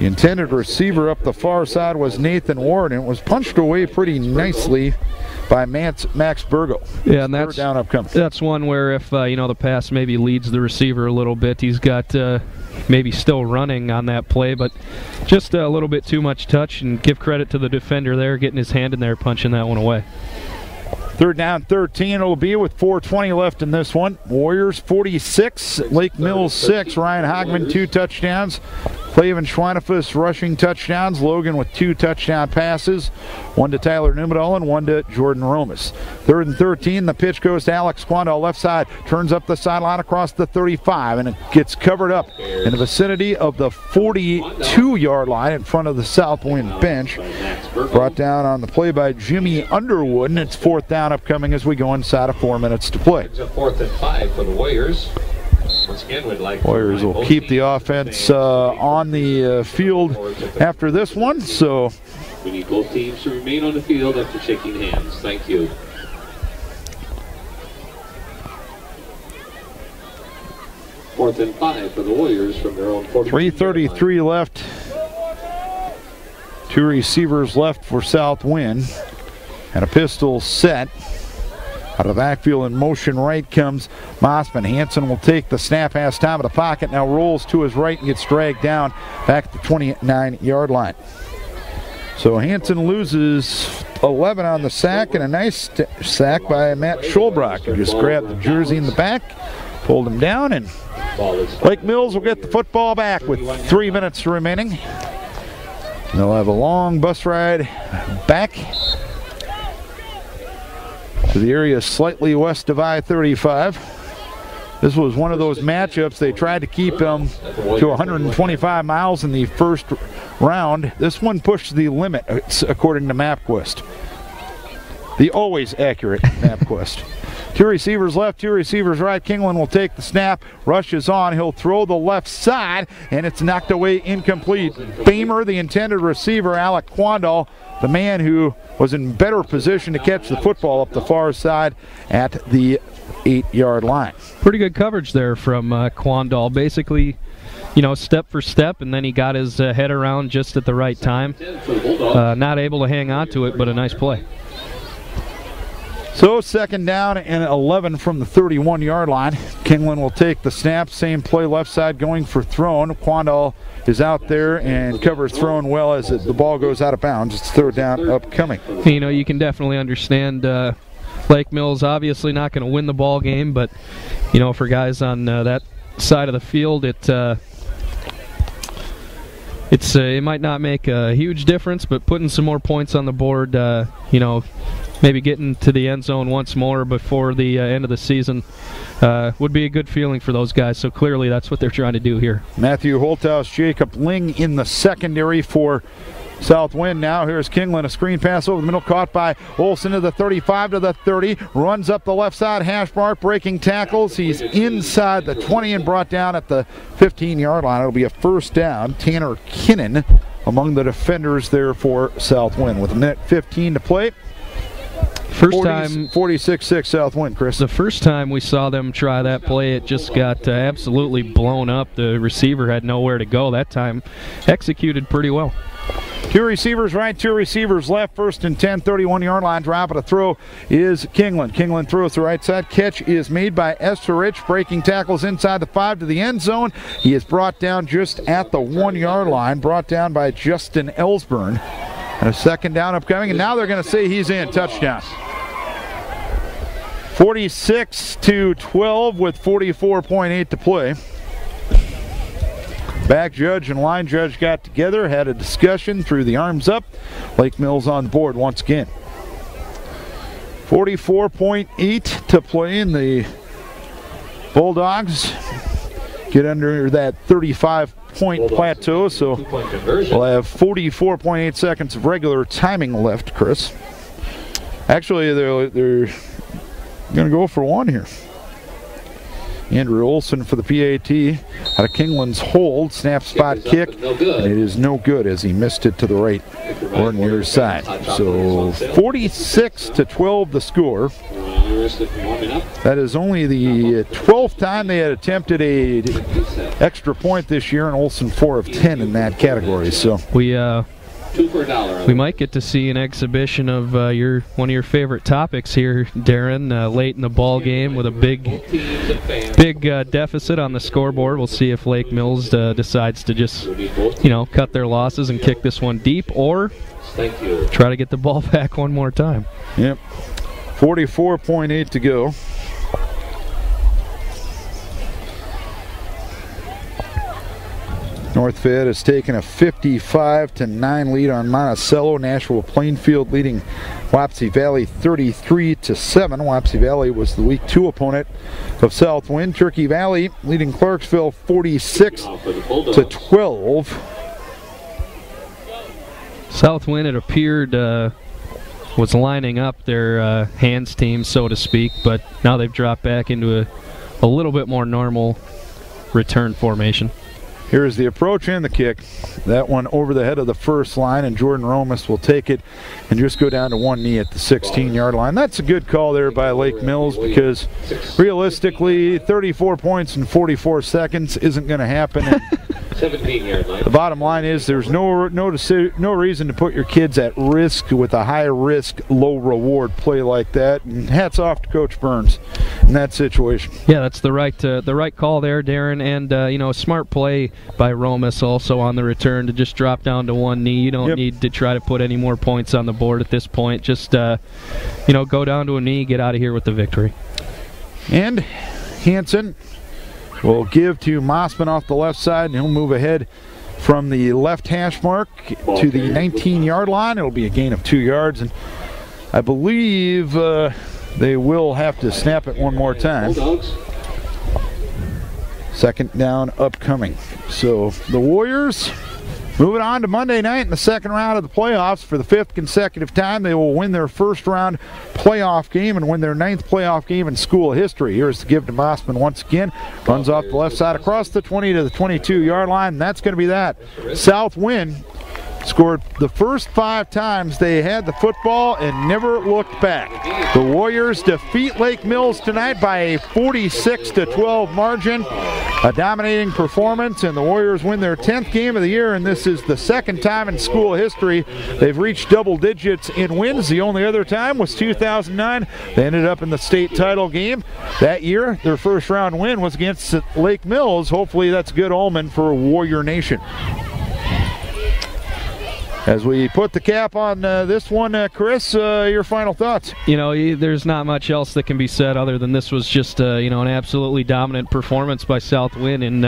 The intended receiver up the far side was Nathan Ward, and it was punched away pretty nicely by Max Burgo. Yeah, and that's down upcoming. That's one where if the pass maybe leads the receiver a little bit, he's got maybe still running on that play, but just a little bit too much touch. And give credit to the defender there, getting his hand in there, punching that one away. 3rd down, 13 it'll be with 4:20 left in this one. Warriors 46, Lake Mills 6. Ryan Hogman 2 touchdowns. Clavin Schweinefus rushing touchdowns. Logan with 2 touchdown passes. 1 to Tyler Numedal and 1 to Jordan Romas. 3rd and 13. The pitch goes to Alex Quandall, left side. Turns up the sideline across the 35, and it gets covered up in the vicinity of the 42-yard line in front of the South Winn bench. Brought down on the play by Jimmy Underwood, and it's 4th down upcoming as we go inside of 4 minutes to play. 4th and 5 for the Warriors. Once again, we'd like Warriors will keep the offense on the field after this one. So we need both teams to remain on the field after shaking hands. Thank you. Fourth and 5 for the Warriors from their own 40. 3:33 left. 2 receivers left for South Winn. And a pistol set. Out of the backfield in motion right comes Mossman. Hansen will take the snap, has time in the pocket, now rolls to his right and gets dragged down back at the 29-yard line. So Hansen loses 11 on the sack, and a nice sack by Matt Schulbrock, who just grabbed the jersey in the back, pulled him down, and Lake Mills will get the football back with 3 minutes remaining. They'll have a long bus ride back to the area slightly west of I-35. This was one of those matchups. They tried to keep them to 125 miles in the first round. This one pushed the limit, according to MapQuest. The always accurate MapQuest. 2 receivers left, 2 receivers right. Kingland will take the snap, rushes on. He'll throw the left side, and it's knocked away incomplete. Famer, the intended receiver, Alec Quandall, the man who was in better position to catch the football up the far side at the 8-yard line. Pretty good coverage there from Quandall. Basically, step for step, and then he got his head around just at the right time. Not able to hang on to it, but a nice play. So 2nd down and 11 from the 31-yard line. Kingland will take the snap. Same play left side going for throwing. Quandall is out there and covers throwing well as the ball goes out of bounds. It's 3rd down upcoming. You can definitely understand Lake Mills obviously not going to win the ball game, but for guys on that side of the field, it might not make a huge difference, but putting some more points on the board, maybe getting to the end zone once more before the end of the season would be a good feeling for those guys. So clearly that's what they're trying to do here. Matthew Holthouse, Jacob Ling in the secondary for South Winn. Now here's Kingland, a screen pass over the middle, caught by Olsen to the 35 to the 30, runs up the left side hash mark, breaking tackles. He's inside the 20 and brought down at the 15-yard line. It'll be a 1st down. Tanner Kinnan among the defenders there for South Winn with 1:15 to play. First time 46-6 South Winn, Chris. The first time we saw them try that play, it just got absolutely blown up. The receiver had nowhere to go. That time executed pretty well. 2 receivers right, 2 receivers left. First and 10, 31-yard line. Drop at a throw is Kingland. Kingland throws to the right side. Catch is made by Esterich. Breaking tackles inside the 5 to the end zone. He is brought down just at the 1-yard line. Brought down by Justin Ellsburn. And a second down upcoming, and now they're going to say he's in. Touchdown. 46-12 with 44.8 to play. Back judge and line judge got together, had a discussion, threw the arms up. Lake Mills on the board once again. 44.8 to play, and the Bulldogs get under that 35-point plateau, so we'll have 44.8 seconds of regular timing left, Chris. Actually, they're going to go for one here. Andrew Olson for the PAT out of Kingland's hold. Snap spot kick. And it is no good as he missed it to the right or near side. So 46-12 the score. That is only the 12th time they had attempted a extra point this year, and Olson 4 of 10 in that category. So we might get to see an exhibition of one of your favorite topics here, Darren, late in the ball game with a big deficit on the scoreboard. We'll see if Lake Mills decides to just, cut their losses and kick this one deep, or try to get the ball back one more time. Yep. 44.8 to go. North Fayette has taken a 55-9 lead on Monticello. Nashville Plainfield leading Wapsie Valley 33-7. Wapsie Valley was the week 2 opponent of South Winn. Turkey Valley leading Clarksville 46-12. South Winn, it appeared, was lining up their hands team, so to speak, but now they've dropped back into a little bit more normal return formation. Here is the approach and the kick. That one over the head of the first line, and Jordan Romas will take it and just go down to one knee at the 16-yard line. That's a good call there by Lake Mills, because realistically 34 points in 44 seconds isn't going to happen. 17-yard line. The bottom line is there's no reason to put your kids at risk with a high-risk, low-reward play like that. And hats off to Coach Burns in that situation. Yeah, that's the right call there, Darren, and a smart play by Romas also on the return to just drop down to one knee. You don't need to try to put any more points on the board at this point. Just go down to a knee, get out of here with the victory. And Hansen will give to Mossman off the left side, and he'll move ahead from the left hash mark to the 19-yard line. It'll be a gain of 2 yards, and I believe they will have to snap it one more time. Second down upcoming. So the Warriors moving on to Monday night in the second round of the playoffs for the 5th consecutive time. They will win their first round playoff game and win their 9th playoff game in school history. Here's the give to Mossman once again. Runs off the left side across the 20 to the 22-yard line, and that's going to be that. South Winn scored the first 5 times they had the football and never looked back. The Warriors defeat Lake Mills tonight by a 46-12 margin. A dominating performance, and the Warriors win their 10th game of the year, and this is the second time in school history they've reached double digits in wins. The only other time was 2009. They ended up in the state title game. That year, their first round win was against Lake Mills. Hopefully that's a good omen for Warrior Nation. As we put the cap on this one, Chris, your final thoughts? There's not much else that can be said other than this was just an absolutely dominant performance by South Winn in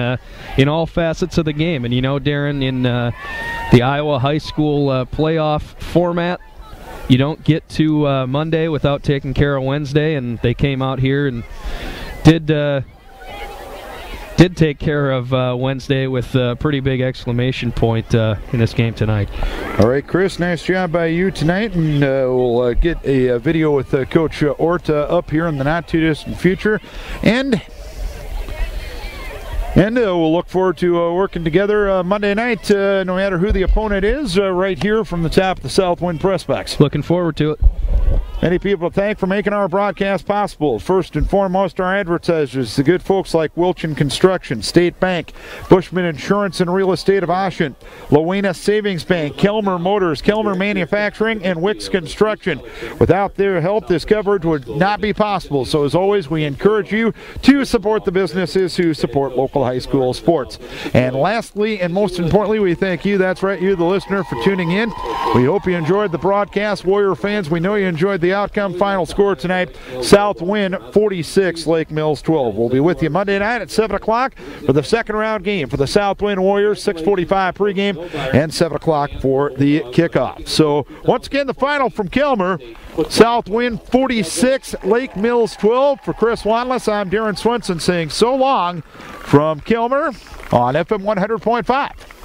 all facets of the game. And Darren, in the Iowa high school playoff format, you don't get to Monday without taking care of Wednesday, and they came out here and did take care of Wednesday with a pretty big exclamation point in this game tonight. All right, Chris, nice job by you tonight, and we'll get a video with Coach Orta up here in the not-too-distant future, and we'll look forward to working together Monday night, no matter who the opponent is, right here from the top of the South Winn Press Box. Looking forward to it. Many people to thank for making our broadcast possible. First and foremost, our advertisers, the good folks like Wilchin Construction, State Bank, Bushman Insurance and Real Estate of Ossian, Lowena Savings Bank, Kelmer Motors, Kelmer Manufacturing, and Wicks Construction. Without their help, this coverage would not be possible. So as always, we encourage you to support the businesses who support local high school sports. And lastly, and most importantly, we thank you, that's right, you, the listener, for tuning in. We hope you enjoyed the broadcast. Warrior fans, we know you enjoyed the outcome. Final score tonight, South Winn 46, Lake Mills 12. We'll be with you Monday night at 7 o'clock for the second round game for the South Winn Warriors, 6:45 pregame and 7 o'clock for the kickoff. So once again, the final from Kelmer, South Winn 46, Lake Mills 12. For Chris Wanless, I'm Darren Swenson saying so long from Kelmer on FM 100.5.